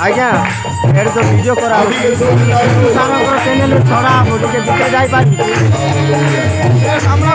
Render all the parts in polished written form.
आज्ञा एड तो वीडियो करा समग्र चैनल छड़ा बोलिके दिखे जाई पारी हमरा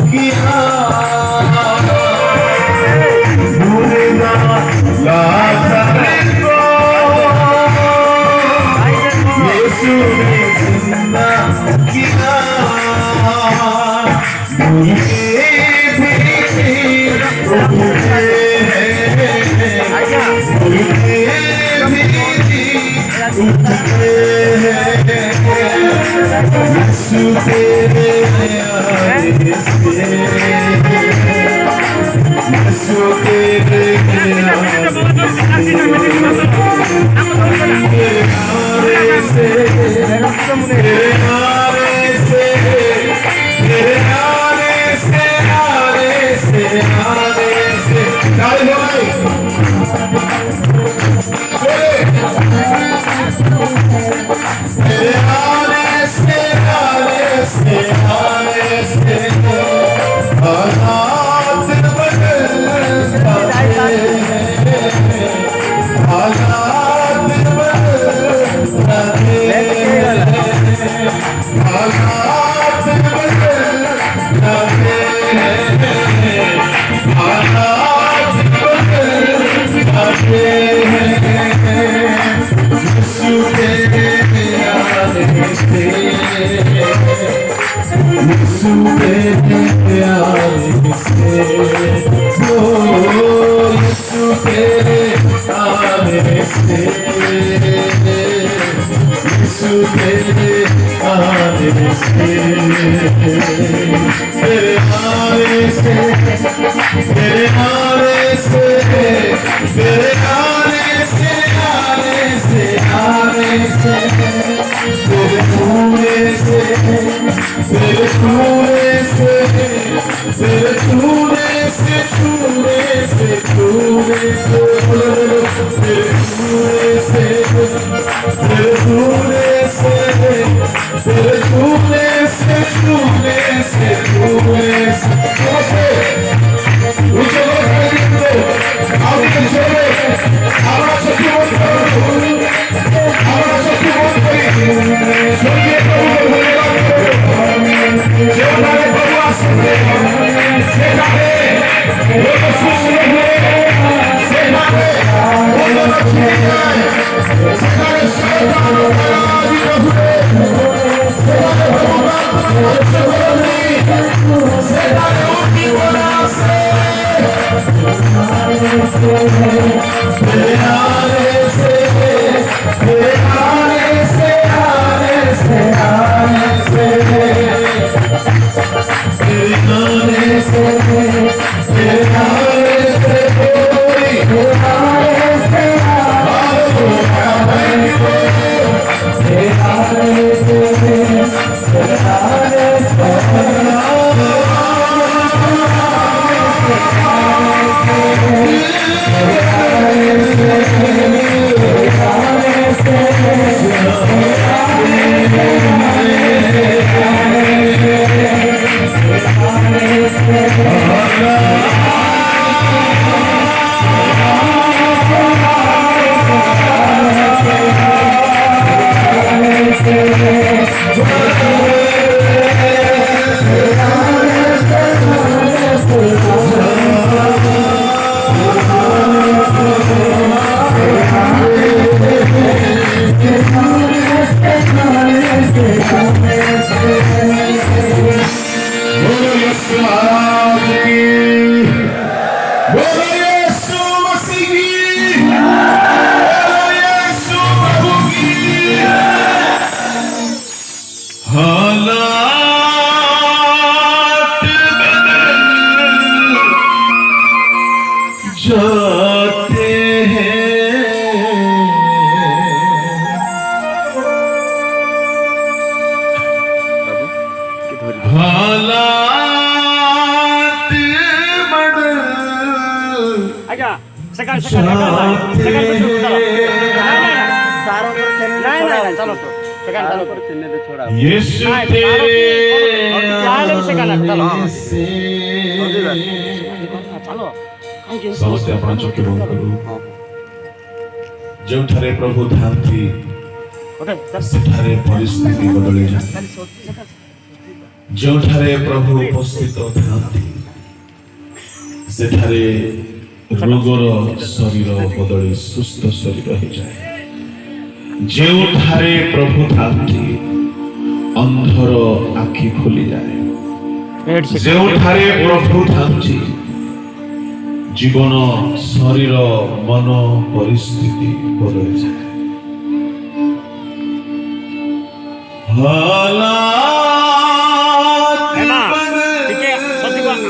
किया मुर्दा लाज़र को यीशु ने जिंदा किया मुर्दे भी उठे यीशु तेरे आने से यीशु तेरे यीशु तेरे समस्ते अपना चौकी बंद करू जो ठारे प्रभु थांती सेठारे परिस्थिति बदली जाए ଯେଉଁଠାରେ ପ୍ରଭୁ ଉପସ୍ଥିତ ଥାନ୍ତି ସେଠାରେ ରୋଗର ଶରୀର ବଦଳି ସୁସ୍ଥ ଶରୀର ହେଇଯାଏ। ଯେଉଁଠାରେ ପ୍ରଭୁ ଥାନ୍ତି ଅନ୍ଧର ଆଖି ଖୋଲିଯାଏ। ଯେଉଁଠାରେ ପ୍ରଭୁ ଥାନ୍ତି ଜୀବନ ଶରୀର ମନ ପରିସ୍ଥିତି ବଦଳିଯାଏ।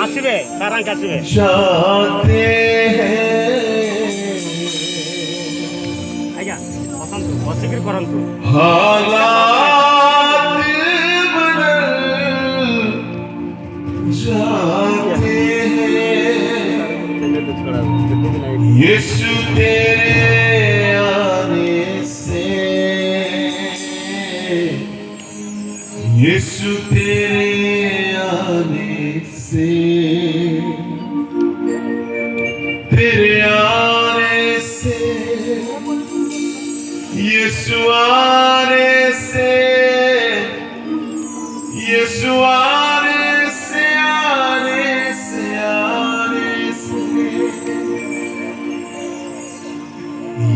আসবে সারাঙ্ক আসবে जाते আজ্ঞা বসন্ত বসিকির করন্তু हालात बदल जाते यीशु तेरे आने से यीशु तेरे आने से तेरे आने से यीशु आने से यीशु आने से आने से आने से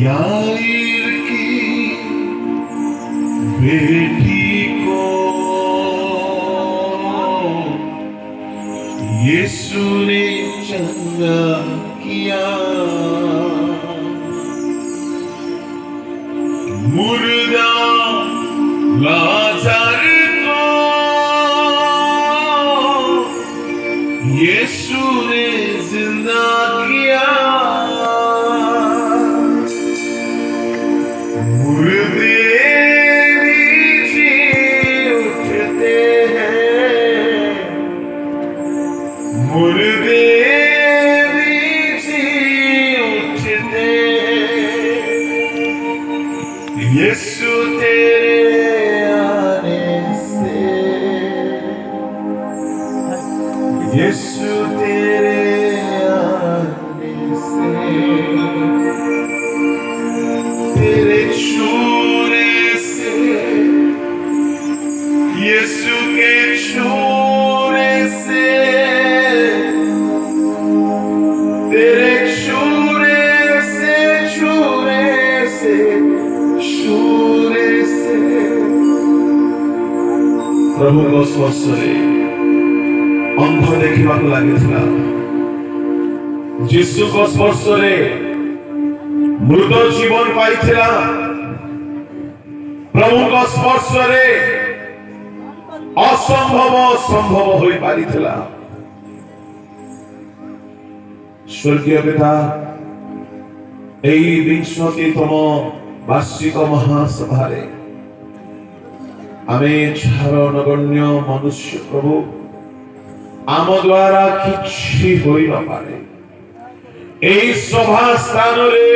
याईर की बेटी को यीशु ने चंगा किया। मुर्दा लाज़र को यीशु ने जिंदा किया। मुर्दे भी जी उठते हैं, मुर्दे भी जी उठते हैं। यीशु तेरे आने से यीशु तेरे आने से तेरे छूने से यीशु के छूने से तेरे छूने से छूने से छूने से प्रभु को स्पर्शरे अंध देखा लगी जीशु को स्पर्शरे मृत जीवन पाई प्रभु को स्पर्शरे असंभव संभव हो पारी स्वर्गीय पिता एई 20तम वार्षिक महासभारे आमे छार नगण्य मनुष्य प्रभु आम द्वारा किछि होई न पारे एई सभा स्थान रे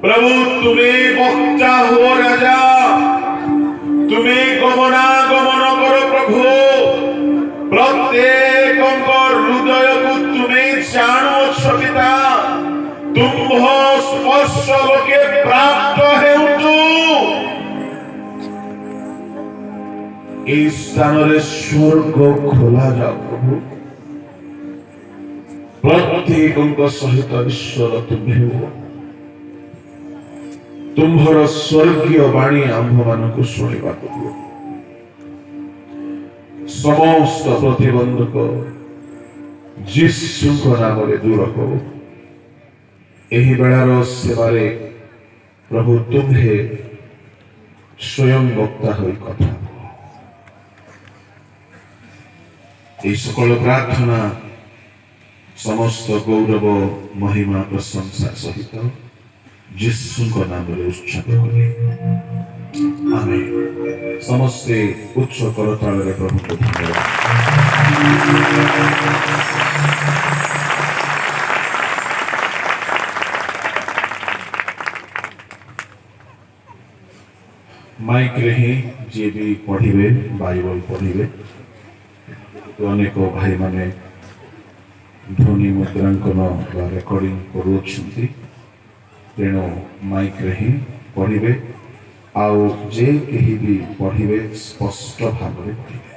प्रभु तुम्हें वक्ता हो राजा तुम्हें गमनागमन करो प्रभु प्रत्येक हृदय को तुम्हें जानो पिता तुम स्पर्श लोके प्राप्त हेतु इस स्थान रे स्वर्ग खोला जाओ प्रभु प्रत्येक सहित ईश्वर तुम्हें हो तुम्हारा स्वर्गीय वाणी आंभ मान को शुणा दियो समस्त प्रतिबंधक जीशु नाम दूर करो एही बेलार सेवारे प्रभु तुम्हे स्वयं वक्ता होई कथा এই সকল প্রার্থনা সমস্ত গৌরব মহিমা প্রশংসা সহিত যিশুଙ୍କ নামରେ উৎসর্গ করি আমেন ସମସ୍ତେ ଉଚ୍ଚ କରତାଳରେ ପ୍ରଭୁଙ୍କୁ ଧନ୍ୟବାଦ माइक रे ही जे भी पढ़िबे बाइबल पढ़िबे अनेक भाई माने ध्वनि मुद्रांकन वा रेकर्डिंग करुछंती तेणु माइक रे ही पढ़िबे आउ जे केही भी पढ़िबे स्पष्ट भाव में पढ़िबे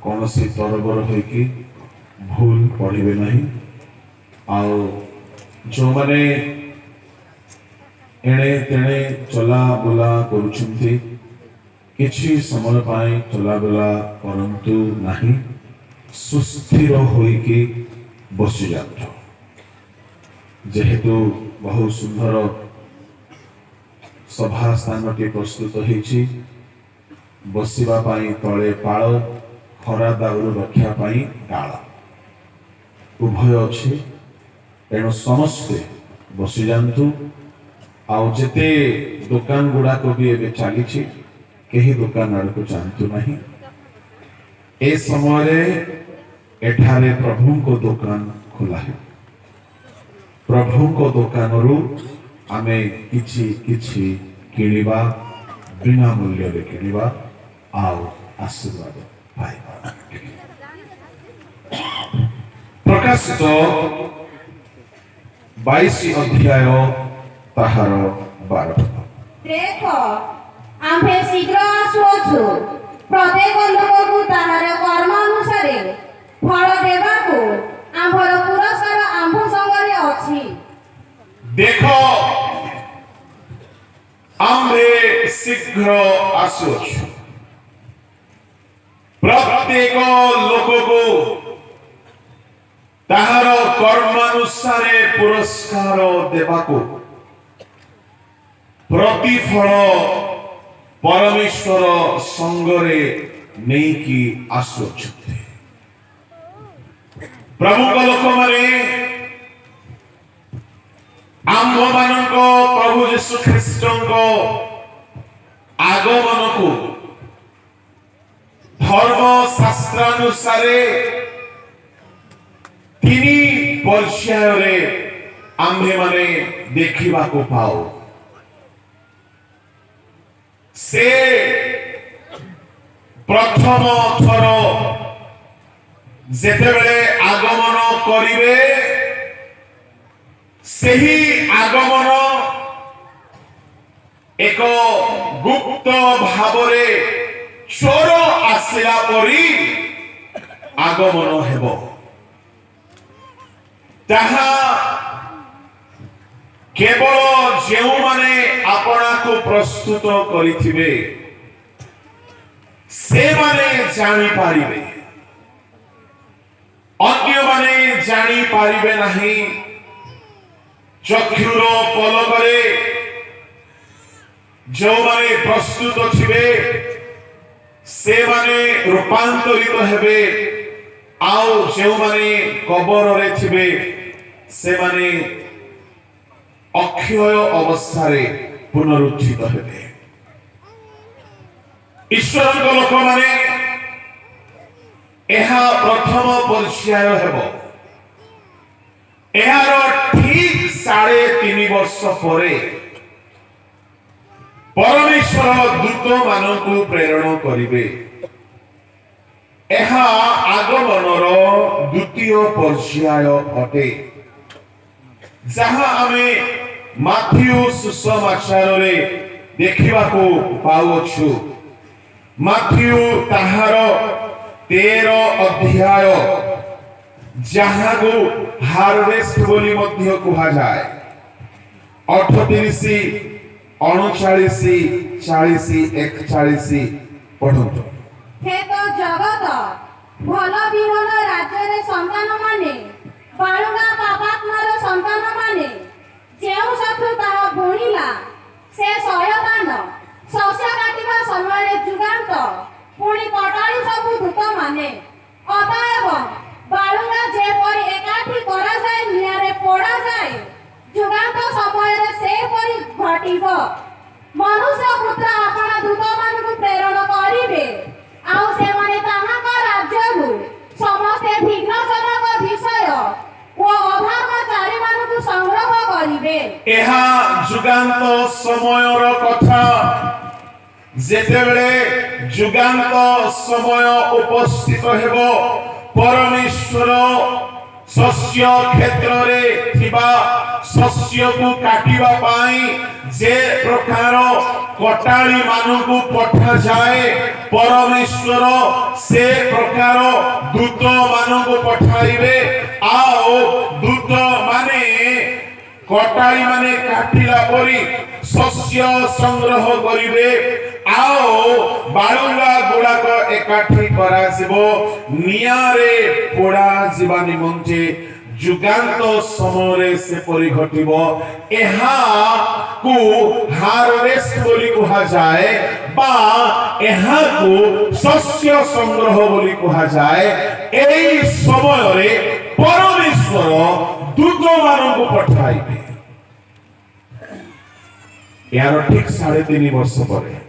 कौन सी तरबर होइकी भूल पढ़े नहीं आओ जो माने एणे तेणे चला बुला करुछंती किछि समय पाई चला बुला परंतु नहीं सुस्थिर होइकी बसी जात जेहेतु बहुत सुंदर सभा स्थानटी प्रस्तुत होइछि बसिबा पाई तले पाळ खरा दाउरु रक्षा पाई डाळ उभय अछि तेणु समस्ते बसी जातु आउ जेते दुकान गुड़ा को भी एबे चली कहीं दुकान आड़ को जानतु नहीं ए समय एठारे प्रभु को दुकान खुला है प्रभु को दुकान रु आमे किछि किछि किनिबा बिना मूल्य रे किनिबा आउ आशीर्वाद पाइबा प्रकाशित 22 अध्याय ताहार 12 देखो आम्भे शीघ्र आसुअछु प्रत्येक लोकକୁ ତାହାର କର୍ମ ଅନୁସାରେ ଫଳ ଦେବାକୁ ଆମ୍ଭର ପୁରସ୍କାର ଆମ୍ଭ ସଙ୍ଗରେ ଅଛି देखो आम्भे शीघ्र आसुअछु प्रत्येक लोकକୁ ताहार कर्मानुसारे पुरस्कार देवाको प्रतिफल परमेश्वर संगरे नेकी आसुछते प्रभु को लोक माने आम्भ मानको प्रभु यीशु ख्रीष्ट को आगमन को धर्म शास्त्रानुसारे तिनी पर्याय आम्भे माने देखिबा को पाओ से प्रथम थर जेतेबेले आगमन करिवे सेही आगमन एक गुप्त भावरे चोर आसिला परी आगमन हेबो ताहा केवल जेउ माने आपना को प्रस्तुत करिथिबे से माने जानी पारिबे अन्य माने जानी पारिबे नहीं चक्षुर पलकरे जो माने प्रस्तुत थिबे से माने रूपांतरित हेबे आउ जो माने कबर रे थिबे से माने अक्षय अवस्था पुनरुत्थित हेबे ईश्वर लोक माने एहा प्रथम पर्याय हेबो एहार ठीक 3.5 वर्ष परे परमेश्वर दूत मानकु प्रेरण करिवे एहा आगमनर द्वितीय पर्याय अटे जहाँ आमे माथ्यू सुसमाचार रे देखिबा को पाउछु माथ्यू ताहार 13 अध्याय जहाँ को हार्वेस्ट बोली मध्य कुहा जाए 38 39 40 41 पढ़ंतु हे तो जगत भल विहल राज्य रे संतान माने बालुगा पापात्मार संतान माने जेउ शत्रु ताहा भुणिला से सयतान शस्य काटिबा समय जुगांत पुणी कटाळी सबु दूत माने अतएव बालुगा जे परि एकाठी करा जाय नियारे पोड़ा जाय जुगांत समय रे से परि घटिब मनुष्य पुत्र आपना दूत मानकु प्रेरण करिवे आउ से माने ताहाक राज्यरु समस्त विघ्नजनक विषय ओ अधर्मचारी मानकु संग्रह करिवे एहा जुगांत समयर कथा जेतेबेले जुगांत समय उपस्थित हेबो परमेश्वर शस्य क्षेत्र रे थिबा शस्य को काटिबा पाई जे प्रकार कटाली मानकु पठा जाए परमेश्वर से प्रकार दूत मानकु पठाइबे आओ दूत माने कटाई माने काटिला परी शस्य संग्रह करिवे आओ बाळुंगा गुड़ाक एकाठी कराजिबो नियारे पोड़ा जीवा निमंते जुगांत समय से परि घटिबो एहा को हार्वेस्ट बोली कहा जाए बा एहा को शस्य संग्रह बोली कहा जाए एई समय रे परमेश्वर दूत मानकु पठाइबे यार ठीक 3.5 वर्ष परे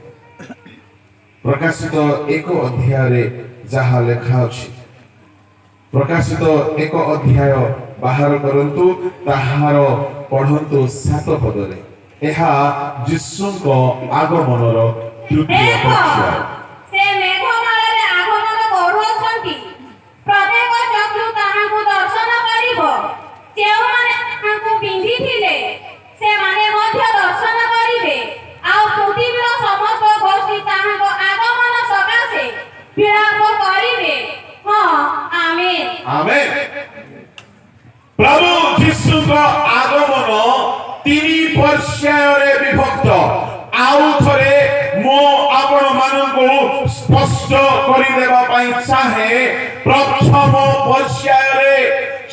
प्रकाशित एक अध्याय रे जहा लेखा अछि प्रकाशित एक अध्याय बाहर करंतु ताहार पढ़ंतु 7 पद रे एहा यीशुको आगमनर तृतीय पक्ष से मेघमालारे आगमन करूछंती प्रत्येक चक्षु ताहाଙ୍କୁ दर्शन करिवो जेउमाने ताहाଙ୍କୁ पिंधिथिले से माने मध्य दर्शन करिवे आ पृथ्वीर समस्त गोष्ठी ताहाଙ୍କ आगमन सकाशे विलाप करिवे हां आमेन आमेन प्रभु यीशु का आगमन 3 पर्याय रे विभक्त आउ थरे मो आपण मानकु स्पष्ट करि देबा पई चाहे प्रथम पर्याय रे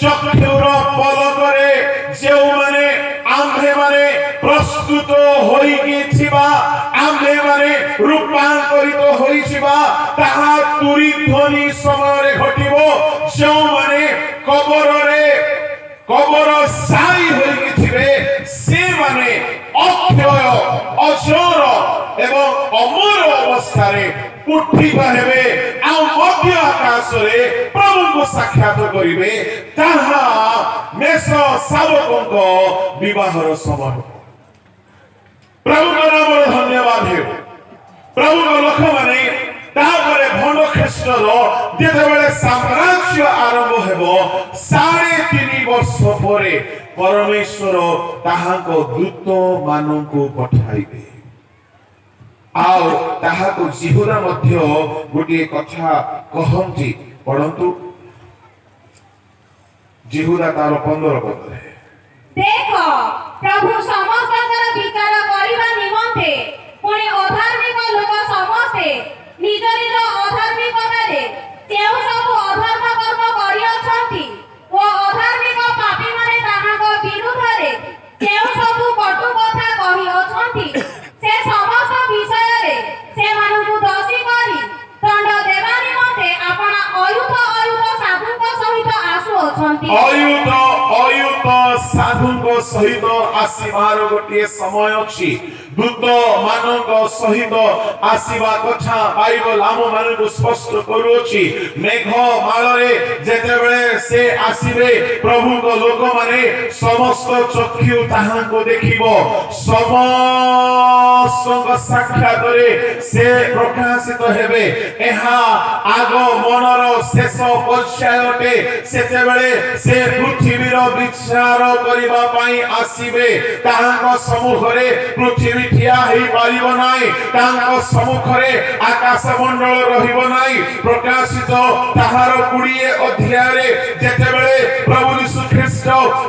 चक्षुर पलक रे जेउ माने आम्भे माने प्रस्तुत होई कि छिबा आम्भे माने रूपांतरित होई छिबा ताहा तुरी ध्वनि समय रे घटिबो जेउ माने कबर साई होई कि छिबे से माने अक्षय अजर एवं अमर अवस्था रे उठिबा हेबे आ मध्य आकाश रे प्रभु को साक्षात करिवे ताहा मेष शावकको विवाहर समय प्रभु को नाम धन्यवाद हे प्रभु को लोक माने तापरे भंड ख्रीष्टर जेतेबेले साम्राज्य आरंभ हेबो 3.5 वर्ष परे परमेश्वर ताहाको दूत मानकु पठाइबे आउ ताहाको जिहुदा मध्य गोटे कथा कहंती परंतु जिहुदा तार 15 पद रे देखो प्रभु समस्तकर विचार करिबा निमंते पुणी अधार्मिक लोक समस्ते निज निज अधार्मिकता रे केउ सब अधर्म कर्म करि अछंती ओ अधार्मिक पापी माने ताहाको विरुद्ध रे केउ सब कटु कथा कहि अछंती से समस्त विषय रे से मानकु दोषी करी दंड देवा निमंते आपण अयुत साधुक सहित आसु अछंती अयुत साधुक सहित आसीबार गोटे समय अछि दूत मानक सहित आसीबा कथा बाइबल आम मानक स्पष्ट करूछि मेघ मालरे जेतेबेले से आसीबे प्रभु को लोक माने समस्त चक्षु ताहाको देखिबो समस्त साक्षात रे से प्रकाशित हेबे एहा आगमनर शेष पर्यायटे सेतेबेले से पृथ्वीर विचार करिबा पई आसीबे ताहाको सम्मुख रे पृथ्वी ठिया हेई पारिबो नाही ताहाको सम्मुख रे आकाश मंडल रहिबो नाही प्रकाशित ताहार 20 अध्याय रे जेतेबेले प्रभु यीशु ख्रीष्ट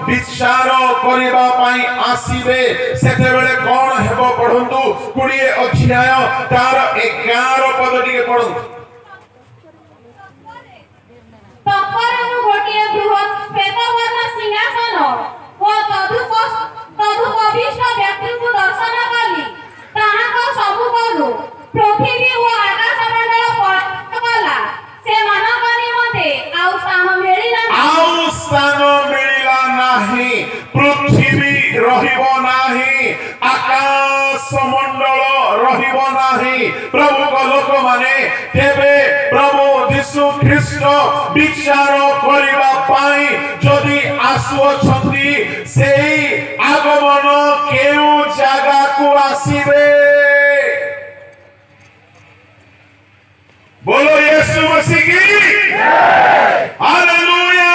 विचार करिबा पई आसीबे सेतेबेले कोन हेबो पढंतु 20 अध्याय तार 11 पद टिके पढंतु तत्परनु गोटिए बृहत् श्वेतवर्ण सिंहासन ओ तदुपविष्ट व्यक्तिको दर्शन कली ताहाको सम्मुखରୁ पृथ्वी ओ आकाश मण्डल पळला से मानव निमंते आउ स्थान मिलिला नाही पृथ्वी रहिबो नाही आकाश मंडल रहिबो नाही प्रभु को लोक माने तेबे प्रभु यीशु ख्रीष्ट विचार करिबा पाई जदि आसु छथि सेही आगमन केउ जागा को आसीबे बोलो यीशु मसीह की जय हालेलुया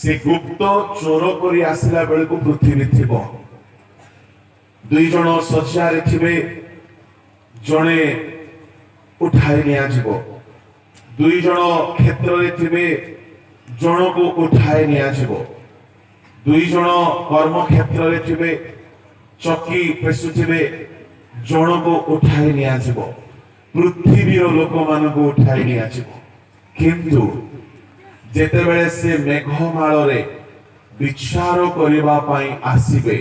से गुप्त चोर करी आसिला बेले को पृथ्वी थिबो दुई जण शଯ୍ୟାରେ थिबे जणे उठाई निया जिवो दुई जण क्षेत्र रे थिबे जण को उठाई निया जिवो दुई जण कर्म क्षेत्र रे थिबे चकी पेसुथिबे जण को उठाई निया जिवो पृथ्वी रो लोक मान को उठाई निया जिवो किंतु जेतेबेले से मेघमाल रे विचार करबा पई आसीबे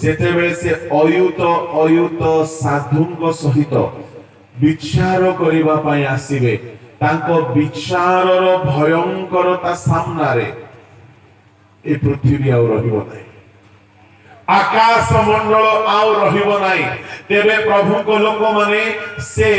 जेतेबेले से अयुत अयुत साधुଙ୍କ सहित विचार करबा पई आसीबे तांको विचारर भयंकरता सामना रे ए पृथ्वी आउ रहिबो नै आकाश मंडल आउ रहिबो नै तेबे प्रभु को लोक माने से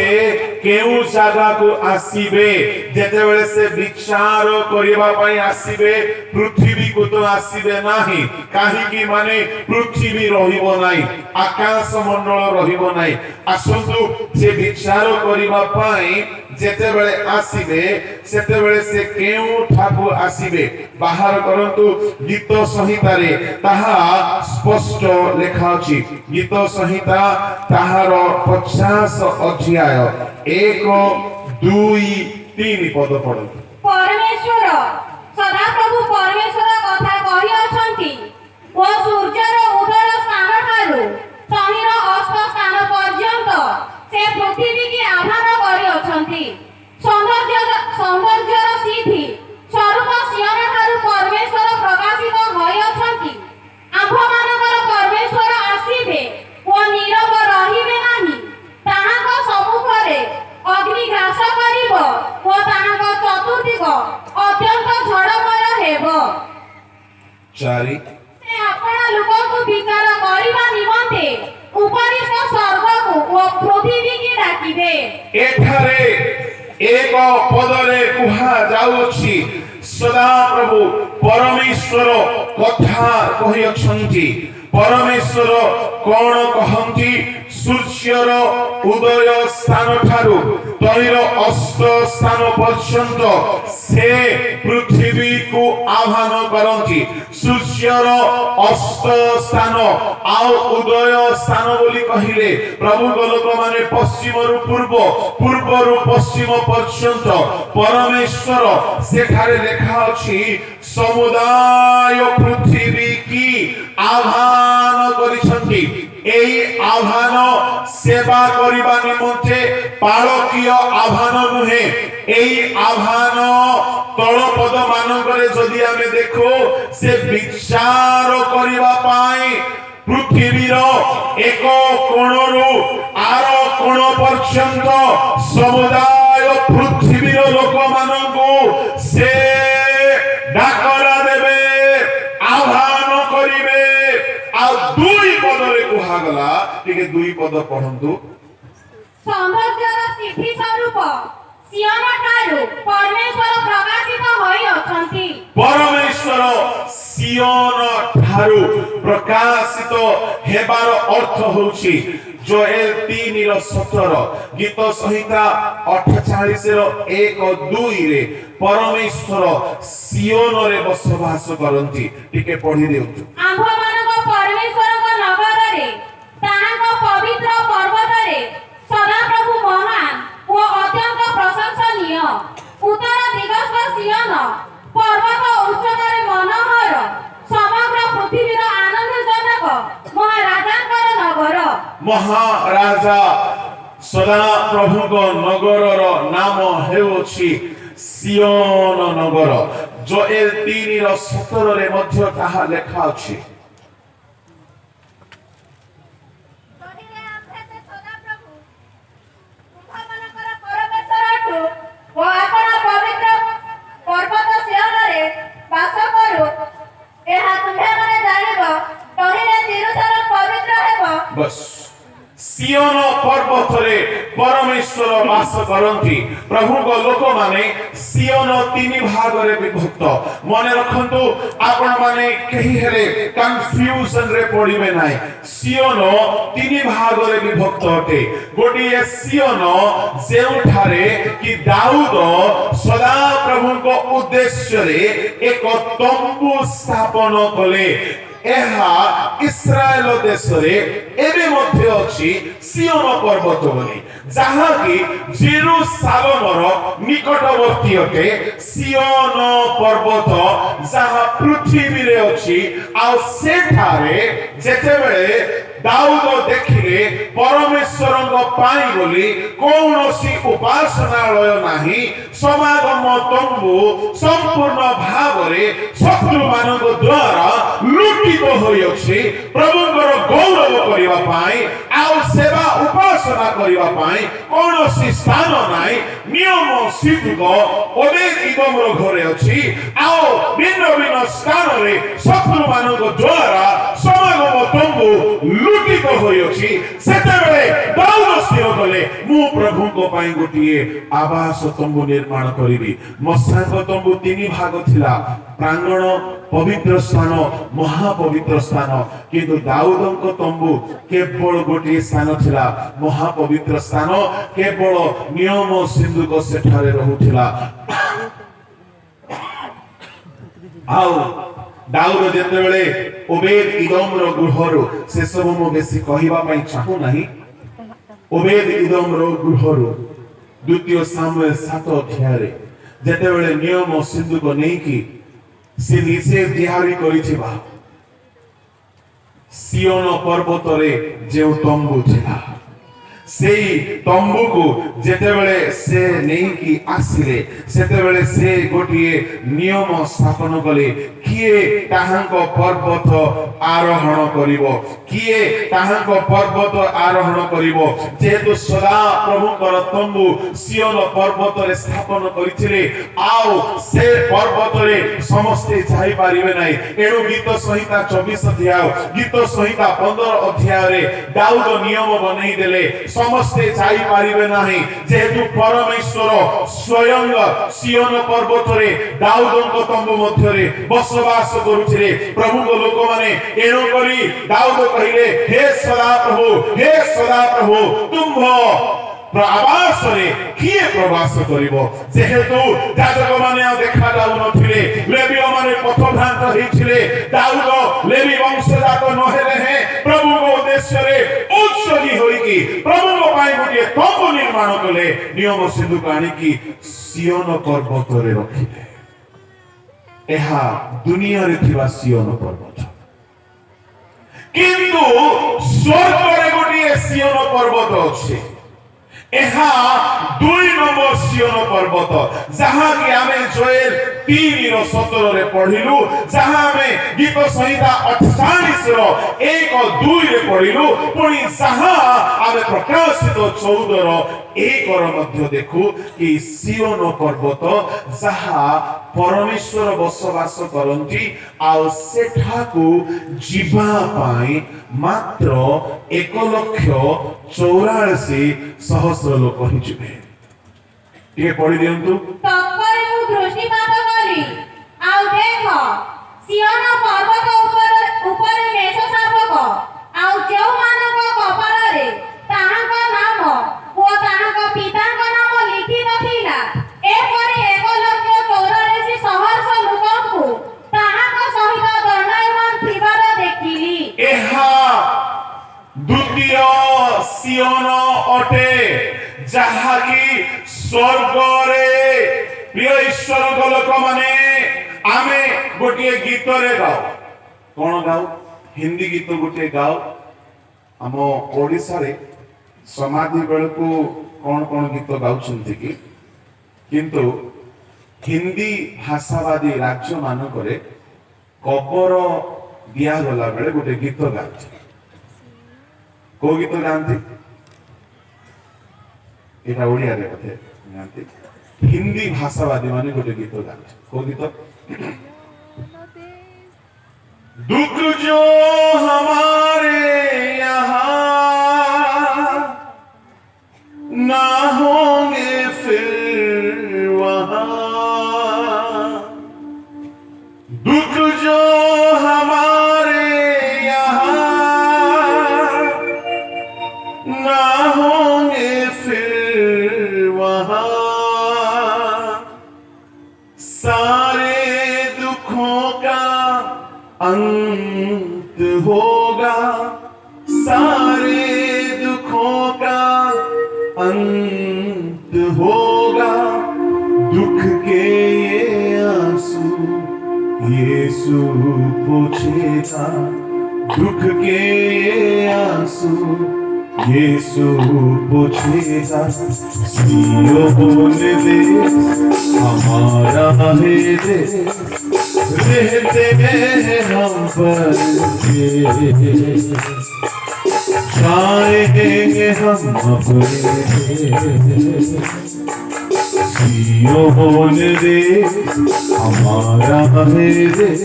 केउ जागा को आसीबे जेतेबेले से विचार करबा पई आसीबे पृथ्वी को तो आसीबे नाही काहे की माने पृथ्वी रहिबो नै आकाश मंडल रहिबो नै आसंतु जे विचार करबा पई जेतेबेले आसीबे सेतेबेले से केउ ठाकु आसीबे बाहर करंतु गीत संहिता रे ताहा स्पष्ट लेखा अछि गीत संहिता ताहार 50 अध्याय 1 2 3 पद पढନ୍ତୁ परमेश्वर सदाप्रभु परमेश्वर कथा कहि अछंती ओ सूर्यर उदय स्थान ठारू शनिर अस्त स्थान पर्यंत से पृथ्वी की आधार करि अछंती सौंदर्यर सिद्धि स्वरूप सिंहन ठारू परमेश्वर प्रकाशित होई अछंती आम्भमानकर परमेश्वर आसीबे ओ नीरव रहिबे नाही ताहाक सम्मुखरे अग्नि ग्रास करिबो ओ ताहाक चतुर्दिग अत्यंत झड़मय हेबो 4 से अपना लोकको विचार करिबा निमन्ते उपरिष्ठ स्वर्गको ओ पृथ्वी की डाकिबे एठारे एक पदरे कुहा जाउछि सदा प्रभु परमेश्वर कथा कहि अछंती परमेश्वर कोन कहंती सूर्यर उदय स्थान ठारू तहिर अस्त स्थान पर्यंत से पृथ्वी को आह्वान करंती सूर्यर अस्त स्थान आउ उदय स्थान बोली कहिले प्रभु लोक माने पश्चिम रु पूर्व पूर्व रु पश्चिम पर्यंत परमेश्वर सेठारे लेखा अछि समुदाय पृथ्वी की आह्वान करिसंती एई आह्वान सेवा करिबा निमंते पाळकीय आह्वान नुहे एई आह्वान तळपद मानकरे जदि आमे देखो से विचार करिबा पाई पृथ्वीर एक कोणरू आर कोण पर्यंत समुदाय पृथ्वीर लोक मानकु से डाकरा देबे आह्वान करिबे आ दुई पदरे कुहा गला ठीक दुई पद पढंतु सौंदर्यर सिद्धि स्वरूप सिंहन ठारू परमेश्वर प्रकाशित होई अछंती परमेश्वर सियन ठारू प्रकाशित हेबार अर्थ होछि जोएल 3 रो 17 गीत संहिता 48 रो 1 2 रे परमेश्वर सियोन रे बसवास करंती टिके पढि देउछु आम्भमानक परमेश्वरक नगर रे ताहाक पवित्र पर्वत रे सदा प्रभु महान ओ अत्यंत प्रशंसनीय उत्तर दिगस्थ सियन पर्वत उच्चतारे मनोहर समग्र पृथ्वीर आनंदजनक महाराजांकर नगर महाराजा सदा प्रभु को नगरर नाम हेउछि सियोन नगर जोएल 3 रो 17 रे मध्य ताहा लेखा अछि बस सियोन पर्वत रे परमेश्वर बास करती प्रभु को लोक माने सियोन तीन भाग रे विभक्त मन रखंतु आपण माने कही हेले कंफ्यूजन रे पड़िबे नाही सियोन तीन भाग रे विभक्त होते गोटे सियोन जेउठारे कि दाऊद सदा प्रभु को उद्देश्य रे एक तंबू स्थापन कले एहा इस्राएल देश रे एबे मध्ये अछि सियोन पर्वत बोली जहा कि जेरूसालेमर निकटवर्ती अटे सियोन पर्वत जहा पृथ्वी रे अछि आ सेठारे जेतेबेले दाऊद देखिले परमेश्वरଙ୍କ ପାଇଁ ବୋଲି କୌଣସି ଉପାସନାଳୟ ନାହିଁ ସମାଗମ ତମ୍ବୁ ସମ୍ପୂର୍ଣ୍ଣ ଭାବରେ ଶତ୍ରୁମାନଙ୍କ ଦ୍ୱାରା ଲୁଟିତ ହୋଇଅଛି ପ୍ରଭୁଙ୍କର ଗୌରବ କରିବା ପାଇଁ ଆଉ ସେବା ଉପାସନା କରିବା ପାଇଁ କୌଣସି ସ୍ଥାନ ନାହିଁ ନିୟମ ସିଦ୍ଧ ଓବେଦ ଇଦମର ଘରେ ଅଛି ଆଉ ଭିନ୍ନ ଭିନ୍ନ ସ୍ଥାନରେ ଶତ୍ରୁମାନଙ୍କ ଦ୍ୱାରା ସମାଗମ ତମ୍ବୁ लुटित होइछि सेतेबेले दाऊद स्थिर कले मु प्रभुको पई गोटिए आवास तंबू निर्माण करिवि मसांग तंबू तीन भाग थिला प्रांगण पवित्र स्थान महापवित्र स्थान किंतु दाऊदको तंबू केवल गोटिए स्थान थिला महापवित्र स्थान केवल नियम सिंधुको सेठारे रहुथिला आउ दाऊद जेतेबेले ओबेद इदम रो गृहरु से सब मो बेसी कहिबा पई चाहू नाही ओबेद इदम रो गृहरु द्वितीय सामुएल 7 अध्याय रे जेतेबेले नियम सिंधु को नै कि से निसे दिहारी करिथिबा सियोन पर्वत रे जे तंबू थिला सेई तंबू को जेतेबेले से नै कि आसिले सेतेबेले से गोटिए नियम स्थापन कले किए ताहांको पर्वत आरोहण करिवो किए ताहांको पर्वत आरोहण करिवो जेतु सदा प्रभुकर तंबू सियोन पर्वत रे स्थापन करिथिले आओ से पर्वत रे समस्ते जाई पारिबे नै एणु गीत संहिता 24 अध्याय गीत संहिता 15 अध्याय रे दाऊद नियम बनै देले समस्ते जाई पारिबे नाही जेतु परमेश्वर स्वयं सियोन पर्वत रे दाऊदको तंबू मध्य रे बसवास करुथिले प्रभु को लोक माने एणु करी दाऊद कहिले हे सदा प्रभु तुम आवास रे किए प्रवास करिवो जेहेतु याजक माने देखा जाउ नथिले लेवी माने पथभ्रांत हेथिले दाऊद लेवी वंशजात नहेले हे प्रभु को उद्देश्य रे उत्सर्गी होई कि प्रभु को पाई गोटे तंबू निर्माण कले नियम सिंधु काणी कि सियोन पर्वत रे रखिले एहा दुनिया रे थिबा सियोन पर्वत किंतु स्वर्ग रे गोटे सियोन पर्वत अछि एहा 2 नंबर सियोन पर्वत जहां कि आमे जोएल 3:17 रे पढिलु जहां हमें गीत संहिता 48 रो 1-2 रे पढिलु पुनी जहां आमे प्रकाशित 14 रो 1 रो मध्य देखु कि सियोन पर्वत जहां परमेश्वर बसवास करंती आ सेठाकू जीवा पाई मात्र 1,84,000 लोक ही जिबे ये पढ़ी दियंतु तत्पर मु दृष्टिपात कली आउ देख सियोन पर्वत ऊपर मेष शासक आउ जेउ मानक कपाल रे ताहाक नाम ओ ताहाक पिताक नाम लिखित थिला एपरि 1,84,000 लोकଙ୍କୁ ताहाक सहित दंडायमान थिबार देखिली एहा द्वितीय सियोन अटे जहा कि स्वर्ग रे प्रिय ईश्वर को लोक माने आमे गोटे गीत रे गाओ कोन गाओ हिंदी गीत गोटे गाओ हम ओडिसा रे समाधि बेल को कोन कोन गीत गाउछंती कि किंतु हिंदी भाषावादी राज्य मान करे कबर दिया गला बेले गोटे गीत गाउछ को गीत गांती एटा ओडिया रे कथे गांती हिंदी भाषावादी माने गोटे गीत गाउछ को गीत दुख जो हमारे यहाँ ना होंगे अंत होगा, सारे दुखों का अंत होगा। दुख के ये आंसू यीशु पोंछेगा, दुख के ये आंसू यीशु पोंछेगा। सियोन देश हमारा है देश, रहते हैं हम पर जाएंगे हम अपने देश। सियोन देश हमारा है देश,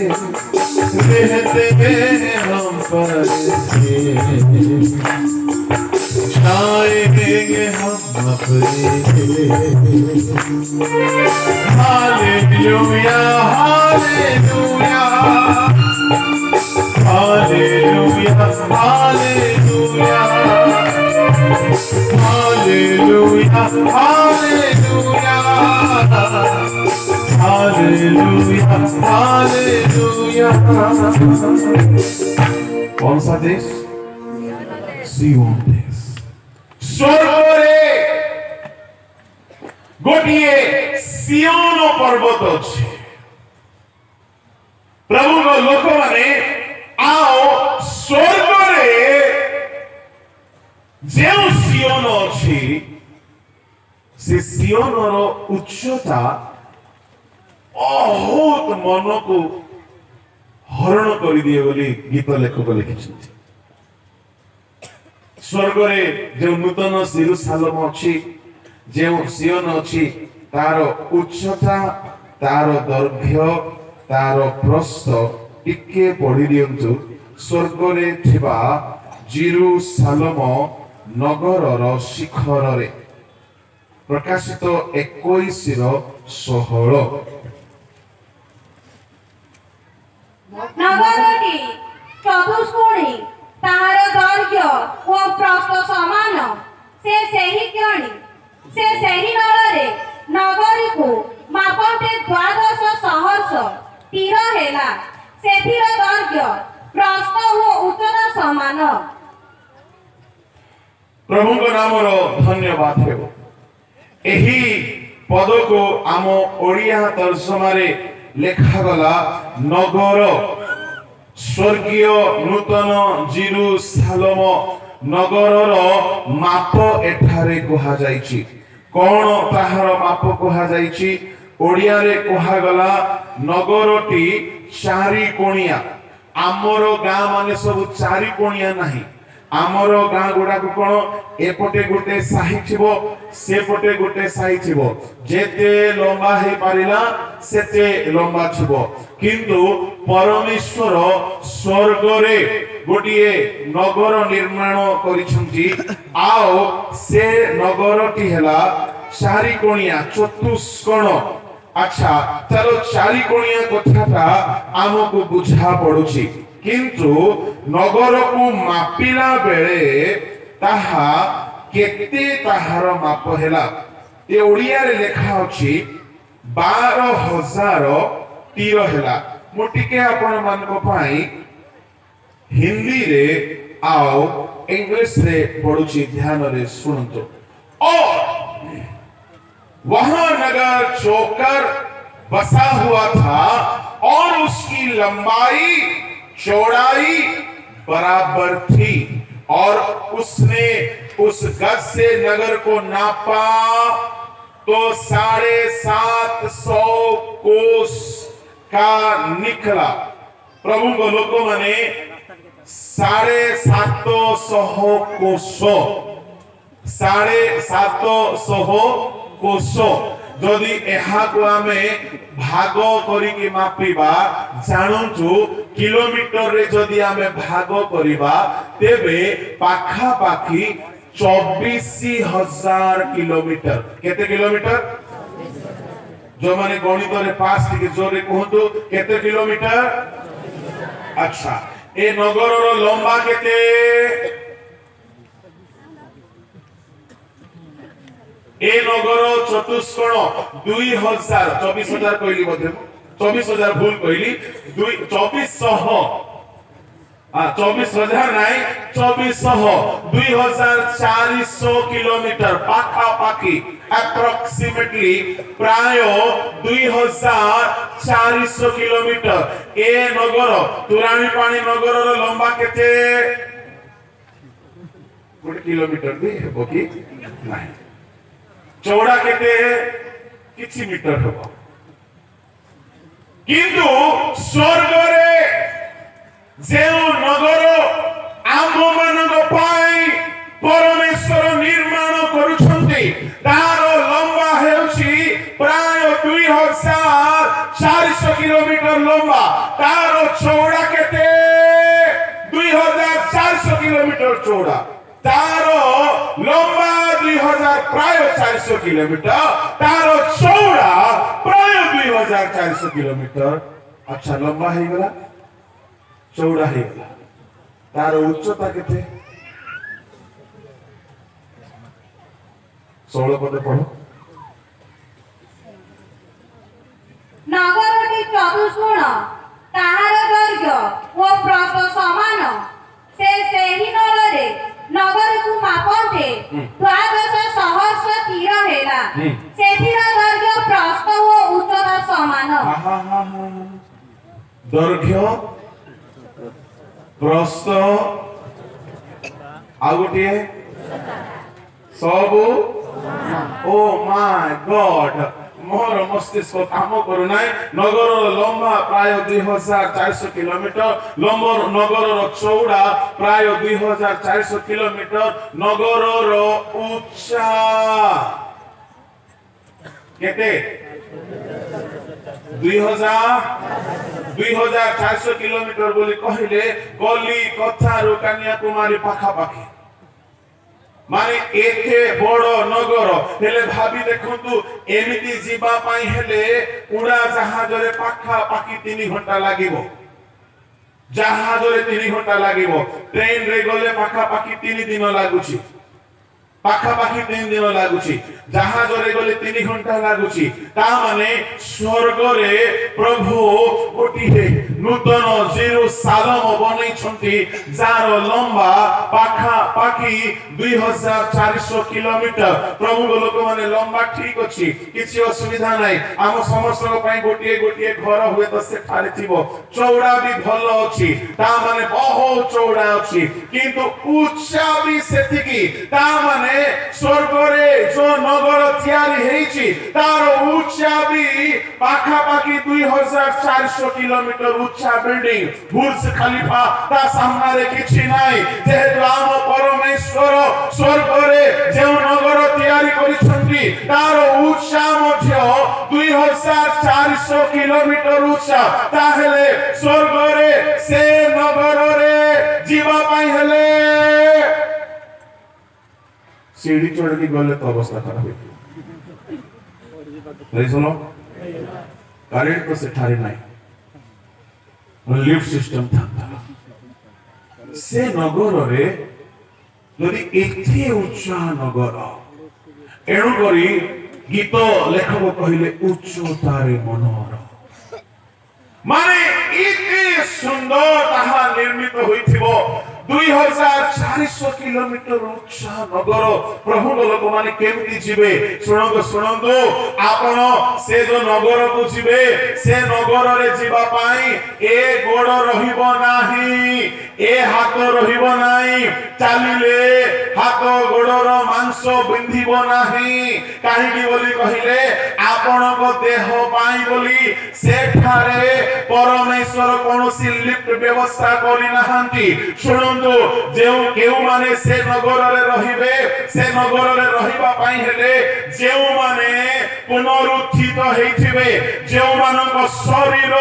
रहते हैं हम पर जाएंगे हम अपने देश। Hallelujah hallelujah hallelujah hallelujah hallelujah hallelujah hallelujah hallelujah. कौन सा देश? सियोन देश। स्वर्गरे गोटिए सियोन पर्वत अछि। प्रभु लोक माने आओ स्वर्गरे जे सियोन अछि से सियोनर उच्चता बहुत मन को हरण कर दिए बोली गीत लेखक लिखिछन्ति। स्वर्गरे जो नूतन यरूशलेम अछि, जो सियोन अछि, तार उच्चता, तार दैर्घ्य, तार प्रस्थ टिके पढ़ी दियंतु। स्वर्गरे थिबा यरूशलेम नगरर शिखर प्रकाशित 21:16। नगरटी चतुष्कोणी, ताहार दैर्घ्य ओ प्रस्थ समान। से ସେହି କ୍ଷଣି ସେ ସେହି ନଳରେ ନଗରୀକୁ ମାପନ୍ତେ 12 ସହସ୍ର ତୀର ହେଲା। ସେଥିର ଦୈର୍ଘ୍ୟ ପ୍ରସ୍ଥ ଓ ଉଚ୍ଚତା ସମାନ। प्रभु को नामर धन्यवाद हो। एही पद को आम ओडिया तर्जमारे लेखागला नगर स्वर्गीय नूतन यरूशलेम नगरर माप एठारे कहा जायछि। कोन ताहार माप कहा जायछि? ओडिया रे कहा गला नगरटी चारि कोणिया। आमर गाँ माने सब चारि कोणिया नाही। आमर गाँ गुड़ा को कोन एपटे गोटे साही थिबो, सेपटे गोटे साही थिबो। जेते लंबा हे पारिला सेते लंबा थिबो। किंतु परमेश्वर स्वर्गरे गोटिए नगर निर्माण करिसंती। आओ से नगरटी हेला चारि कोणिया, चतुष्कोण। अच्छा चलो चारि कोणिया कथाटा आमको बुझा पड़ुछि, किंतु नगर को मापिला बेले ताहा केते ताहार माप हेला। ए ओडिया रे लेखा अछि 12,000 तीर हेला। मु टिके आपण मानको पई हिंदी रे आओ इंग्लिश रे पढुछि, ध्यान रे सुनतो। और वहां नगर चौकर बसा हुआ था और उसकी लंबाई चौड़ाई बराबर थी। और उसने उस गज से नगर को नापा तो 750 कोस का निकला। प्रभु को लोक माने 750 कोस, 750 कोस। जदि एहा को आमे भाग करिके मापिबा जानूचु किलोमीटर रे जदि आमे भाग करिबा तेबे पाखा पाखी 24,000 किलोमीटर। केते किलोमीटर? जो माने गणित रे पास टिके जोरे कहंतु केते किलोमीटर? अच्छा ए नगर रो लंबा केते? ए नगर चतुष्कोण 2000, 24,000 कहली मध्ये 24,000 भूल कहली 2400 24,000 नहीं 2400 2400 किलोमीटर पाखापाखि अप्रोक्सीमेटली प्राय 2400 किलोमीटर ए नगर तुराणी पानी नगर लंबा केते 1 किलोमीटर भी हेबो कि नहीं चौड़ा केते किछि मीटर हेबो किंतु स्वर्ग रे जेउ नगर आम मानक पाई परमेश्वर निर्माण करूछंती तार लंबा हेउछि प्राय 2400 किलोमीटर लंबा तार चौड़ा केते 2400 किलोमीटर चौड़ा तार लंबा 2000 प्राय 400 किलोमीटर तार चौड़ा प्राय 2400 किलोमीटर अच्छा लंबा है गला चौड़ा है गला तार उच्चता केते 16 पद पढ़ो नगरटी चतुष्कोण ताहार दैर्घ्य ओ प्रस्थ समान से सेही नଳରେ नगरକୁ ମାପନ୍ତେ ଦ୍ୱାଦଶ ସହସ୍ର ତୀର ହେଲା ସେଥିର ଦୈର୍ଘ୍ୟ ପ୍ରସ୍ଥ ଓ ଉଚ୍ଚତା ସମାନ ଦୈର୍ଘ୍ୟ ପ୍ରସ୍ଥ ଆଉ ଗୋଟିଏ ସବୁ ओ माय गॉड मोर मस्तिष्क काम करू नाही नगर लंबा प्राय 2400 किलोमीटर नगर चौड़ा प्राय 2400 किलोमीटर नगर उच्चा केते 2400 किलोमीटर बोली कहिले गली कथारु कन्याकुमारी पाखापाखि माने एथे बड़ नगर हेले भाबी देखंतु एमिति जीवा पाई हेले उड़ा जहाज रे पाखा पाखी 3 घंटा लागिवो जहाज रे 3 घंटा लागिवो ट्रेन रे गले पाखा पाखी 3 दिन लागुची पाखा पाखी 3 दिन लागुची जहाज रे गले 3 घंटा लागुची ता माने स्वर्ग रे प्रभु गोटिए नूतन जेरूसालेम बनै छंती जार लंबा पाखा पाखी 2400 किलोमीटर प्रभु लोक माने लंबा ठीक अछि किछि असुविधा नै हम समस्त पई गोटिए गोटिए घर हुए तो से ठारे थिबो चौड़ा भी भलो अछि ता माने बहुत चौड़ा अछि किंतु उच्चा भी सेतिकी ता माने स्वर्ग रे जो नगर तयारी हेछि तार उच्चा भी पाखा पाखी 2400 किलोमीटर उच्चा बिल्डिंग बुर्ज खलीफा ता सामने रे किछि नाही जेहेतु आम परमेश्वर स्वर्ग रे जे नगर तयारी करिसंती तार उच्चा मध्य 2400 किलोमीटर उच्चा ताहेले स्वर्ग रे से नगर रे जीवा पाई हेले सीढ़ी चढ़ के गले तो अवस्था खराब है सुनो करेंट तो से ठारे नहीं लिफ्ट सिस्टम था से नगर रे यदि एथे उच्चा नगर एणु करी गीत लेखक कहिले उच्चतारे मनोर माने इते सुंदर ताहा निर्मित होइथिबो 2400 किलोमीटर उच्चा नगर प्रभु लोक माने केमति जिवे सुनंदो आपण से जो नगर को जिवे से नगर रे जीवा पाई ए गोड़ रहिबो नाही ए हाथ रहिबो नाही चालिले हाथ गोड़र मांस बिंधिबो नाही काहे की बोली कहिले आपण को देह पाई बोली सेठारे परमेश्वर कोनोसी लिफ्ट व्यवस्था करि नाहंती सुनंदो जेउ केउ माने से नगर रे रहिबे से नगर रे रहिबा पाई हेले जेउ माने पुनरुत्थित हेइथिबे जेउ मानक शरीर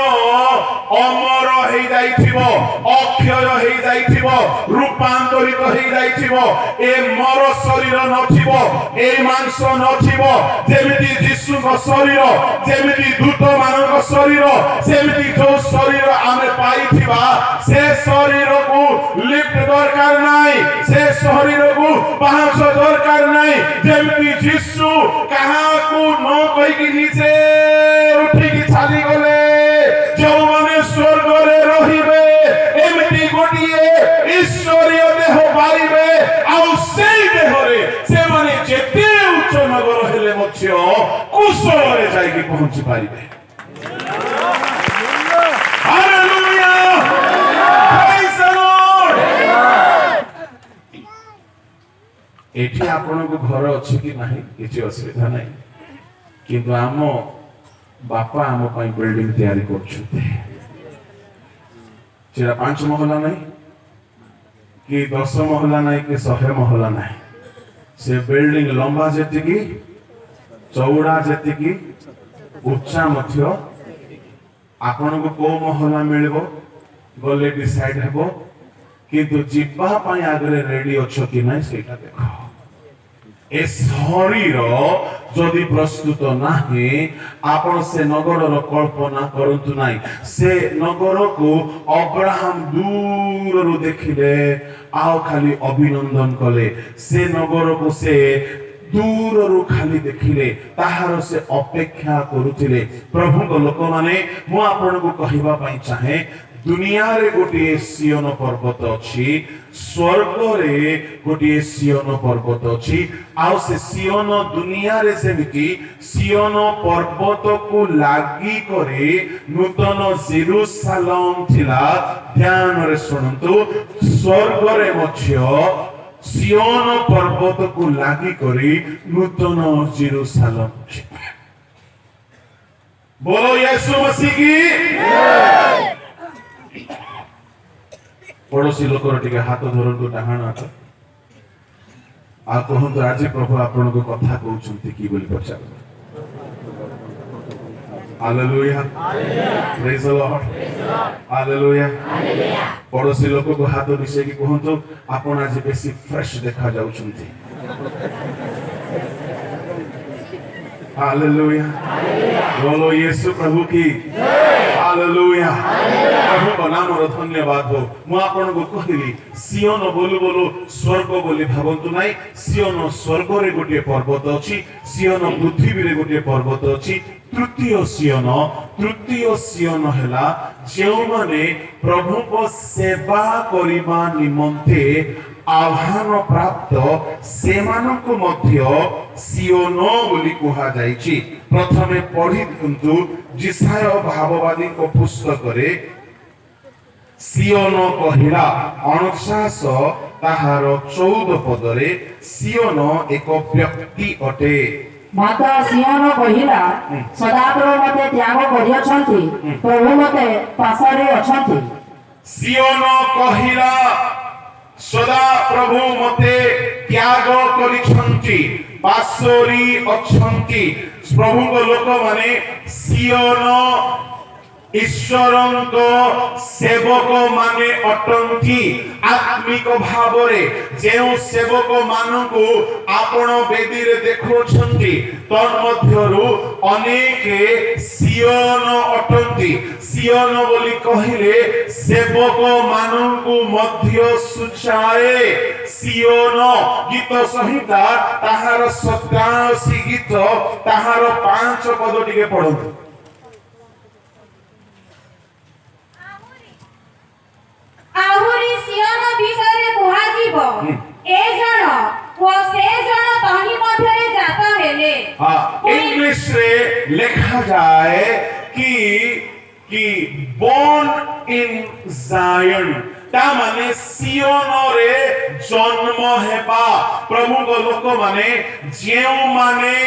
अमर हेइ जाइथिबो अक्षय हेइ जाइथिबो रूपांतरित हेइ जाइथिबो ए मर शरीर नथिबो ए मांस नथिबो जेमिति यीशु को शरीर जेमिति दूत मानक शरीर सेमिति जो शरीर आमे पाइथिबा से शरीर को लिफ्ट दरकार नाही से शरीर को पांच दरकार नाही जेमिति यीशु कहा को न कहि कि नीचे उठी कि छाली गले ପହଞ୍ଚି ପାରିବେ। ହାଲେଲୁୟା! ପ୍ରେଜ୍ ଦ ଲର୍ଡ! ଏଠି ଆପଣଙ୍କୁ ଘର ଅଛି କି ନାହିଁ କିଛି ଅସୁବିଧା ନାହିଁ, କିନ୍ତୁ ଆମ ବାପା ଆମ ପାଇଁ ବିଲ୍ଡିଂ ତିଆରି କରୁଛନ୍ତି। ସେଟା 5 ମହଲା ନାହିଁ କି 10 ମହଲା ନାହିଁ କି 100 ମହଲା ନାହିଁ। ସେ ବିଲ୍ଡିଂ ଲମ୍ବା ଯେତିକି, ଚଉଡ଼ା ଯେତିକି, ଉଚ୍ଚା ମଧ୍ୟ। ଆପଣଙ୍କୁ କୋଉ ମହଲା ମିଳିବ ଗଲେ ଡିସାଇଡ୍ ହେବ, କିନ୍ତୁ ଯିବା ପାଇଁ ଆଗରେ ରେଡି ଅଛ କି ନାହିଁ ସେଇଟା ଦେଖ। ଏ ଶରୀର ଯଦି ପ୍ରସ୍ତୁତ ନାହିଁ, ଆପଣ ସେ ନଗରର କଳ୍ପନା କରନ୍ତୁ ନାହିଁ। ସେ ନଗରକୁ ଅବ୍ରାହମ ଦୂରରୁ ଦେଖିଲେ ଆଉ ଖାଲି ଅଭିନନ୍ଦନ କଲେ। ସେ ନଗରକୁ ସେ ଦୂରରୁ ଖାଲି ଦେଖିଲେ, ତାହାର ସେ ଅପେକ୍ଷା କରୁଥିଲେ। ପ୍ରଭୁଙ୍କ ଲୋକମାନେ, ମୁଁ ଆପଣଙ୍କୁ କହିବା ପାଇଁ ଚାହେଁ, ଦୁନିଆରେ ଗୋଟିଏ ସିୟନ ପର୍ବତ ଅଛି, ସ୍ୱର୍ଗରେ ଗୋଟିଏ ସିୟନ ପର୍ବତ ଅଛି। ଆଉ ସେ ସିୟନ ଦୁନିଆରେ ସେମିତି ସିୟନ ପର୍ବତକୁ ଲାଗି କରି ନୂତନ ଜେରୁସାଲେମ ଥିଲା। ଧ୍ୟାନରେ ଶୁଣନ୍ତୁ, ସ୍ୱର୍ଗରେ ମଧ୍ୟ ସିୟନ ପର୍ବତକୁ ଲାଗି କରି ନୂତନ ଜେରୁସାଲେମ ଅଛି। ବୋलो ୟୀଶୁ ମसीह की। ପଡ଼ୋଶୀ ଲୋକର ଟିକେ ହାତ ଧରନ୍ତୁ, ଡାହାଣ ହାତ, ଆଉ କୁହନ୍ତୁ, ଆଜି ପ୍ରଭୁ ଆପଣଙ୍କୁ କଥା କହୁଛନ୍ତି କି ବୋଲି ପଚାରନ୍ତୁ। ହାଲେଲୁୟା, ପ୍ରେଜ୍ ଦ ଲର୍ଡ, ହାଲେଲୁୟା। ପଡ଼ୋଶୀ ଲୋକକୁ ହାତ ମିଶେଇକି କୁହନ୍ତୁ, ଆପଣ ଆଜି ବେଶୀ ଫ୍ରେଶ ଦେଖା ଯାଉଛନ୍ତି। हालेलुया, बोलो यीशु प्रभु की हालेलुया। प्रभु को नाम रो धन्यवाद हो। मु आपन को कहली सियोन बोलु बोलु स्वर्ग बोली भाबंतु नाही। सियोन स्वर्ग रे गोटे पर्वत अछि, सियोन पृथ्वी रे गोटे पर्वत अछि। तृतीय सियोन हेला जेउ माने प्रभु को सेवा करिबा निमंते आह्वान प्राप्त सेमानकु मध्य सियोन बोली कुहा जाइछि। प्रथमे पढ़ी दियंतु जिसाय भाववादी को पुस्तक रे सियोन कहिला 49 ताहार 14 पदरे सियोन एक व्यक्ति अटे। माता सियोन कहिला सदाप्रभु मते त्याग करियछंती, प्रभु मते पासरे अछंती। सियोन कहिला सदा प्रभु मते त्याग करिछंती, पासरी अछंती। प्रभु को लोक माने सियोन ईश्वरंक सेवक माने अटंती। आत्मिक भावरे जेउ सेवक मानकु आपण बेदी रे देखोछंती, तन मध्यरु अनेक सियोन अटंती। सियोन बोली कहिले सेवक मानकु मध्य सुचाए। सियोन गीत संहिता ताहार 87 गीत ताहार 5 पद टिके पढंतु। आहुरी सियोन विषय कुहाजिब ए जण ओ से जण तही मध्यरे जाता हेले। इंग्लिश रे लिखा जाए कि born in Zion, ता माने सियोन रे जन्म हेबा। प्रभु को लोक माने जेउ माने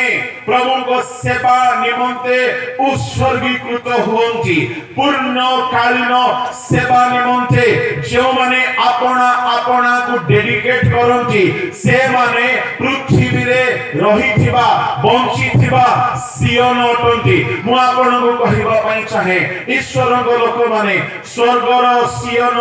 प्रभु को सेवा निमंते उत्सर्गीकृत होंती, पूर्ण कालीन सेवा निमंते जेउ माने आपना आपना को डेडिकेट करंती, से माने पृथ्वी रे रहिथिबा बंचिथिबा सियोन अटंती। मु आपन को कहिबा पई चाहे ईश्वर को लोक माने स्वर्गर सियोन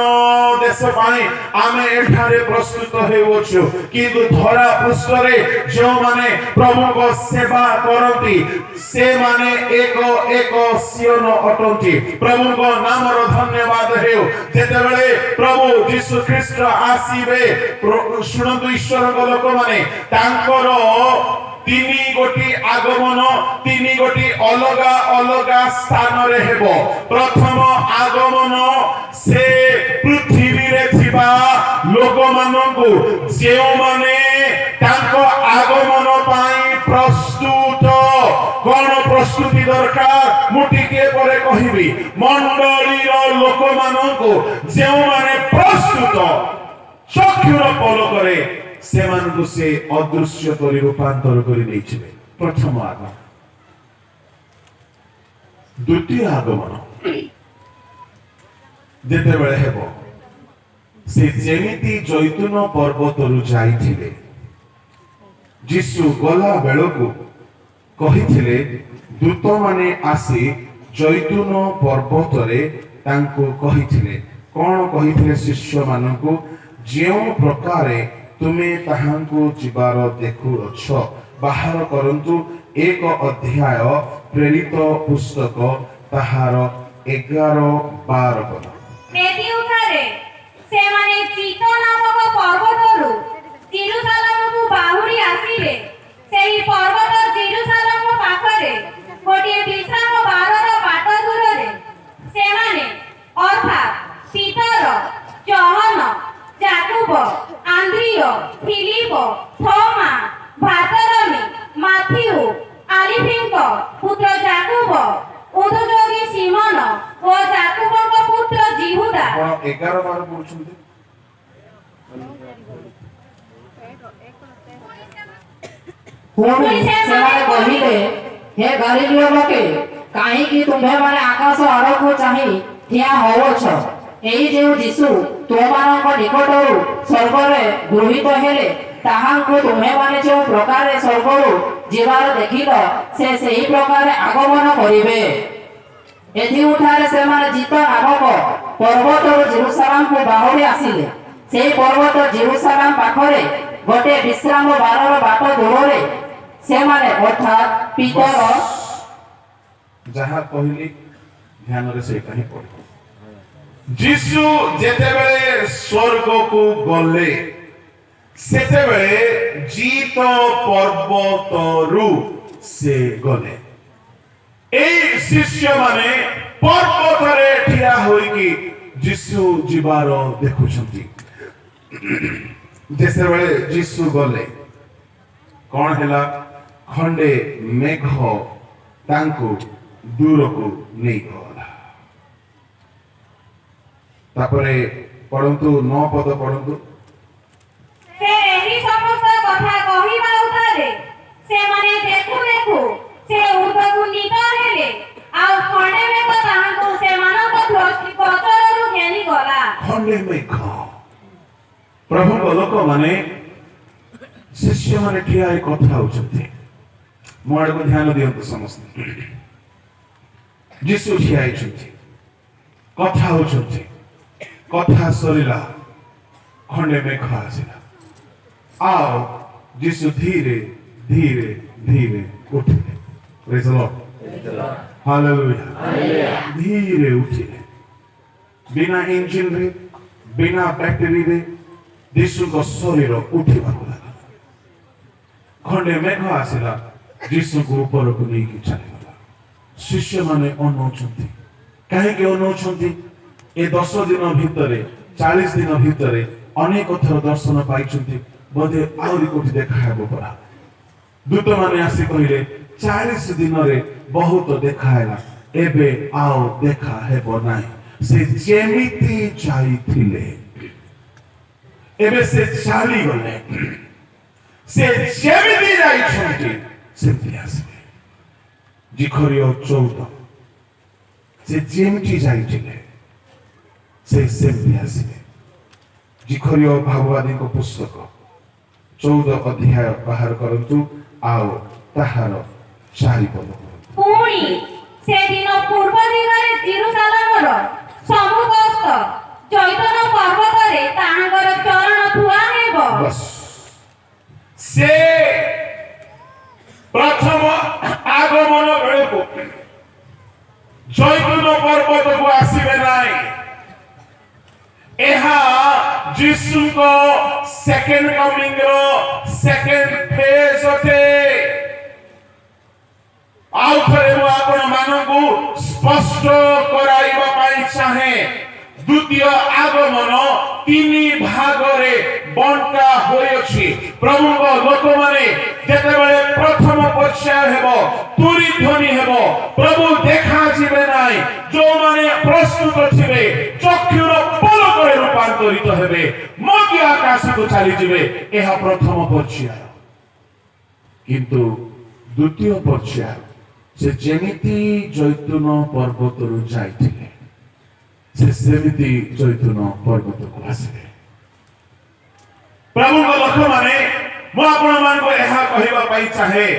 देश पाई आमे एठारे प्रस्तुत हेउछु, किंतु धरा पृष्ठरे जो माने प्रभु को सेवा करंती से माने एक एक सियोन अटंती। प्रभु को नाम रो धन्यवाद हेउ। जेतेबेले प्रभु यीशु ख्रीष्ट आसीबे, सुनंतु ईश्वर को लोक माने तांकर तीनी गोटी आगमन तीनी गोटी अलगा अलगा स्थान रे हेबो। प्रथम आगमन से पृथ्वी रे थिबा लोक मानकु जेउ माने तांको आगमन पाई प्रस्तुत कोन प्रस्तुति दरकार मुटिके परे कहिबी मंडलीर लोक माननको जेउ माने प्रस्तुत चक्षुर पलकरे से माननको से अदृश्य करी रूपांतर करी नेइछिबे प्रथम आगमन द्वितीय आगमन जेते बेले हेबो से जेमिति जैतून पर्वतरु जाइथिले जीशु गला बेलकु कहिथिले दूत माने आसी जैतून पर्वतरे तांको कहिथिले कोन कहिथिले शिष्य मानकु जेउ प्रकारे तुमे ताहांको जीवार देखु अछ बाहर करंतु एक अध्याय प्रेरित पुस्तक ताहार 11-12 पद बेदी उठारे से माने चीतो नामक पर्वतरु जेरुसालेमକୁ बाहुरी आसिले सेही पर्वत जेरुसालेम पाखरे गोटे विश्राम बारर बाट दूରରେ ସେମାନେ अर्थात पीतर जहन जाकुब आंद्रिय फिलिप थोमा भातरमी माथियु आलिफिंक पुत्र जाकुब उदयोगी सिमोन ओ जाकुबଙ୍କ पुत्र जिहुदा 11-12 पढुछन्ते ପୁଣି ସେମାନେ କହିଲେ ହେ ଗଲିଲିୟ ଲୋକେ କାହିଁକି ତୁମ୍ଭେମାନେ ଆକାଶ ଆଡ଼କୁ ଚାହିଁ ଠିଆ ହୋଇଅଛ ଏହି ଯେଉଁ ଯୀଶୁ ତୁମମାନଙ୍କ ନିକଟରୁ ସ୍ୱର୍ଗରେ ଗୃହୀତ ହେଲେ ତାହାଙ୍କୁ ତୁମ୍ଭେମାନେ ଯେଉଁ ପ୍ରକାରେ ସ୍ୱର୍ଗରୁ ଯିବାର ଦେଖିଲ ସେ ସେହି ପ୍ରକାରେ ଆଗମନ କରିବେ। ଏଥିଉଠାରେ ସେମାନେ ଜିତ ନାମକ ପର୍ବତରୁ ଜେରୁସାଲେମକୁ ବାହୁଡ଼ି ଆସିଲେ ସେହି ପର୍ବତ ଜେରୁସାଲେମ ପାଖରେ ଗୋଟିଏ ବିଶ୍ରାମ ବାରର ବାଟ ଦୂରରେ ସେମାନେ ଅର୍ଥାତ୍ ପିତର जहाँ कहली ध्यान रे से कहीं पड़े जीशु जेतेबेले स्वर्ग को गले सेतेबेले जीत पर्वतरु से गले ए शिष्य माने पर्वत रे ठिया होई कि जीशु जीवार देखुछंती जेतेबेले जीशु गले कौन हैला खंडे मेघ तांको दूर को नहीं गला तापरे पढंतु 9 पद पढंतु से एही समस्त कथा कहिबा उतारे से माने देखु देखु से ऊर्ध्वକୁ नीत हेले आ खंडे मेघ ताहांको से मानक दृष्टि गोचरରୁ घेनी गला खंडे मेघ प्रभु लोक माने शिष्य माने ठिया एक कथा होचते मोड़ को ध्यान दियंतु समस्त जीशु ठिया होचते कथा होचते कथा सरिला खंडे मेघ आसिला आओ जीशु धीरे धीरे धीरे उठिले प्रेज द लॉर्ड हालेलुया धीरे उठिले बिना इंजिन रे बिना बैटरी रे जीशु को शरीर उठिबा लागला खंडे मेघ आसिला जीशु को ऊपर को नहीं कि चलेगला शिष्य माने अनौछंती काहे के अनौछंती ए 10 दिन भितरे 40 दिन भितरे अनेक थर दर्शन पाइछंती बोधे आउरी कोठी देखा हेबो परा दूत माने आसी कहिले 40 दिन रे बहुत देखायला एबे आओ देखा हेबो नाही से जेमिति जाईथिले एबे से चाली गले से जेमिति जाईछंती सेमति आसीले जिखरियो 14 से जेमिति जाईथिले से सेमति आसीले जिखरियो भागवती को पुस्तक 14 अध्याय बाहर करंतु आओ ताहार 4 पद पुणी से दिन पूर्व दिगरे जेरुसालेमर सम्मुखस्थ जैतून पर्वतरे ताहांकर चरण थुआ हेबो बस से प्रथम आगमन बेलको जैतून पर्वत को आसीबे नाही एहा जीशु को सेकंड कमिंग रो सेकंड फेज होते आउ थरे मु आपण मानकु स्पष्ट कराइबा पाई चाहे द्वितीय आगमन ତିନି ଭାଗରେ ବଣ୍ଟା ହୋଇଅଛି। ପ୍ରଭୁଙ୍କ ଲୋକମାନେ ଯେତେବେଳେ ପ୍ରଥମ ପର୍ଯ୍ୟାୟ ହେବ, ତୁରି ଧ୍ୱନି ହେବ, ପ୍ରଭୁ ଦେଖାଯିବେ ନାହିଁ। ଯୋଉମାନେ ପ୍ରସ୍ତୁତ ଥିବେ ଚକ୍ଷୁର ପଲକରେ ରୂପାନ୍ତରିତ ହେବେ, ମଧ୍ୟ ଆକାଶକୁ ଚାଲିଯିବେ। ଏହା ପ୍ରଥମ ପର୍ଯ୍ୟାୟ। କିନ୍ତୁ ଦ୍ୱିତୀୟ ପର୍ଯ୍ୟାୟ ସେ ଯେମିତି ଜୈତୁନ ପର୍ବତରୁ ଯାଇଥିଲେ, ସେ ସେମିତି ଜୈତୁନ ପର୍ବତକୁ ଆସିବେ। ପ୍ରଭୁଙ୍କ ଲୋକମାନେ, ମୁଁ ଆପଣମାନଙ୍କୁ ଏହା କହିବା ପାଇଁ ଚାହେଁ,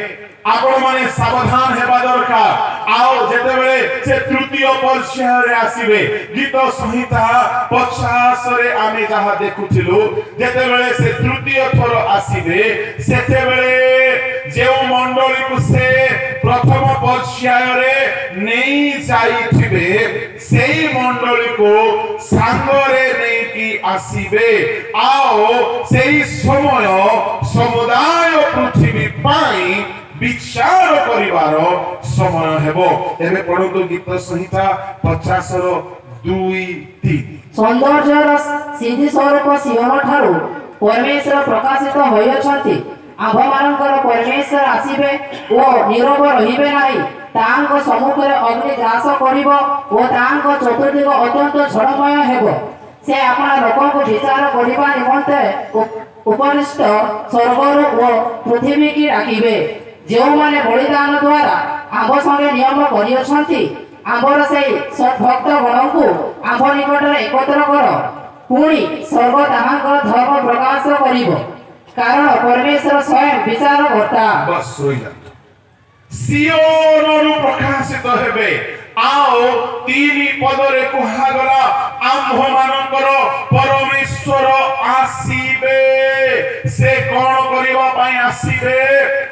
ଆପଣମାନେ ସାବଧାନ ହେବା ଦରକାର। ଆଉ ଯେତେବେଳେ ସେ ତୃତୀୟ ପର୍ଯ୍ୟାୟରେ ଆସିବେ, ଗୀତ ସଂହିତା 50ରେ ଆମେ ଯାହା ଦେଖୁଥିଲୁ, ଯେତେବେଳେ ସେ ତୃତୀୟ ଥର ଆସିବେ, ସେତେବେଳେ ଯେଉଁ ମଣ୍ଡଳୀକୁ ସେ ପ୍ରଥମ ପର୍ଯ୍ୟାୟରେ ନେଇ ଯାଇଥିବେ, ସେଇ ମଣ୍ଡଳୀକୁ ସାଙ୍ଗରେ ନେଇକି ଆସିବେ। ଆଉ ସେଇ ସମୟ ସମୁଦାୟ ପୃଥିବୀ ପାଇଁ ବିଚାର କରିବାର ସମୟ ହେବ। ଏବେ ପଢନ୍ତୁ ଗୀତ ସଂହିତା 50:2-3। ସୌନ୍ଦର୍ଯ୍ୟର ସିଦ୍ଧି ସ୍ୱରୂପ ସିଂହନ ଠାରୁ ପରମେଶ୍ୱର ପ୍ରକାଶିତ ହୋଇଅଛନ୍ତି। ଆମ୍ଭମାନଙ୍କର ପରମେଶ୍ୱର ଆସିବେ ଓ ନୀରବ ରହିବେ ନାହିଁ। ତାଙ୍କ ସମ୍ମୁଖରେ ଅଗ୍ନି ଗ୍ରାସ କରିବ ଓ ତାଙ୍କ ଚତୁର୍ଦିଗ ଅତ୍ୟନ୍ତ ଝଡ଼ମୟ ହେବ। ସେ ଆପଣା ଲୋକଙ୍କୁ ବିଚାର କରିବା ନିମନ୍ତେ ଉପରିଷ୍ଟ ସ୍ୱର୍ଗରୁ ଓ ପୃଥିବୀକି ଡାକିବେ। ଯେଉଁମାନେ ବଳିଦାନ ଦ୍ୱାରା ଆମ୍ଭ ସଙ୍ଗେ ନିୟମ କରିଅଛନ୍ତି, ଆମ୍ଭର ସେଇ ସଦ୍ଭକ୍ତ ଗଣଙ୍କୁ ଆମ୍ଭ ନିକଟରେ ଏକତ୍ର କର। ପୁଣି ସ୍ୱର୍ଗ ତାହାଙ୍କର ଧର୍ମ ପ୍ରକାଶ କରିବ, କାରଣ ପରମେଶ୍ୱର ସ୍ୱୟଂ ବିଚାର କର୍ତ୍ତା। ବସ୍ ଶୋଇଯାନ୍ତୁ। ସିଓନରୁ ପ୍ରକାଶିତ ହେବେ। ଆଉ 3 ପଦରେ କୁହାଗଲା, ଆମ୍ଭମାନଙ୍କର ପରମେଶ୍ୱର ଆସିବେ। ସେ କଣ କରିବା ପାଇଁ ଆସିବେ?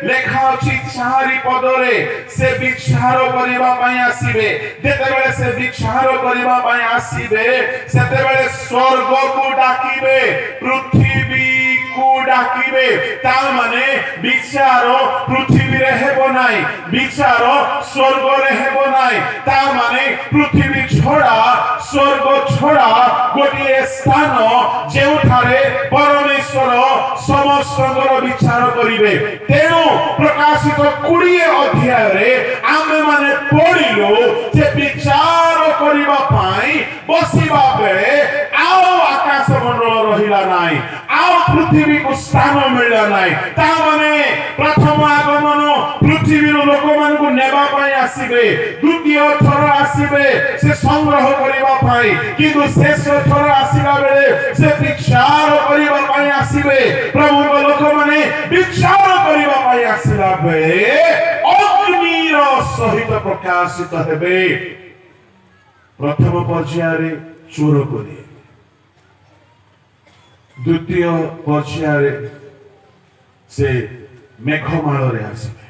ଲେଖା ଅଛି 4 ପଦରେ, ସେ ବିଚାର କରିବା ପାଇଁ ଆସିବେ। ଯେତେବେଳେ ସେ ବିଚାର କରିବା ପାଇଁ ଆସିବେ, ସେତେବେଳେ ସ୍ୱର୍ଗକୁ ଡାକିବେ, ପୃଥିବୀକୁ ଡାକିବେ। ତା ମାନେ ବିଚାର ପୃଥିବୀରେ ହେବ ନାହିଁ, ବିଚାର ସ୍ୱର୍ଗରେ ହେବ ନାହିଁ। ତା ମାନେ ପୃଥିବୀ ଛଡ଼ା, ସ୍ୱର୍ଗ ଛଡ଼ା ଗୋଟିଏ ସ୍ଥାନ ଯେଉଁଠାରେ ପରମେଶ୍ୱର ସମସ୍ତଙ୍କର ବିଚାର କରିବେ। ତେଣୁ ପ୍ରକାଶିତ 20 ଅଧ୍ୟାୟରେ ଆମେମାନେ ପଢିଲୁ ଯେ ବିଚାର କରିବା ପାଇଁ ବସିବା ବେଳେ ଆଉ ଆକାଶ ମଣ୍ଡଳ ରହିଲା ନାହିଁ, ଆଉ ପୃଥିବୀକୁ ସ୍ଥାନ ମିଳିଲା ନାହିଁ। ତା ମାନେ ପ୍ରଥମ ଆଗମନ ପୃଥିବୀର ଲୋକମାନଙ୍କୁ ନେବା ପାଇଁ ଆସିବେ, ଦ୍ୱିତୀୟ ଥର ଆସିବେ ସେ ସଂଗ୍ରହ କରିବା ପାଇଁ, କିନ୍ତୁ ଶେଷ ଥର ଆସିଲା ବେଳେ ସେ ବିଚାର କରିବା ପାଇଁ ଆସିବେ। ପ୍ରଭୁଙ୍କ ଲୋକମାନେ ବିଚାର କରିବା ପାଇଁ ଆସିଲା ବେଳେ ଅଗ୍ନିର ସହିତ ପ୍ରକାଶିତ ହେବେ। ପ୍ରଥମ ପର୍ଯ୍ୟାୟରେ ଚୋର କରି, ଦ୍ୱିତୀୟ ପର୍ଯ୍ୟାୟରେ ସେ ମେଘମାଳରେ ଆସିବେ।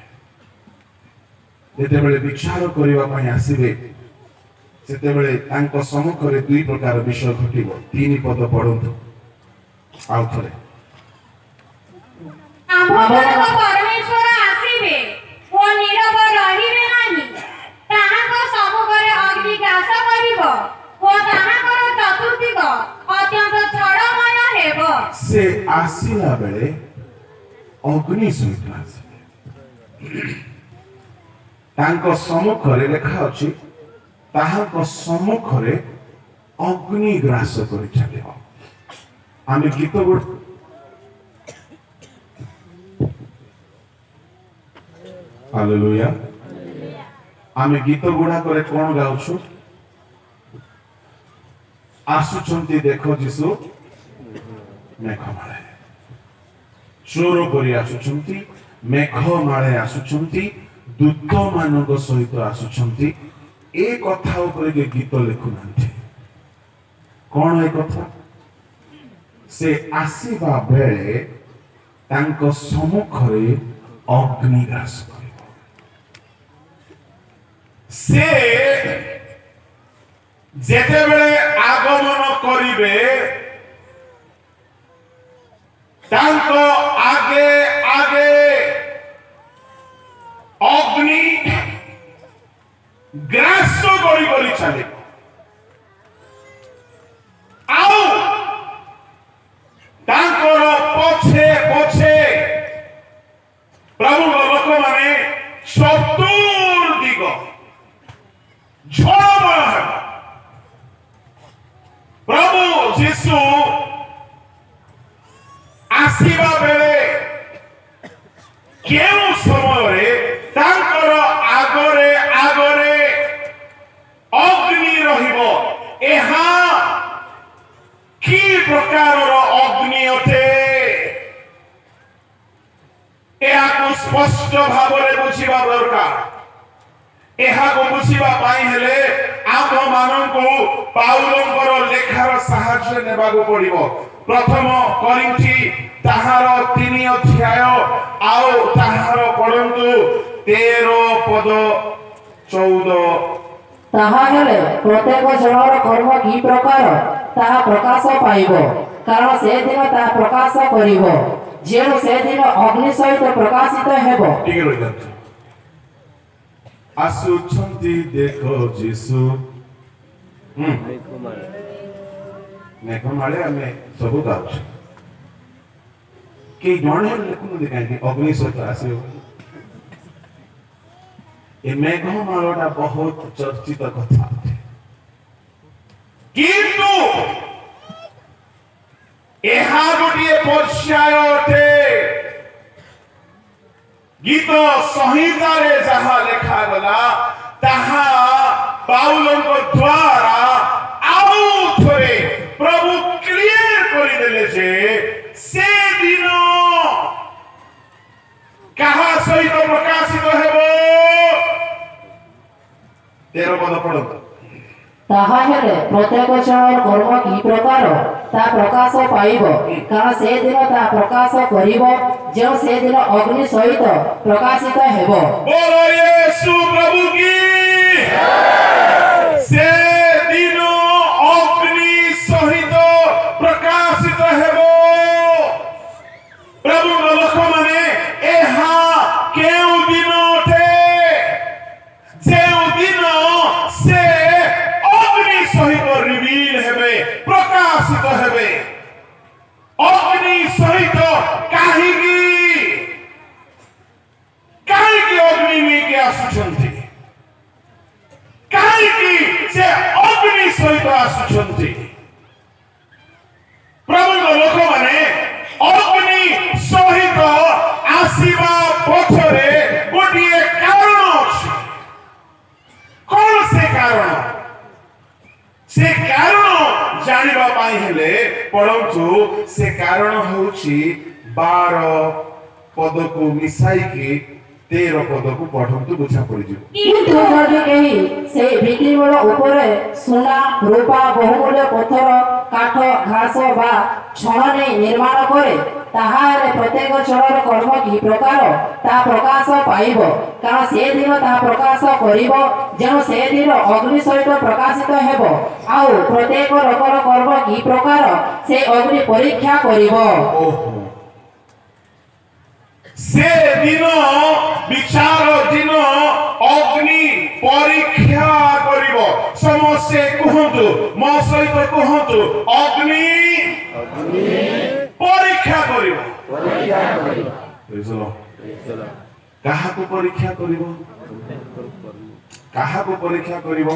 ଯେତେବେଳେ ବିଚାର କରିବା ପାଇଁ ଆସିବେ, ସେତେବେଳେ ତାଙ୍କ ସମ୍ମୁଖରେ 2 ପ୍ରକାର ବିଷୟ ଘଟିବ। 3 ପଦ ପଢନ୍ତୁ ଆଉ ଥରେ। ଆମ୍ଭମାନଙ୍କ ପରମେଶ୍ୱର ଆସିବେ ଓ ନୀରବ ରହିବେ ନାହିଁ। ତାହାଙ୍କ ସମ୍ମୁଖରେ ଅଗ୍ନି ଗ୍ରାସ କରିବ ଓ ତାହାଙ୍କର ଚତୁର୍ଦିଗ ଅତ୍ୟନ୍ତ ଝଡ଼ମୟ ହେବ। ସେ ଆସିଲା ବେଳେ ଅଗ୍ନି ସହିତ ଆସିବେ। ତାଙ୍କ ସମ୍ମୁଖରେ ଲେଖା ଅଛି, ତାହାଙ୍କ ସମ୍ମୁଖରେ ଅଗ୍ନି ଗ୍ରାସ କରି ଚାଲିବ। ଆମେ ଗୀତ ହାଲେଲୁୟା। ଆମେ ଗୀତ ଗୁଡାକରେ କଣ ଗାଉଛୁ? ଆସୁଛନ୍ତି ଦେଖ ଯୀଶୁ ମେଘମାଳେ, ଚୋର କରି ଆସୁଛନ୍ତି, ମେଘମାଳେ ଆସୁଛନ୍ତି, ଦୂତ ମାନଙ୍କ ସହିତ ଆସୁଛନ୍ତି। ଏ କଥା ଉପରେ ଗୀତ ଲେଖୁନାହାନ୍ତି। କଣ ଏ କଥା? ସେ ଆସିବା ବେଳେ ତାଙ୍କ ସମ୍ମୁଖରେ ଅଗ୍ନି ଗ୍ରାସ କରିବ। ସେ ଯେତେବେଳେ ଆଗମନ କରିବେ, ତାଙ୍କ ଆଗେ ଆଗେ ଅଗ୍ନି ଗ୍ରାସ କରି ଚାଲିବ। ଆଉ ଝଡ଼ମୟ ହେବ। ପ୍ରଭୁ ଯୀଶୁ ଆସିବା ବେଳେ କେଉଁ ସମୟରେ ତାଙ୍କର ଆଗରେ ଆଗରେ ଅଗ୍ନି ରହିବ। ଏହା କି ପ୍ରକାରର ଅଗ୍ନି ଅଟେ ଏହାକୁ ସ୍ପଷ୍ଟ ଭାବରେ ବୁଝିବା ଦରକାର। ଏହାକୁ ବୁଝିବା ପାଇଁ ହେଲେ ଆମମାନଙ୍କୁ ପାଉଲଙ୍କର ଲେଖାର ସାହାଯ୍ୟ ନେବାକୁ ପଡ଼ିବ। ପ୍ରଥମ କରିନ୍ଥୀ ତାହାର 3 ଅଧ୍ୟାୟ ଆଉ ତାହାର ପଢ଼ନ୍ତୁ 13 ପଦ 14। ତାହା ହେଲେ ପ୍ରତ୍ୟେକ ଜଣର କର୍ମ କି ପ୍ରକାର ତାହା ପ୍ରକାଶ ପାଇବ, କାରଣ ସେଦିନ ତାହା ପ୍ରକାଶ କରିବ, ଯେଉଁ ସେଦିନ ଅଗ୍ନି ସହିତ ପ୍ରକାଶିତ ହେବ। ଟିକେ ରହିଯାନ୍ତୁ। ଆସୁଛନ୍ତି ଦେଖ ଯୀଶୁ। ମେଘମାଳେ ଆମେ ସବୁ ଗାଉଛୁ। କେହି ଜଣେ ଲେଖୁନାହାନ୍ତି କାହିଁକି ଅଗ୍ନି ସହିତ ଆସିବ। ଏ ମେଘମାଳଟା ବହୁତ ଚର୍ଚ୍ଚିତ କଥା ଅଟେ, କିନ୍ତୁ ଏହା ଗୋଟିଏ ପର୍ଯ୍ୟାୟ ଅଟେ। ଗୀତ ସଂହିତାରେ ଯାହା ଲେଖାଗଲା ତାହା ପାଉଲଙ୍କ ଦ୍ୱାରା ଆଉ ଥରେ ପ୍ରଭୁ କ୍ଲିୟର କରିଦେଲେ ଯେ ସେ ଦିନ କାହା ସହିତ ପ୍ରକାଶିତ ହେବ। 13 ପଦ ପଢ଼ନ୍ତୁ। ତାହା ହେଲେ ପ୍ରତ୍ୟେକ ଜଣର କର୍ମ କି ପ୍ରକାର ତାହା ପ୍ରକାଶ ପାଇବ, କାରଣ ସେଦିନ ତାହା ପ୍ରକାଶ କରିବ, ଯେଉଁ ସେଦିନ ଅଗ୍ନି ସହିତ ପ୍ରକାଶିତ ହେବ। बोलो यीशु प्रभु की। से दिन अग्नि सहित प्रकाशित हेबो। प्रभु लोक माने एहा केउ दिन अटे जेउ दिन से अग्नि सहित रिवील हेबे, प्रकाशित हेबे। अग्नि सहित काहीगी काहीकि अग्नि नेके आसुछंती, काहीकि से अग्नि सहित आसुछंती। प्रभु लोक माने अग्नि सहित आसीबा पछरे गोटिए कारण अछि। कोन से कारण? से कारण जानिबा पाई हेले पढंतु। से कारण होछि 12 पद को मिसाई के 13 पद को पढ़ंतु बुझा पड़िଯିବ। କିନ୍ତୁ ଯଦି କେହି ସେ ଭିତ୍ତିମୂଳ ଉପରେ ସୁନା, ରୂପା, ବହୁମୂଲ୍ୟ ପଥର, କାଠ, ଘାସ ବା ଛଣ ନେଇ ନିର୍ମାଣ କରେ, ତାହାହେଲେ ପ୍ରତ୍ୟେକ ଜଣର କର୍ମ କି ପ୍ରକାର ତାହା ପ୍ରକାଶ ପାଇବ, କାରଣ ସେଦିନ ତାହା ପ୍ରକାଶ କରିବ, ଯେଉଁ ସେଦିନ ଅଗ୍ନି ସହିତ ପ୍ରକାଶିତ ହେବ। ଆଉ ପ୍ରତ୍ୟେକ ଲୋକର କର୍ମ କି ପ୍ରକାର ସେ ଅଗ୍ନି ପରୀକ୍ଷା କରିବ। ଓହୋ, से दिन विचार दिन अग्नि परीक्षा करिव। समस्या कहतु मो सहित कहतु अग्नि परीक्षा करिव। काहाकु परीक्षा करिव? काहाकु परीक्षा करिव?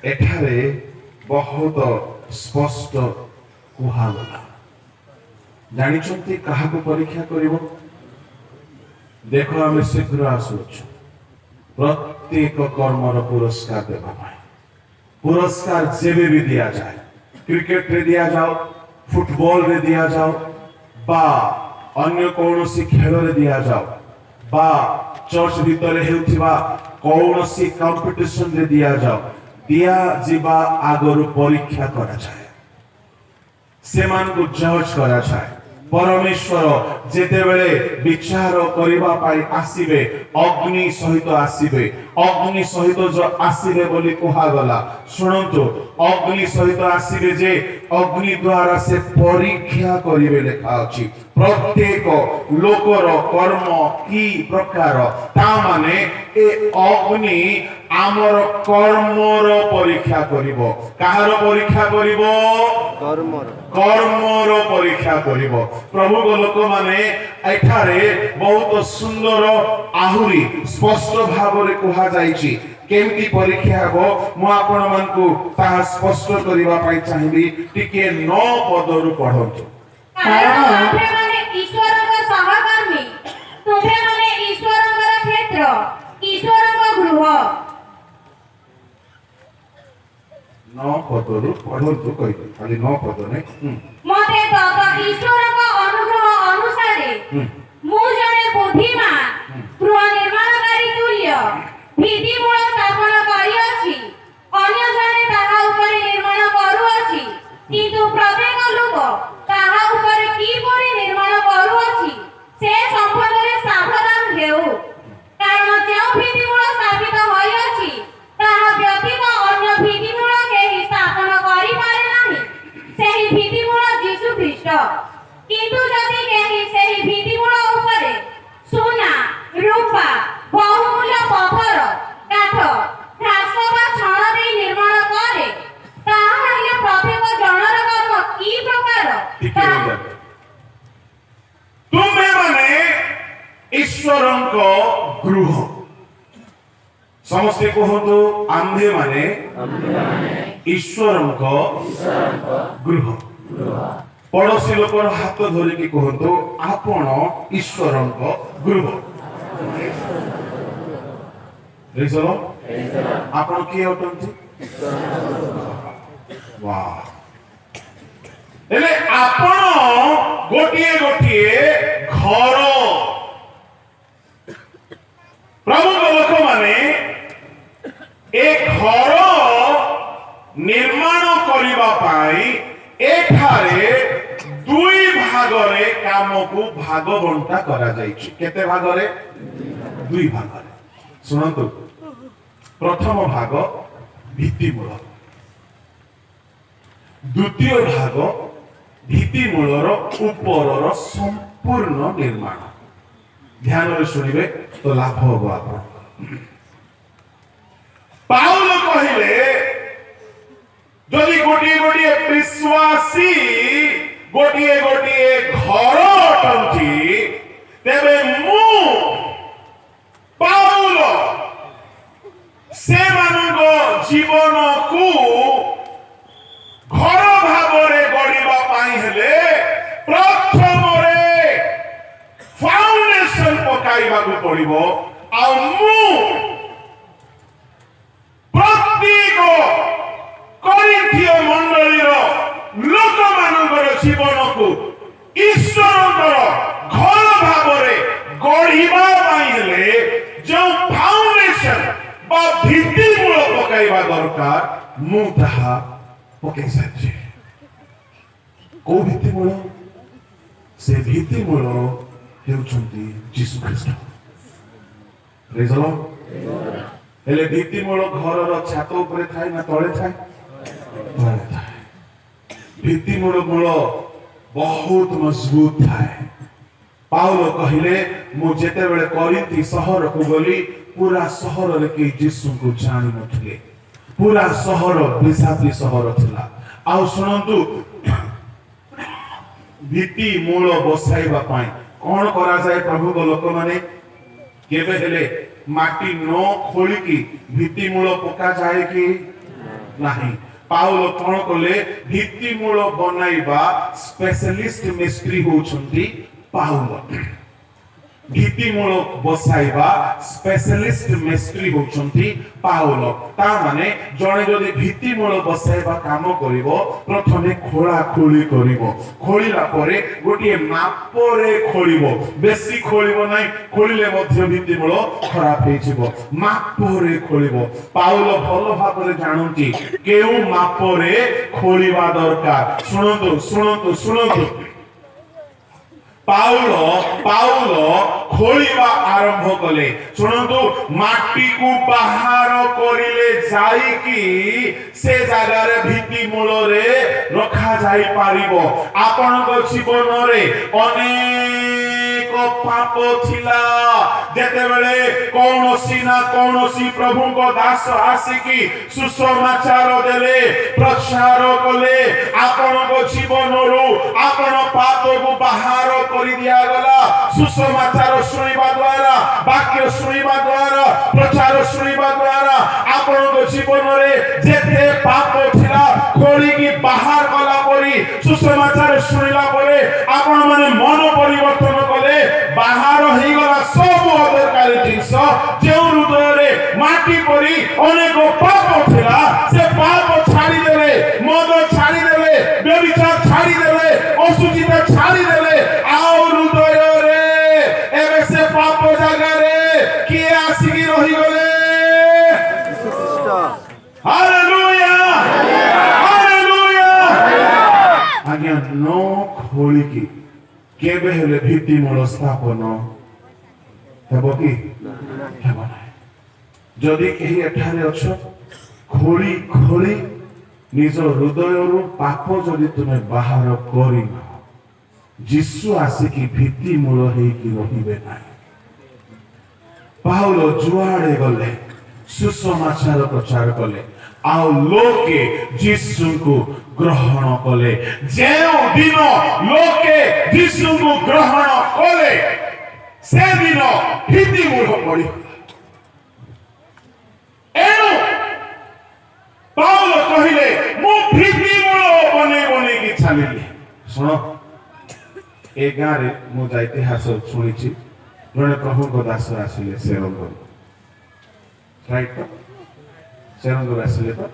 एठारे बहुत स्पष्ट कुहागला। जानिछंती काहाकु परीक्षा करिव? देखो आमे शीघ्र आसुछु प्रत्येक कर्मर पुरस्कार देबा पाई। पुरस्कार जेबे भी दिया जाए, क्रिकेट रे दिया जाओ, फुटबॉल रे दिया जाओ, बा अन्य कौनसी खेल रे दिया जाओ, बा चर्च भीतर हेउथिबा कौनसी कंपटीशन रे दिया जाओ, दिया जीवा आगरु परीक्षा करा जाए, सेमान को जज करा जाए। परमेश्वर जेतेबेले विचार करिबा पाई आसीबे अग्नि सहित आसीबे। अग्नि सहित जो आसीबे बोली कहा गला। सुनंतु अग्नि सहित आसीबे जे अग्नि द्वारा से परीक्षा करिबे लेखा अछि। प्रत्येक लोकर कर्म की प्रकार ता माने ए अग्नि आमर कर्मर परीक्षा करिब काहर परीक्षा करिब कर्मर कर्मर परीक्षा करिब प्रभु लोक माने एठारे बहुत सुंदर आहुरी स्पष्ट भाव रे कहा जाईची केमती परीक्षा हबो मु आपण मानकु ताहा स्पष्ट करिवा पाई चाहिबी टिके 9 पदरु पढंतु कारण तुमे माने ईश्वरक सहकर्मी तुमे माने ईश्वरकर क्षेत्र ईश्वरक गृह 9 पदरु पढंतु कहि खाली 9 पद नै मते तो ईश्वरक अनुग्रह अनुसारे मु जने बुद्धिमान गृह निर्माणकारी तुल्य भित्ति मूल स्थापन करिअछि अन्य जने ताहा ऊपर निर्माण करूअछि किंतु प्रत्येक लोक ताहा ऊपर किपरि निर्माण करूअछि से संबंधरे सावधान हेउ कारण जे भित्ति मूल स्थापित होइअछि ताहा व्यतीत अन्य भित्ति मूल केहि स्थापन करि पारे नाही सेहि भित्ति मूल यीशु ख्रीष्ट किंतु जदि केहि सेहि भित्ति मूल ऊपर सोना रूपा बहुमूल्य पत्थर काठ घास वा छण देई निर्माण करे ताहाले प्रत्येक जनर कर्म की प्रकार तुमे माने ईश्वरंको गृह समस्ते कहतो आंधे माने ईश्वरंको गृह पड़ोसी लोकर हाथ धरि कि कहतो आपण ईश्वरंको गृह रेसलो आपण के होतंती वाह एले आपण गोटिए गोटिए घर प्रभु लोक माने एक घर निर्माण करिबा पाई एठारे दुई भागरे काम को भाग बंटा करा जाइछि केते भागरे दुई भागरे सुनंतु प्रथम भाग भित्तिमूल द्वितीय भाग भित्तिमूलर उपरर संपूर्ण निर्माण ध्यान रे सुनिबे तो लाभ होबो आपण पाउल कहिले जदि गोटिए गोटिए विश्वासी गोटिए गोटिए घर अटंती तेबे मु पाउल से मानको जीवन को घर भाबरे गड़िबा पाई हेले प्रथम रे फाउंडेशन पकाइबा को पड़िबो आ मु प्रत्येक करिन्थिय मंडलीर लोक मानकर जीवन को ईश्वरकर घर भाबरे गड़िबा पाई हेले जो फाउंडेशन बा भित्ति मूल पकाइबा दरकार मु ताहा पकाई साचे को भित्ति मूल से भित्ति मूल हेउछंती यीशु ख्रीष्ट प्रेज द लॉर्ड हेले भित्ति मूल घरर छात ऊपर थाए ना तळे थाए तळे थाए भित्ति मूल बहुत मजबूत थाए पाउल कहिले मु जेते बेले करिन्थी शहर को गली पूरा शहर रे के यीशु को जानि नथिले पूरा शहर विषादी शहर थिला आ सुनंतु भित्ति मूल बसाइबा पाई कोन करा जाय प्रभु को लोक माने केबे हेले माटी न खोली की भित्ति मूल पका जाए कि नहीं पाउल कोन कोले भित्ति मूल बनाइबा स्पेशलिस्ट मिस्त्री होछंती पाउल भित्ति मूल बसाइबा स्पेशलिस्ट मिस्त्री होछंती पाउल ता माने जणे जदि भित्ति मूल बसाइबा काम करिवो प्रथमे खोला खोली करिवो खोलिला परे गोटिए मापरे खोलिवो बेसी खोलिवो नै खोलिले मध्य भित्ति मूल खराब हेजिवो मापरे खोलिवो पाउल भलो भाबरे जानंती केउ मापरे खोलिबा दरकार सुनंतु सुनंतु सुनंतु पाउल खोलिबा आरंभ कले सुनंतु माटी को बाहर करिले जाई कि से जगह रे भित्ति मूल रे रखा जाई पारिबो आपन को जीवन रे अनेक पाप थिला जेते बेले कौनसी ना कौनसी प्रभु को दास आसिकी सुसमाचार देले प्रचार कले आपण को जीवन रो आपण पाप को बाहर कर दिया गला सुसमाचार सुनिबा द्वारा वाक्य सुनिबा द्वारा प्रचार सुनिबा द्वारा आपण को जीवन रे जेते पाप थिला खोली की बाहर गला परी सुसमाचार सुनिला परे आपण माने मन परिवर्तन कले बाहर हे गला सब अदरकारी जिंस जे हृदय रे माटी परी अनेक पाप थिला से पाप छाड़ी देले मद छाड़ी देले व्यभिचार छाड़ी देले असुचिता छाड़ी देले आउ हृदय रे एबे से पाप जागा रे किए आसिकी रही गले हालेलुया हालेलुया आज्ञा नो खोली की केबे हेले भित्ति मूल स्थापन हेबो की हेबो ना जदि केही एठारे अछ खोली खोली निज हृदय पाप जदि तुमे बाहर करी ना जीसु आसिकी भित्ति मूल हेकी रहिबे ना पाउलो जुआड़े गले सुसमाचार प्रचार कले आउ लोके जीसु को ग्रहण कले जेउ दिन लोके जीसु को ग्रहण कले से दिन भित्ति मूल पड़ी एनु पाउल कहिले मु भित्ति मूल बने बने की छालिली सुनो ए गारे मु जा इतिहास सुनिछि जने प्रभु को दास आसिले सेरंग राइट तो सेरंग आसिले तो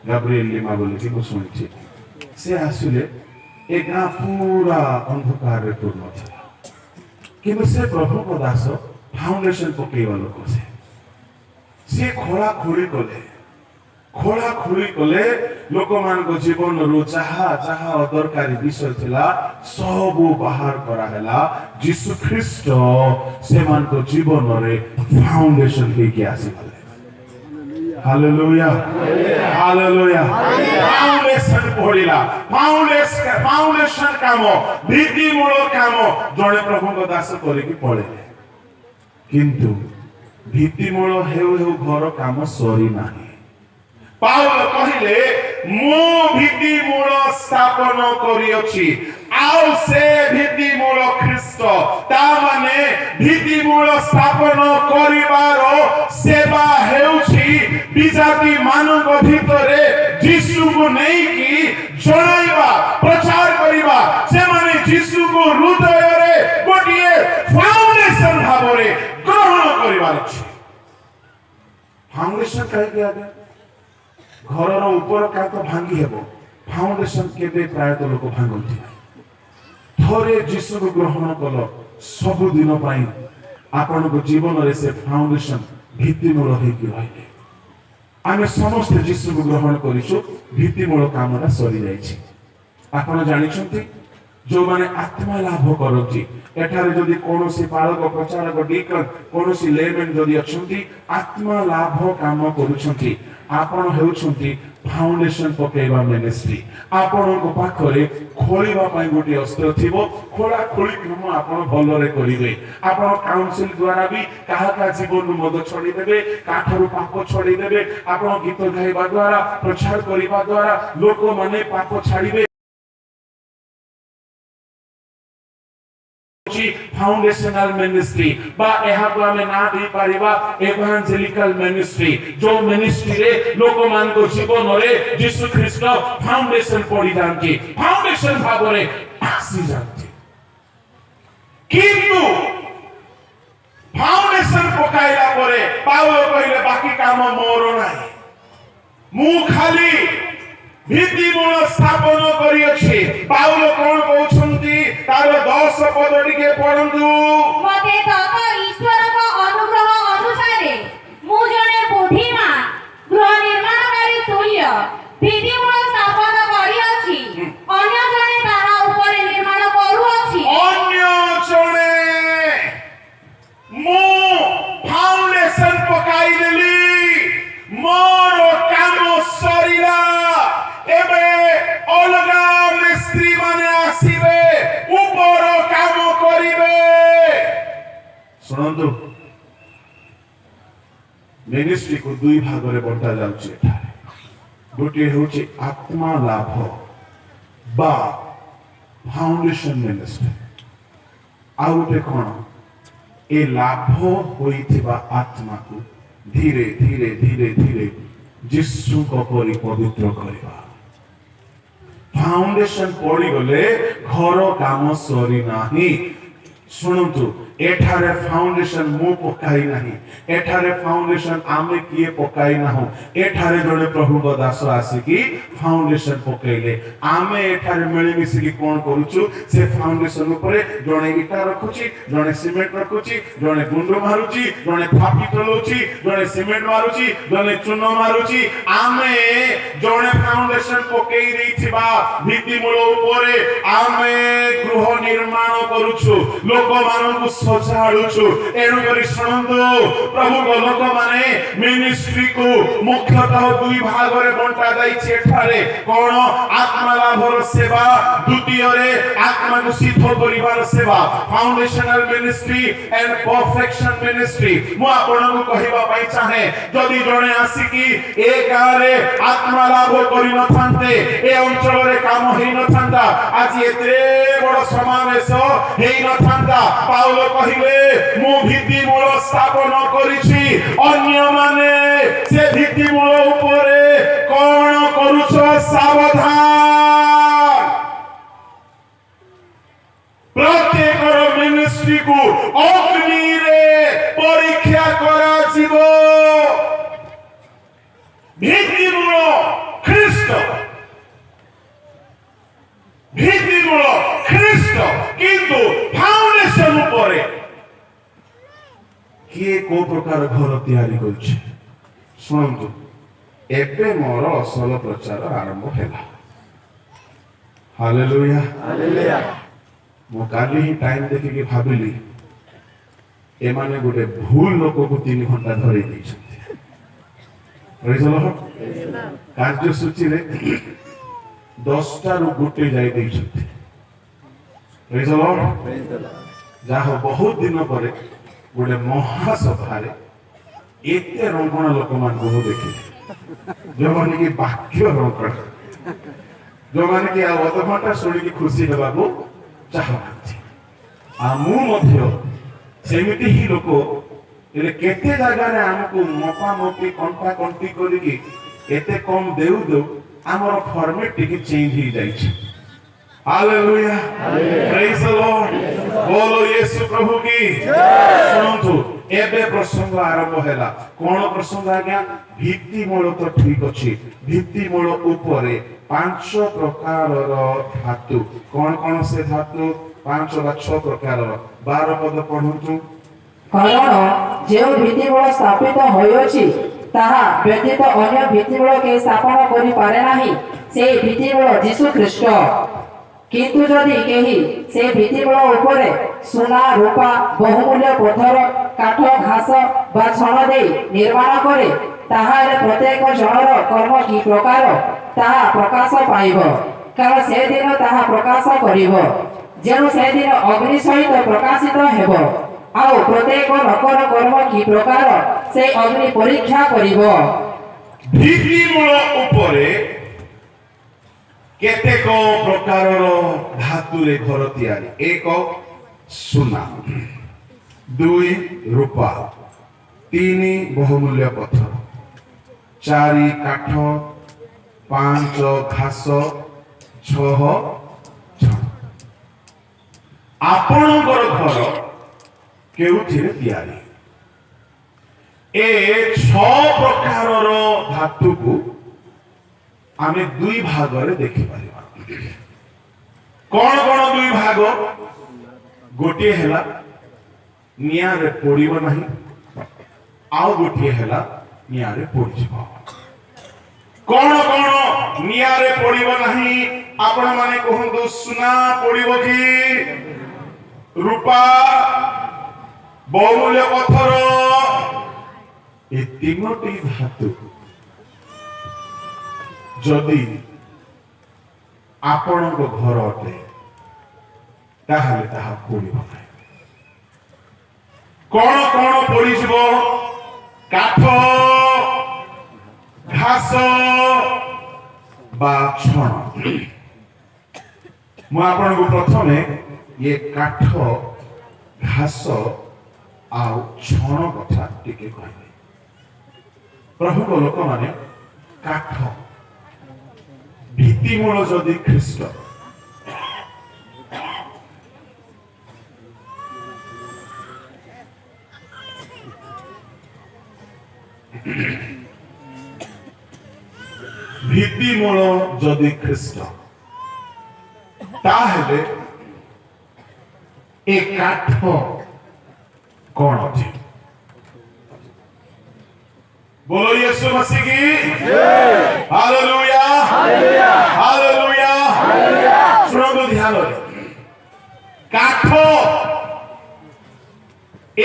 गाब्रिएल लिमा बोली कि मु सुनिछि से आसिले ए गां पूरा अंधकार रे पूर्ण था किंतु से प्रभु को दास फाउंडेशन पकेइबा लोक से खोला खोली कले लोक मान को जीवन रो जहा जहा अदरकारी विषय थिला सब बाहर करा हैला यीशु ख्रीष्ट से मान को जीवन रे फाउंडेशन हे के आसी गले हालेलुया हालेलुया फाउंडेशन पड़िला फाउंडेशन काम भित्ति मूल काम जणे प्रभु को दास करी की पड़े किंतु भित्ति मूल हेउ हेउ घर काम सरी नाही पाउल कहिले मो भित्ति मूल स्थापन करी अछि आउ से भित्ति मूल ख्रीष्ट ता माने भित्ति मूल स्थापन करिवारो सेवा हेउछि विजाति मानव भितरे यीशु को नहीं की जणाइबा प्रचार करिबा से माने यीशु को हृदय रे गोटिए फाउंडेशन भाबरे ग्रहण करिवार अछि फाउंडेशन कहि दिया गया घर ऊपर का तो भांगी हेबो फाउंडेशन केबे प्राय तो लोक भांगंती थोरे यीशु को ग्रहण कलो सब दिन पाई आपण को जीवन रे से फाउंडेशन भित्ति मूल हे कि रहिले आमे समस्त यीशु को ग्रहण करिछु भित्ति मूल कामना सरी जाईछि आपण जानि छथि जो माने आत्मा लाभ करथि एठारे जदि कोनोसी पालक प्रचारक डीकन कोनोसी लेमेन जदि अछंती आत्मा लाभ काम करूछंती आपण हेउछंती फाउंडेशन पकेइबा मिनिस्ट्री आपण को पाखरे खोलिबा पई गोटी अस्त्र थिबो खोला खोली काम आपण भलरे करिवे आपण काउंसिल द्वारा भी काहा का जीवन मद छडी देबे काठरू पाप छडी देबे आपण गीत गाइबा द्वारा प्रचार करिबा द्वारा लोक माने पाप छाडीबे फाउंडेशनल मिनिस्ट्री बा एहा को हमें ना दे पारिबा एवांजेलिकल मिनिस्ट्री जो मिनिस्ट्री रे लोक मान को जीवन रे यीशु ख्रीष्ट फाउंडेशन पड़ी जानके फाउंडेशन भाबरे आसी जानते किंतु फाउंडेशन पकाइला परे पाउल कहिले बाकी काम मोर नाही मु खाली भित्ति मूल स्थापन करी अछि पाउल कोन कहउछंती तार 10 पद टिके पढंतु मते तत ईश्वर को अनुग्रह अनुसारे मु जने बुद्धिमान गृह निर्माणकारी तुल्य भित्ति मूल स्थापन करी अछि अन्य जने ताहा ऊपर निर्माण करू अछि अन्य जने मु फाउंडेशन पकाई देली मोर काम सरीला एबे अलगा मिस्त्री माने आसीबे ऊपर काम करिवे ଶୁଣନ୍ତୁ, ମିନିଷ୍ଟ୍ରି को ଦୁଇ ଭାଗରେ ବଣ୍ଟା ଯାଉଛି ଏଠାରେ। ଗୋଟିଏ ହେଉଛି ଆତ୍ମା ଲାଭ ବା ଫାଉଣ୍ଡେସନ ମିନିଷ୍ଟ୍ରି, ଆଉ ଗୋଟେ କଣ, ଏ ଲାଭ ହୋଇଥିବା ଆତ୍ମାକୁ ଧୀରେ ଧୀରେ ଧୀରେ ଧୀରେ ଯୀଶୁଙ୍କ ପରି ପବିତ୍ର କରିବା। फाउंडेशन पड़ीगले घर काम सरी नाही। शुणु, एठारे फाउंडेशन मु पकाई नाही, एठारे फाउंडेशन आमे किए पकाई ना हो, एठारे जड़े प्रभु को दास आसिकी फाउंडेशन पकाइले आमे एठारे मिली मिसिकी कोन करूछु, से फाउंडेशन ऊपर जड़े इटा रखुची, जड़े सीमेंट रखुची, जड़े गुंडो मारुची, जड़े थापी तलुची, जड़े सीमेंट मारुची, जड़े चूनो मारुची। आमे जड़े फाउंडेशन पकाई रहिथिबा भित्ति मूल ऊपर आमे गृह निर्माण करूछु, लोक मानकु सजाडुछु। एणु करी शुणंतु, प्रभु को लोक माने मिनिस्ट्री को मुख्यतः दुई भाग रे बंटा जाईछि। एठारे कोन आत्मा लाभर सेवा, द्वितीय रे आत्मा को सिद्ध करिवार सेवा, foundational ministry and perfection ministry. मु आपनको कहिबा पई चाहे, जदि जणे आसीकी ए गारे आत्मा लाभ करि न थान्ते, ए अंचल रे काम हेइ न थान्ता, आज एते बड़ समावेश हेइ न थान्ता। पाउल कहिले, मु भित्ति मूल स्थापन करिछि, अन्य माने से भित्ति मूल ऊपरे कोन करूछो सावधान। प्रत्येक मिनिस्ट्री को अग्नि रे परीक्षा करा जीवो। भित्ति मूल ख्रीष्ट, भित्ति मूल ख्रीष्ट, किंतु फाउंडेशन ऊपरे किए को प्रकार घर तैयारी करछि। शुणु, एबे मोर असल प्रचार आरंभ हैला। Hallelujah, hallelujah. मो काली ही टाइम देखि कि भाबिली, एमाने गोटे भूल लोक को 3 घंटा धरि दैछथि। Praise the Lord. कार्यसूची रे 10टा रु गुटे जाई दैछथि। Praise the Lord. जाहो बहुत दिन पर गोटे महासभा एते रंगण लोक मान को देखिले, जो माने कि वाक्य रंगण, जो माने कि अध घंटा सुनी कि खुशी हेबा को चाहथि। आ मु मध्य सेमिति ही लोक एले केते जगह रे हमको मपा मपी कंटा कंटी करी कि एते कम देउ देउ हमर फॉर्मेट टिके चेंज ही जाई छै। Hallelujah, praise the Lord. बोलो यीशु प्रभु की जय। सुनंतु, एबे प्रसंग आरंभ हैला। कोन प्रसंग आज्ञा? भित्ति मूल तो ठीक अछि, भित्ति मूल ऊपरे 5 प्रकारर धातु। कोन कोन से धातु? 5 वा 6 प्रकारर। 12 पद पढुंतु। कारण जे भित्तिमूल स्थापित होइछि ताहा व्यतीत अन्य भित्तिमूल के स्थापन करि पारे नाही, से भित्तिमूल यीशु ख्रीष्ट। किंतु जदि केही से भित्तिमूल ऊपरे सोना रूपा बहुमूल्य पत्थर काठ घास बा छण दे निर्माण करे, ताहारे प्रत्येक जनर कर्म की प्रकार ताहा प्रकाश पाइब, कारण से दिन ताहा प्रकाश करिब, जेनु से दिन अग्नि सहित प्रकाशित हेब। आउ प्रत्येक लोकर कर्म की प्रकार से अग्नि परीक्षा करिब। भित्तिमूल ऊपरे केतेक प्रकारर धातु रे घर तैयारी। 1 सोना, 2 रूपा, 3 बहुमूल्य पत्थर, 4 काठ, 5 घास, 6 छण। आपणकर घर केउथिरे तैयारी? ए 6 प्रकारर धातु को आमे 2 भाग रे देखि पारिबा। कोन कोन 2 भाग? गोटे हैला निया रे पड़िबो नाही, आउ गोटे हैला निया रे पड़िबो। कोन कोन निया रे पड़िबो नाही? आपण माने कहंतु, सोना पड़िबो कि रूपा, बहुमूल्य पत्थर? ए 3टी धातु जदि आपणक घर अटे ताहले ताहा पड़िब नाही। कौन पड़ी जीव काठ घास बा छण मु आपन को प्रथमे ये काठ घास आउ छण कथा टिके कहबे प्रभु को लोक माने काठ भित्तिमूल जदि ख्रीष्ट भित्तिमूल जदि ख्रीष्ट ताहेले ए काठ कौन अच्छे बोलो यीशु मसीह की हालेलुया हालेलुया सुनो ध्यान रे काठ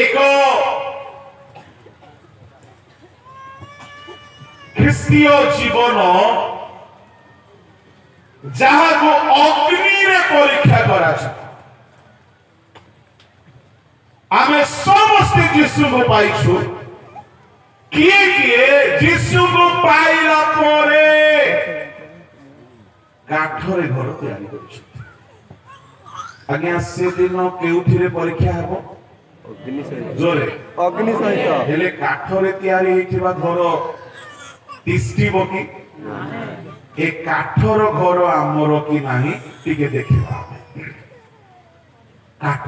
एक ख्रीस्टीय जीवन जहाँ को अग्नि रे परीक्षा करा आमे समस्त यीशु को पाइछु किए किए यीशु को पाइला परे काठरे घर तैयारी करिछु आज्ञा से दिन केउठिरे परीक्षा हेबो जोरे अग्नि सहित हेले काठरे तैयारी हेतिबा घर तिष्ठिबो कि ए काठर घर आमर कि नाही टिके देखिबा काठ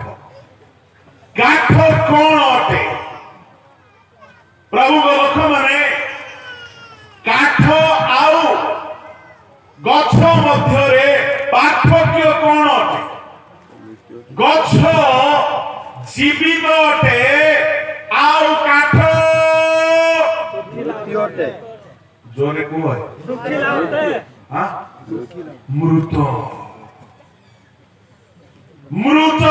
काठ कौन अटे प्रभु को लोक माने काठ आउ गछ मध्यरे पार्थक्य कौन अटे गछ जीवित अटे आउ काठ जोरे को है हाँ मृत मृत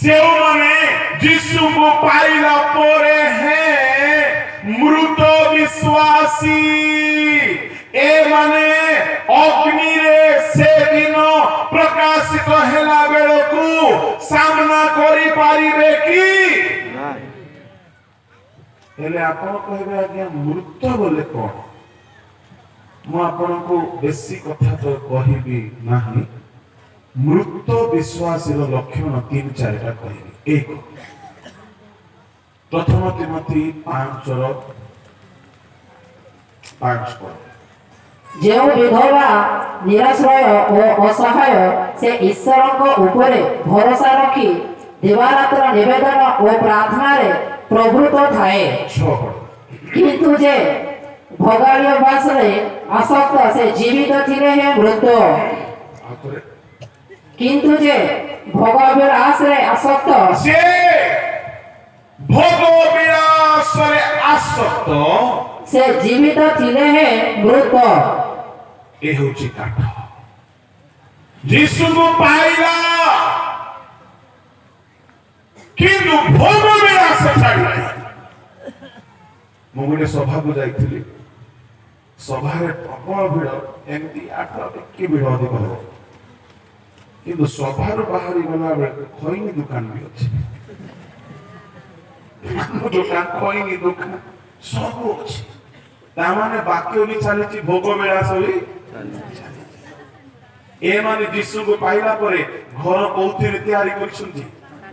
जो माने यीशु को पाइला परे हैं मृत विश्वासी ए माने अग्नि रे से दिन प्रकाशित हेला बेलकू सामना करि पारिबे कि हेले आपण कहबे आज्ञा मृत बोले कोन मु आपण को बेसी कथा तो कहिबी नाही मृत विश्वासी लक्षण 3-4 टा कहबी एक प्रथम तिमोथी 5:5 जो विधवा निराश्रय और असहाय से ईश्वर को उपरे भरोसा रखी दिवारात्र निवेदन और प्रार्थना रे प्रभुत्व थाए किंतु जे भोगाड़ी बास रे आसक्त से जीवित थिले हैं मृत किंतु जे भोग विलास रे आसक्त जे भोग विलास रे आसक्त से जीवित थिले हैं मृत ए होची काठ यीशु को पाइला किंतु भोग विलास छाड़िला मु गोटे सभा को जाइथिली सभा रे प्रबल भीड़ एमती आठ के भीड़ अधिक हो किंतु सभा रो बाहरी गला बेले खैनी दुकान भी अछि दुकान खैनी दुकान सब अछि ता माने वाक्य भी चलीछि भोग विलास भी ए माने यीशु को पाइला परे घर कोउथि तैयारी करछन्ती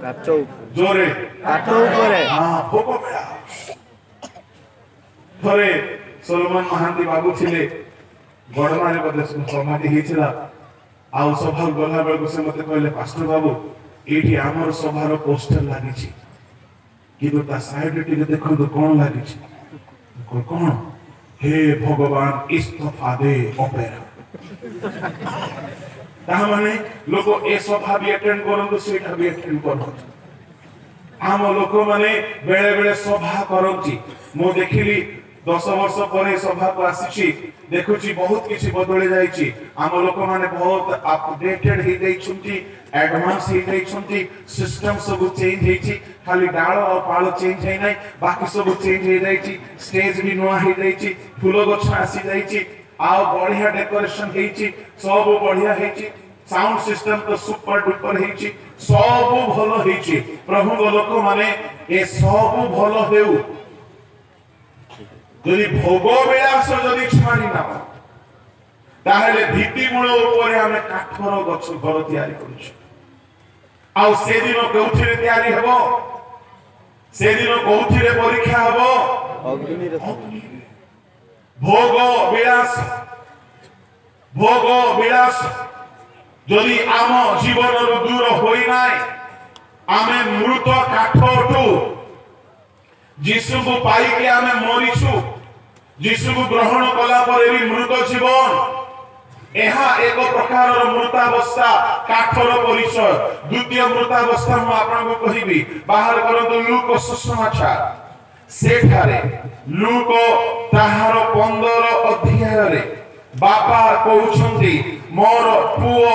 काठ जोरे काठ ऊपर हां भोग विलास थरे सोलोमन महांती बाबू छिले बड़मारे बदे समाधि हेचिला आउ सभा गला बेलको से मते कहले पास्टर बाबू एठी हमर सभार पोस्टर लागि छि किंतु ता साइड टिके देखो तो कोन लागि छि कोन हे भगवान इस्तफा दे ऑपेरा ता माने लोक ए सभा भी अटेंड करन सेटा भी अटेंड करन आम लोक माने बेले बेले सभा करंती मो देखिली 10 वर्ष परे सभा को आसी देखुची बहुत किछि बदले जाईची आम लोक माने बहुत अपडेटेड हे जाईछुंती एडवांस हे जाईछुंती सिस्टम सब चेंज हेची खाली डाळ और पाळ चेंज हे नै बाकी सब चेंज हे जाईची स्टेज भी नवा हे जाईची फूल गछ आसी जाईची आ बढ़िया डेकोरेशन हेची सब बढ़िया हेची साउंड सिस्टम तो सुपर डुपर हेची ସବୁ ଭଲ ହେଇଛି ପ୍ରଭୁଙ୍କ ଲୋକମାନେ ଏ ସବୁ ଭଲ ହେଉ ଯଦି ଭୋଗ ବିଳାସ ଯଦି ଛାଡ଼ି ନା ତାହେଲେ ଭିତ୍ତିମୂଳ ଉପରେ ଆମେ କାଠର ଗଛ ଘର ତିଆରି କରୁଛୁ ଆଉ ସେଦିନ କୋଉଥିରେ ତିଆରି ହେବ ସେଦିନ କୋଉଥିରେ ପରୀକ୍ଷା ହେବ ଭୋଗ ବିଳାସ ଯଦି ଆମ ଜୀବନରୁ ଦୂର ହୋଇନାହିଁ ଆମେ ମୃତ କାଠ ଅଟୁ ଯୀଶୁଙ୍କୁ ପାଇକି ଆମେ ମରିଛୁ ଯୀଶୁକୁ ଗ୍ରହଣ କଲା ପରେ ବି ମୃତ ଜୀବନ ଏହା ଏକ ପ୍ରକାରର ମୃତାବସ୍ଥା କାଠର ପରିଚୟ ଦ୍ୱିତୀୟ ମୃତାବସ୍ଥା ମୁଁ ଆପଣଙ୍କୁ କହିବି ବାହାର କରନ୍ତୁ ଲୁକ ସୁସମାଚାର ସେଠାରେ ଲୁକ ତାହାର 15 ଅଧ୍ୟାୟରେ ବାପା କହୁଛନ୍ତି ମୋର ପୁଅ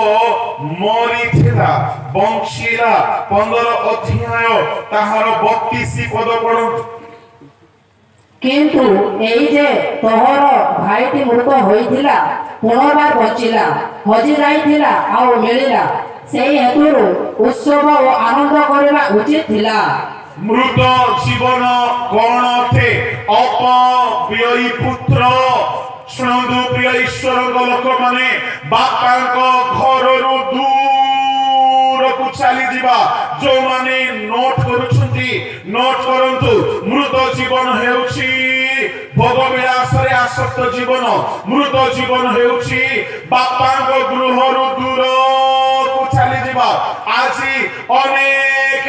ମରିଥିଲା ବଞ୍ଚିଲା 15 ଅଧ୍ୟାୟ ତାହାର 32 ପଦ ପଢ଼ନ୍ତୁ କିନ୍ତୁ ଏଇ ଯେ ତୋହର ଭାଇଟି ମୃତ ହୋଇଥିଲା ପୁନର୍ବାର ବଞ୍ଚିଲା ହଜି ଯାଇଥିଲା ଆଉ ମିଳିଲା ସେଇ ହେତୁରୁ ଉତ୍ସବ ଓ ଆନନ୍ଦ କରିବା ଉଚିତ ଥିଲା ମୃତ ଜୀବନ କଣ ଅଟେ ଅପବ୍ୟୟୀ ପୁତ୍ର ଶୁଣନ୍ତୁ ପ୍ରିୟ ଈଶ୍ୱରଙ୍କ ଲୋକମାନେ ବାପାଙ୍କ ଘରରୁ ଦୂରକୁ ଚାଲିଯିବା ଯୋଉମାନେ ନୋଟ କରୁଛନ୍ତି ନୋଟ କରନ୍ତୁ ମୃତ ଜୀବନ ହେଉଛି ଭୋଗ ବିଳାସରେ ଆସକ୍ତ ଜୀବନ ମୃତ ଜୀବନ ହେଉଛି ବାପାଙ୍କ ଗୃହରୁ ଦୂରକୁ ଚାଲିଯିବା ଆଜି ଅନେକ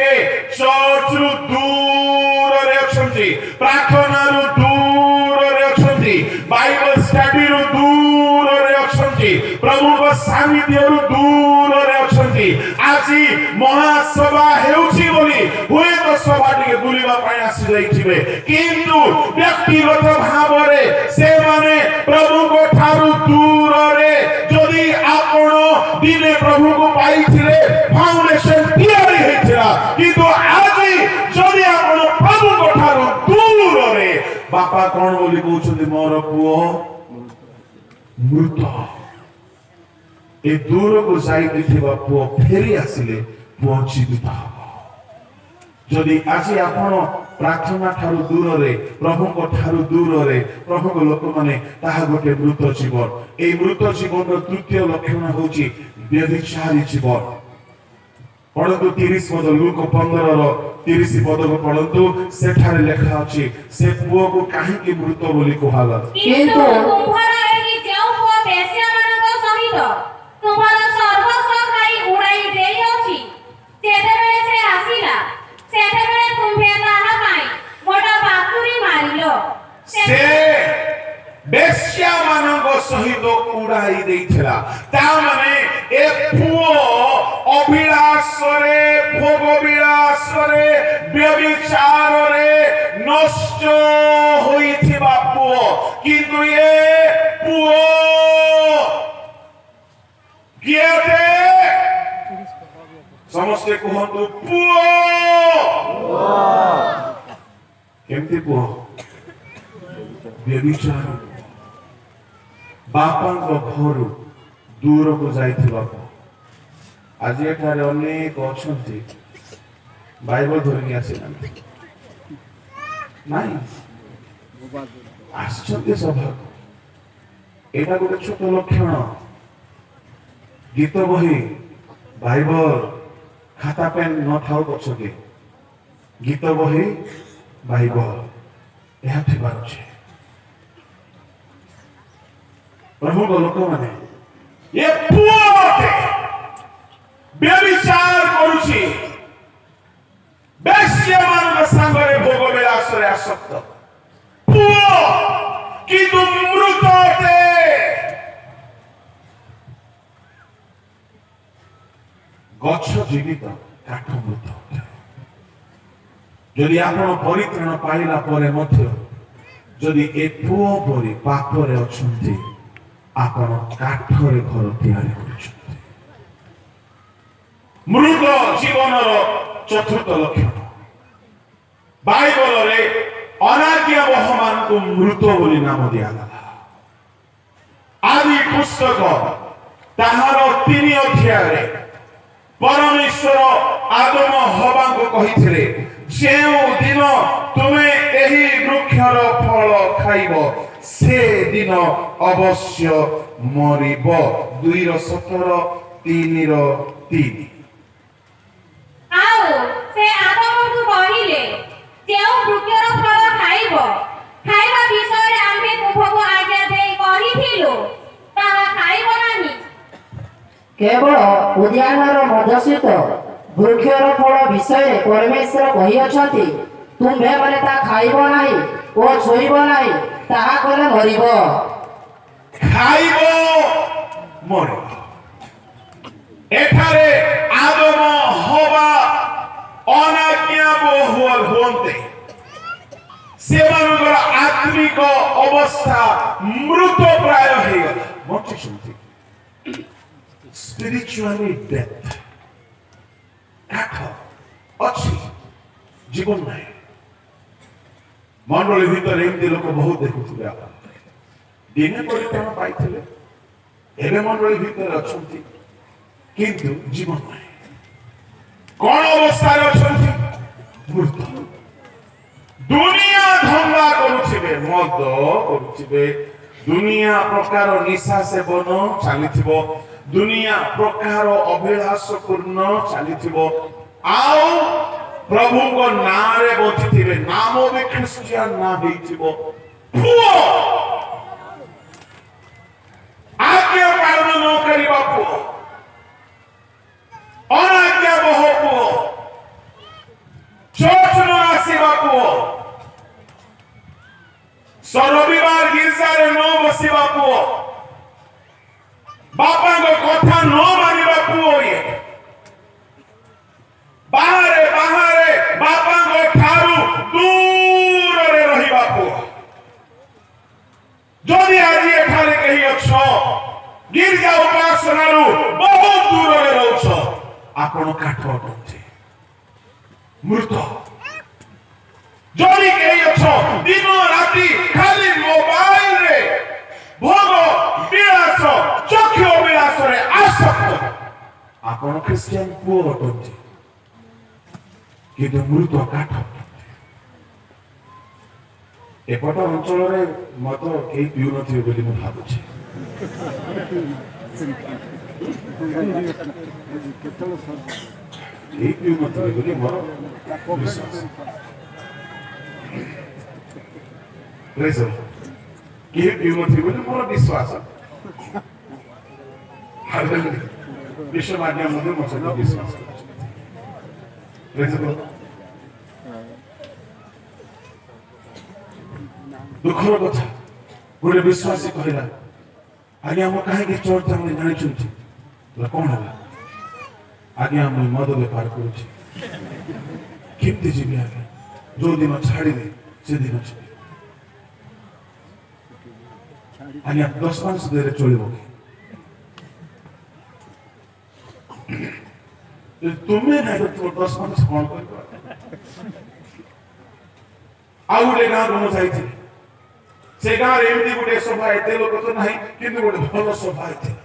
ଚର୍ଚ୍ଚରୁ ଦୂରରେ ଅଛନ୍ତି ପ୍ରାର୍ଥନାରୁ ଦୂରରେ ଅଛନ୍ତି ବାଇବଲ ଷ୍ଟଡିରୁ ଦୂରରେ ଅଛନ୍ତି ପ୍ରଭୁଙ୍କ ସାନ୍ନିଧ୍ୟରୁ ଦୂରରେ ଅଛନ୍ତି ଆଜି ମହାସଭା ହେଉଛି ବୋଲି ହୁଏତ ସଭା ଟିକେ ବୁଲିବା ପାଇଁ ଆସି ଯାଇଥିବେ କିନ୍ତୁ ବ୍ୟକ୍ତିଗତ ଭାବରେ ସେମାନେ ପ୍ରଭୁଙ୍କ ଠାରୁ ଦୂରରେ ଯଦି ଆପଣ ଦିନେ ପ୍ରଭୁଙ୍କୁ ପାଇଥିଲେ ଫାଉଣ୍ଡେସନ ତିଆରି ହେଇଥିଲା କିନ୍ତୁ ଆଜି ଯଦି ଆପଣ ପ୍ରଭୁଙ୍କ ଠାରୁ ଦୂରରେ ବାପା କଣ ବୋଲି କହୁଛନ୍ତି ମୋର ପୁଅ ମୃତ ଏ ଦୂରକୁ ଯାଇଥିବା ପୁଅ ଫେରି ଆସିଲେ ପୁଅ ଜୀବିତ ହେବ ଯଦି ଆଜି ଆପଣ ପ୍ରାର୍ଥନା ଠାରୁ ଦୂରରେ ପ୍ରଭୁଙ୍କ ଠାରୁ ଦୂରରେ ପ୍ରଭୁଙ୍କ ଲୋକମାନେ ତାହା ଗୋଟେ ମୃତ ଜୀବନ এই ମୃତ ଜୀବନର ତୃତୀୟ ଲକ୍ଷଣ ହେଉଛି ବ୍ୟଭିଚାରୀ ଜୀବନ ପଢନ୍ତୁ 30 ପଦ ଲୁକ 15 ପଦକୁ ପଢନ୍ତୁ ସେଠାରେ ଲେଖା ଅଛି ସେ ପୁଅକୁ କାହିଁକି ମୃତ ବୋଲି କୁହାଗଲା କିନ୍ତୁ ତୁମର ଏହି ଯେଉଁ ପୁଅ ବେଶ୍ୟାମାନଙ୍କ ସହିତ ତୁମର ସର୍ବସ୍ୱ ଖାଇ ଉଡ଼ାଇ ଦେଇଅଛି ଯେତେବେଳେ ସେ ଆସିଲା ସେତେବେଳେ ତୁମ୍ଭେ ତାହା ପାଇଁ ଗୋଟେ ବାତୁରି ମାରିଲ ସେ ବେଶ୍ୟାମାନଙ୍କ ସହିତ ଉଡ଼ାଇ ଦେଇଥିଲା ତା ମାନେ ଏ ପୁଅ ଅଭିଳାଷରେ ଭୋଗ ବିଳାସରେ ବ୍ୟଭିଚାରରେ ନଷ୍ଟ ହୋଇଥିବା ପୁଅ କିନ୍ତୁ ଏ ପୁଅ କିଏଟେ ସମସ୍ତେ କୁହନ୍ତୁ ପୁଅ କେମିତି ପୁଅ ବ୍ୟଭିଚାର ବାପାଙ୍କ ଘରୁ ଦୂରକୁ ଯାଇଥିବା ପୁଅ ଆଜି ଏଠାରେ ଅନେକ ଅଛନ୍ତି ବାଇବଲ ଧରିକି ଆସିନାହାନ୍ତି ନାଇଁ ଆସିଛନ୍ତି ସଭାକୁ ଏଇଟା ଗୋଟେ ଛୋଟ ଲକ୍ଷଣ ଗୀତ ବହି ବାଇବଲ ଖାତା ପେନ୍ ନଥାଉ ପଛକେ ଗୀତ ବହି ବାଇବଲ ଏହା ଥିବାର ଅଛି ପ୍ରଭୁଙ୍କ ଲୋକମାନେ ଏ ପୁଅ ଅଟେ ବ୍ୟଭିଚାର କରୁଛି ବେଶ୍ୟାମାନଙ୍କ ସାଙ୍ଗରେ ଭୋଗ ବିଳାସରେ ଆସକ୍ତ ପୁଅ କିନ୍ତୁ ମୃତ ଅଟେ ଗଛ ଜୀବିତ କାଠ ମୃତ ଅଟେ ଯଦି ଆପଣ ପରିତ୍ରାଣ ପାଇଲା ପରେ ମଧ୍ୟ ଯଦି ଏ ପୁଅ ପରି ପାପରେ ଅଛନ୍ତି ଆପଣ କାଠରେ ଘର ତିଆରି କରୁଛନ୍ତି ମୃତ ଜୀବନର ଚତୁର୍ଥ ଲକ୍ଷଣ ବାଇବଲରେ ଅନାଜ୍ଞାବହମାନଙ୍କୁ ମୃତ ବୋଲି ନାମ ଦିଆଗଲା ଆଦି ପୁସ୍ତକ ତାହାର 3 ଅଧ୍ୟାୟରେ परमेश्वर आदम हवा को कहिथिले जेउ दिन तुमे एही वृक्षर फल खाइब से दिन अवश्य मरिब 2:17-3 ଆଉ ସେ ଆଦମକୁ କହିଲେ ଯେଉଁ ବୃକ୍ଷର ଫଳ ଖାଇବା ବିଷୟରେ ଆମେ ତୁମକୁ ଆଜ୍ଞା ଦେଇ କହିଥିଲୁ ତାହା ଖାଇବ ନାହିଁ। କେବଳ ଉଦ୍ୟାନର ମଧୁସ୍ଥିତ ବୃକ୍ଷର ଫଳ ବିଷୟରେ ପରମେଶ୍ୱର କହିଅଛନ୍ତି ତୁମ୍ଭେମାନେ ତା ଖାଇବ ନାହିଁ ଓ ଛୁଇଁବ ନାହିଁ, ତାହା କଲେ ମରିବ। ଖାଇବ ମରିବ। ଏଠାରେ ଆଦମ ହବା ଅନାଜ୍ଞା ହୁଅନ୍ତେ ସେମାନଙ୍କର ଆତ୍ମିକ ଅବସ୍ଥା ମୃତ ପ୍ରାୟ ହେଇଗଲା। ବଞ୍ଚିଛନ୍ତି ସ୍ପିରିଚୁଆଲି ଡେଥ୍ କାଠ ଅଛି ଜୀବନ ନାହିଁ। ମଣ୍ଡଳୀ ଭିତରେ ଏମିତି ଲୋକ ବହୁତ ଦେଖୁଥିବେ ଆପଣ ଦିନେ ପରିତ୍ରାଣ ପାଇଥିଲେ ଏବେ ମଣ୍ଡଳୀ ଭିତରେ ଅଛନ୍ତି କିନ୍ତୁ ଜୀବନ ନାହିଁ। କଣ ଅବସ୍ଥାରେ ଅଛନ୍ତି? ମୃତ। ଦୁନିଆ ଧନ୍ଦା କରୁଥିବେ, ମଦ କରୁଥିବେ, ଦୁନିଆ ପ୍ରକାର ନିଶା ସେବନ ଚାଲିଥିବ, ଦୁନିଆ ପ୍ରକାର ଅଭିଳାଷ ପୂର୍ଣ୍ଣ ଚାଲିଥିବ, ଆଉ ପ୍ରଭୁଙ୍କ ନାଁରେ ବଞ୍ଚିଥିବେ, ନାମ ବି ଖ୍ରୀଷ୍ଟିଆନ ନାଁ ହେଇଥିବ। ପୁଅ ଆଜ୍ଞା ପାଳନ ନ କରିବା ପୁଅ, ଅନାଜ୍ଞା ବହ ପୁଅ, ଚର୍ଚ୍ଚ ନ ଆସିବା ପୁଅ, ରବିବାର ଗିର୍ଜାରେ ନ ବସିବା ପୁଅ, ବାପାଙ୍କ କଥା ନ ମାନିବା ପୁଅ, ଇଏ ବାହାରେ ବାପାଙ୍କ ଠାରୁ ଦୂରରେ ରହିବା ପୁଅ। ଯଦି ଆଜି ଏଠାରେ କେହି ଅଛ ଗିର୍ଜା ଉପାସନାରୁ ବହୁତ ଦୂରରେ ରହୁଛ, ଆପଣ କାଠ ଅଟନ୍ତି, ମୃତ। ଯଦି କେହି ଅଛ ଦିନ ରାତି ଖାଲି ମୋବାଇଲରେ ଭୋଗ ବିଳାସ ଚକ୍ଷୁ ଅଭିଳାଷରେ ଆସକ୍ତ, ଆପଣ ଖ୍ରୀଷ୍ଟିଆନ ପୁଅ ଅଟନ୍ତି କିନ୍ତୁ ମୃତ କାଠ। ଏପଟ ଅଞ୍ଚଳରେ ମଦ କେହି ପିଉନଥିବେ ବୋଲି ମୁଁ ଭାବୁଛି। କେହି ପିଉନଥିବେ ବୋଲି ମୋର ବିଶ୍ୱାସ। କେହି ପିଉନଥିବେ ବୋଲି ମୋର ବିଶ୍ୱାସ। ବିଶ୍ୱ ମାଧ୍ୟମ ମଧ୍ୟ ମୋ ସହିତ ବିଶ୍ୱାସ କରୁଛନ୍ତି। ଦୁଃଖର କଥା, ଗୋଟେ ବିଶ୍ୱାସୀ କହିଲା ଆଜ୍ଞା ମୁଁ କାହିଁକି ଚର୍ଚ୍ଚ ଆମେ ଜାଣିଛନ୍ତି? କଣ ହେଲା? ଆଜ୍ଞା ମୁଁ ମଦ ବେପାର କରୁଛି। କେମିତି ଯିବି ଆଜ୍ଞା? ଯୋଉ ଦିନ ଛାଡ଼ିବେ ସେଦିନ ଯିବି। ଆଜ୍ଞା 10-5 ଦେରେ ଚଳିବ କି? ତୁମେ ନାହିଁ ତ 10-5 କଣ କରିବ? ଆଉ ଗୋଟେ ଗାଁକୁ ମୁଁ ଯାଇଥିଲି, ସେ ଗାଁରେ ଏମିତି ଗୋଟେ ସଭା, ଏତେ ଲୋକ ତ ନାହିଁ କିନ୍ତୁ ଗୋଟେ ଭଲ ସଭା ହେଇଥିଲା।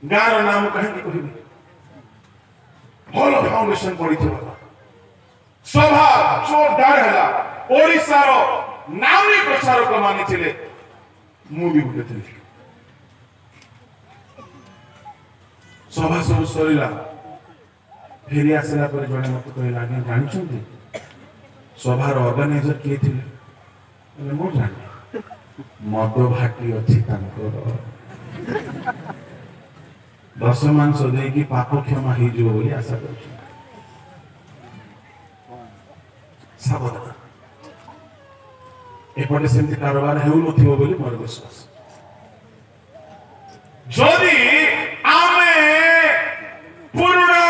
ଗାଁର ନାମ କାହିଁକି କହିବି? ଭଲ ଫାଉଣ୍ଡେସନ ପଡିଥିଲା। ସଭା ଜୋରଦାର ହେଲା। ଓଡ଼ିଶାର ନାମୀ ପ୍ରଚାରକ ମାନେ ଥିଲେ, ମୁଁ ବି ଗୋଟେ ଥିଲି। ସଭା ସବୁ ସରିଲା, ଫେରି ଆସିଲା ପରେ ଜଣେ ମତେ କହିଲା ଆଜ୍ଞା ଜାଣିଛନ୍ତି ସଭାର ଅର୍ଗାନାଇଜର କିଏ ଥିଲେ? ମୁଁ ଜାଣି, ମଦ ଭାଟି ଅଛି ତାଙ୍କର, 10 ମାଂସ ଦେଇକି ପାପ କ୍ଷମା ହେଇଯିବ ବୋଲି ଆଶା କରୁଛନ୍ତି। ସାବଧାନ, ଏପଟେ ସେମିତି କାରବାର ହେଉନଥିବ ବୋଲି ମୋର ବିଶ୍ୱାସ। ଯଦି ଆମେ ପୁରୁଣା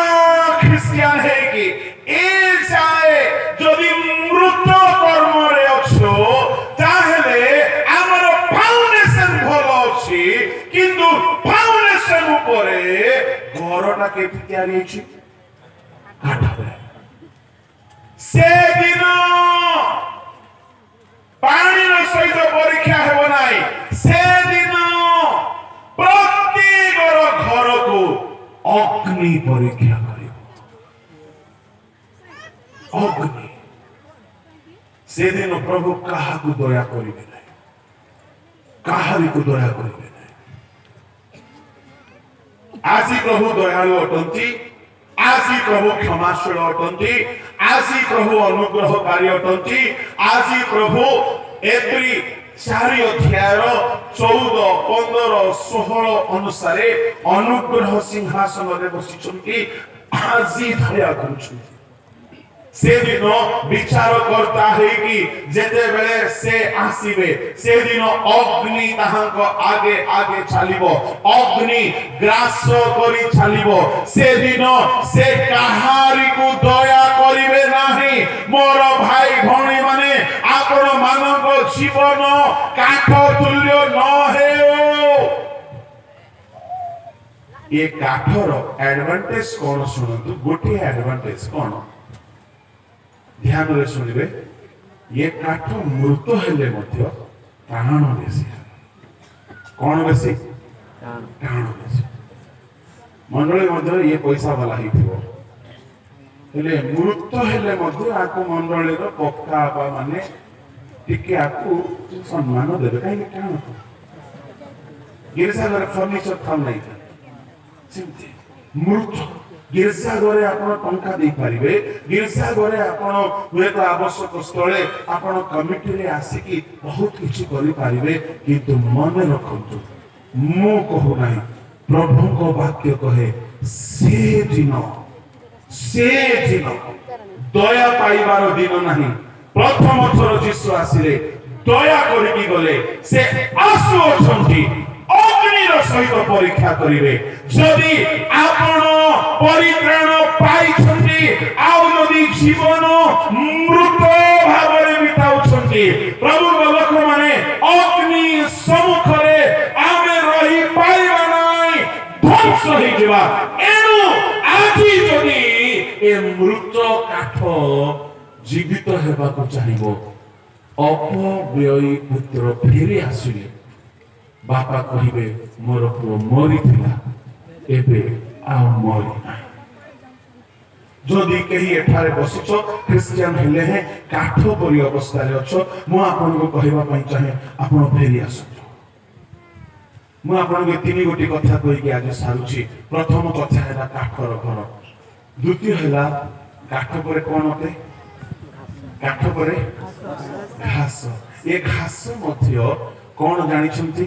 ଖ୍ରୀଷ୍ଟିଆନ ହେଇକି ଏ ଯାଏ ଯଦି ମୃତ କର୍ମରେ ଅଛୁ, ତାହେଲେ ଆମର ଫାଉଣ୍ଡେସନ ଭଲ ଅଛି କିନ୍ତୁ ଫାଉଣ୍ଡେସନ ଉପରେ ଘରଟା କେମିତି ତିଆରି ହେଇଛି? କାଠରେ। ସେଦିନ ପାଣିର ସହିତ ପରୀକ୍ଷା ହେବ ନାହିଁ। ସେଦିନ ପ୍ରତ୍ୟେକ ଘରକୁ ଅଗ୍ନି ଅଗ୍ନି ପରୀକ୍ଷା କରିବ। ଅଗ୍ନି ସେଦିନ ପ୍ରଭୁ କାହାକୁ ଦୟା କରିବେ ନାହିଁ, କାହାରିକୁ ଦୟା କରିବେ ନାହିଁ। ଆଜି ପ୍ରଭୁ ଦୟାଳୁ ଅଟନ୍ତି, ଆଜି ପ୍ରଭୁ କ୍ଷମାଶୀଳ ଅଟନ୍ତି, ଆଜି ପ୍ରଭୁ ଅନୁଗ୍ରହକାରୀ ଅଟନ୍ତି। ଆଜି ପ୍ରଭୁ ଏପ୍ରି 4 ଅଧ୍ୟାୟର 14, 15, 16 ଅନୁସାରେ ଅନୁଗ୍ରହ ସିଂହାସନରେ ବସିଛନ୍ତି। ଆଜି ଦୟା କରୁଛନ୍ତି। ସେଦିନ ବିଚାରକର୍ତ୍ତା ହେଇକି ଯେତେବେଳେ ସେ ଆସିବେ, ସେଦିନ ଅଗ୍ନି ତାହାଙ୍କ ଆଗେ ଆଗେ ଚାଲିବ, ଅଗ୍ନି ଗ୍ରାସ କରି ଚାଲିବ। ସେଦିନ ସେ କାହାରିକୁ ଦୟା କରିବେ ନାହିଁ। ମୋର ଭାଇ ଭଉଣୀ ମାନେ, ଆପଣ ମାନଙ୍କ ଜୀବନ କାଠ ତୁଲ୍ୟ ନ ହେଉ। ଏ କାଠର ଆଡଭାନ୍ଟେଜ କଣ ଶୁଣନ୍ତୁ। ଗୋଟିଏ ଆଡଭାନ୍ଟେଜ କଣ, ଧ୍ୟାନରେ ଶୁଣିବେ। ଏ କାଠ ମୃତ ହେଲେ ମଧ୍ୟ ପ୍ରାଣ ବେଶୀ। କଣ ବେଶୀ? ପ୍ରାଣ ବେଶୀ। ମଣ୍ଡଳୀ ମଧ୍ୟରେ ଇଏ ପଇସା ବାଲା ହେଇଥିବ, ହେଲେ ମୃତ ହେଲେ ମଧ୍ୟ ଆକୁ ମଣ୍ଡଳୀର ପକ୍କା ବାପା ମାନେ ଟିକେ ଆକୁ ସମ୍ମାନ ଦେବେ। କାହିଁକି? କାରଣ ଗିର୍ଜା ଘରେ ଫର୍ଣ୍ଣିଚର ଥାଉ ନାହିଁ, ସେମିତି ମୃତ ଗିର୍ଜା ଘରେ ଆପଣ ଟଙ୍କା ଦେଇପାରିବେ, ଗିର୍ଜା ଘରେ ଆପଣ ହୁଏତ ଆବଶ୍ୟକ ସ୍ଥଳେ ଆପଣ କମିଟିରେ ଆସିକି ବହୁତ କିଛି କରିପାରିବେ। କିନ୍ତୁ ମନେ ରଖନ୍ତୁ, ମୁଁ କହୁନାହିଁ, ପ୍ରଭୁଙ୍କ ବାକ୍ୟ କହେ, ସେଦିନ ଦୟା ପାଇବାର ଦିନ ନାହିଁ। ପ୍ରଥମ ଥର ଯୀଶୁ ଆସିଲେ, ଦୟା କରିକି ଗଲେ। ସେ ଆସୁଅଛନ୍ତି, ଅଗ୍ନିର ସହିତ ପରୀକ୍ଷା କରିବେ। ଯଦି ଆପଣ ପରିତ୍ରାଣ ପାଇଛନ୍ତି, ଆଉ ଯଦି ଜୀବନ ମୃତ ଭାବରେ ବିତାଉଛନ୍ତି, ପ୍ରଭୁଙ୍କ ଲୋକମାନେ, ଅଗ୍ନି ସମ୍ମୁଖରେ ଆମେ ରହିପାରିବା ନାହିଁ, ଧ୍ୱଂସ ହେଇଯିବା। ଏଣୁ ଆଜି ଯଦି ଏ ମୃତ କାଠ ଜୀବିତ ହେବାକୁ ଚାହିଁବ, ଅପବ୍ୟୟୀ ପୁତ୍ର ଫେରି ଆସିଲେ ବାପା କହିବେ, ମୋର ପୁଅ ମରିଥିଲା, ଏବେ ଆଉ ମରି ନାହିଁ। ଯଦି କେହି ଏଠାରେ ବସିଛ, ଖ୍ରୀଷ୍ଟିଆନ ହେଲେ ହେଁ କାଠ ପରି ଅବସ୍ଥାରେ ଅଛ, ମୁଁ ଆପଣଙ୍କୁ କହିବା ପାଇଁ ଚାହେଁ, ଆପଣ ଫେରି ଆସନ୍ତୁ। ମୁଁ ଆପଣଙ୍କୁ 3 ଗୋଟି କଥା କହିକି ଆଜି ସାରୁଛି। ପ୍ରଥମ କଥା ହେଲା କାଠର ଘର। ଦ୍ୱିତୀୟ ହେଲା କାଠ ପରେ କଣ ଅଟେ? କାଠ ପରେ ଘାସ। ଏ ଘାସ ମଧ୍ୟ କଣ ଜାଣିଛନ୍ତି?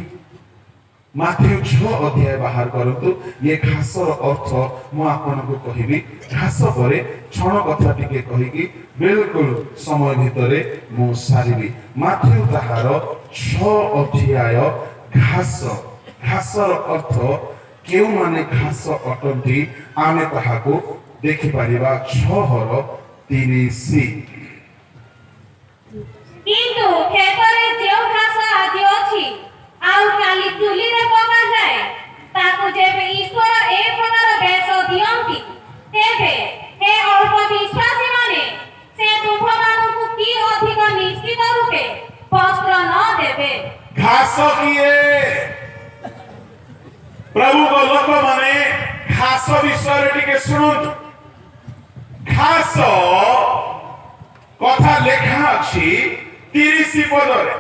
ମାଥ୍ୟୁ 6 ଅଧ୍ୟାୟ ବାହାର କରନ୍ତୁ। ଏ ଘାସର ଅର୍ଥ ମୁଁ ଆପଣଙ୍କୁ କହିବି। ଘାସ ପରେ ଛଣ କଥା ଟିକେ କହିକି ବିଲକୁଲ ସମୟ ଭିତରେ ମୁଁ ସାରିବି। ମାଥ୍ୟୁ ତାହାର 6 ଅଧ୍ୟାୟ ଘାସ। ଘାସର ଅର୍ଥ କେଉଁମାନେ ଘାସ ଅଟନ୍ତି, ଆମେ ତାହାକୁ ଦେଖିପାରିବା 6:30। କିନ୍ତୁ କ୍ଷେତରେ ଯେଉଁ ଘାସ ଆଜି ଅଛି ଆଉ କାଲି ଚୁଲିରେ ପକାଯାଏ, ତାକୁ ଯେବେ ଈଶ୍ୱର ଏ ପ୍ରକାର ବେଶ ଦିଅନ୍ତି, ତେବେ ହେ ଅଳ୍ପ ବିଶ୍ୱାସୀ ମାନେ, ସେ ତୁମ୍ଭମାନଙ୍କୁ କି ଅଧିକ ନିଶ୍ଚିତ ରୂପେ ବସ୍ତ୍ର ନ ଦେବେ। ଘାସ କିଏ? ପ୍ରଭୁଙ୍କ ଲୋକମାନେ ଘାସ ବିଷୟରେ ଟିକେ ଶୁଣନ୍ତୁ। ଘାସ କଥା ଲେଖା ଅଛି 30 ପଦରେ।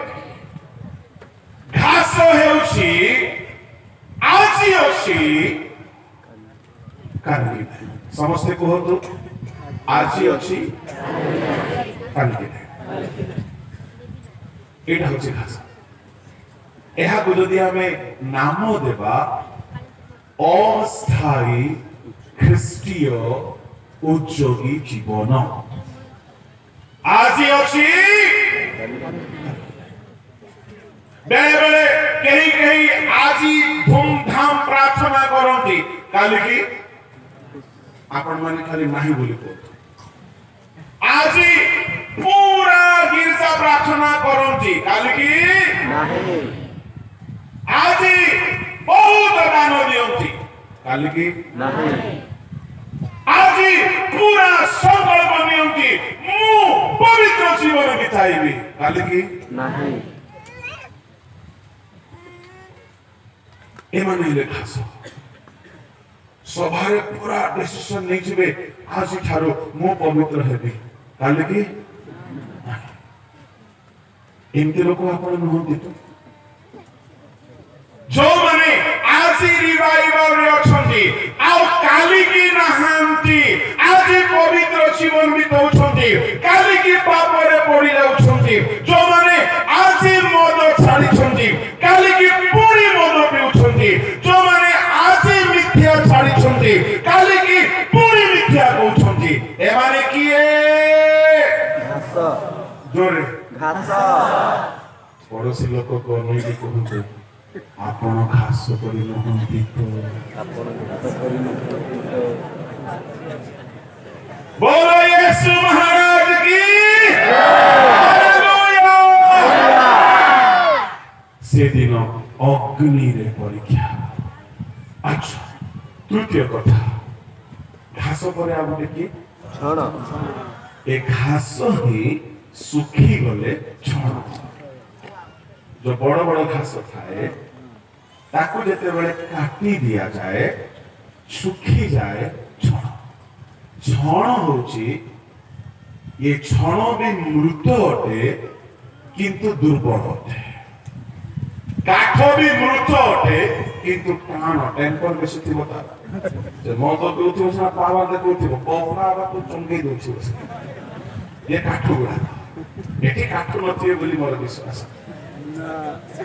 ଘାସ ହେଉଛି ଆଜି ଅଛି, କାଲି ନାହିଁ। ସମସ୍ତେ କୁହନ୍ତୁ, ଆଜି ଅଛି, କାଲି ନାହିଁ। ଏଇଟା ହେଉଛି ଘାସ। ଏହାକୁ ଯଦି ଆମେ ନାମ ଦେବା, ଅସ୍ଥାୟୀ ଖ୍ରୀଷ୍ଟୀୟ ଉଦ୍ଯୋଗୀ ଜୀବନ। ଆଜି ଅଛି, ବେଳେ ବେଳେ କେହି ଆଜି ଧୁମଧାମ ପ୍ରାର୍ଥନା କରନ୍ତି, କାଲିକି ଆପଣ ମାନେ ଖାଲି ନାହିଁ ବୋଲି କୁହନ୍ତୁ। ଆଜି ପୁରା ଗିର୍ଜା ପ୍ରାର୍ଥନା କରନ୍ତି, କାଲିକି ନାହିଁ। ଆଜି ବହୁତ ଦାନ ଦିଅନ୍ତି, କାଲିକି ନାହିଁ। ଆଜି ପୁରା ସଂକଳ୍ପ ନିଅନ୍ତି, ମୁଁ ପବିତ୍ର ଜୀବନ ବିତାଇବି, କାଲିକି ନାହିଁ। ଏମାନେ ହେଲେ ଘାସ। सभारे पूरा डिसीजन नहीं जिबे आज ठारो मो पवित्र हेबी काले की एमती लोक आपण नहंती तो जो माने आज रिवाइवल रे अछंती आ काली की नहांती आज पवित्र जीवन बिताउछंती काली की पाप रे पड़ी जाउछंती जो माने आज मद छाड़ीछंती काली की पूरी मद पिउछंती जो माने आज मिथ्या छाड़ीछंती काली की पूरी मिथ्या कहउछंती ए माने किए जोरे पड़ोसी लोक को नहीं कहते आपण घास करी नहंती तो बोलो यीशु महाराज की हालेलुया से दिन अग्नि रे परीक्षा अच्छा तृतीय कथा घास पर आ गोटे की छण ए घास ही सुखी गले छण जो बड़ बड़ घास थाए ताकू जेते बेले काटी दिया जाए सुखी जाए छण छण होची ये छण भी मृत अटे किंतु दुर्बल अटे काठ भी मृत अटे किंतु प्राण टेम्पर बेसी थिबो तार जे मद पिउथिबो ना पावर देखुथिबो पवना बा तो चंगेई दोथिबो ये काठ गुडा एठी काठ नथिबे बोली मोर विश्वास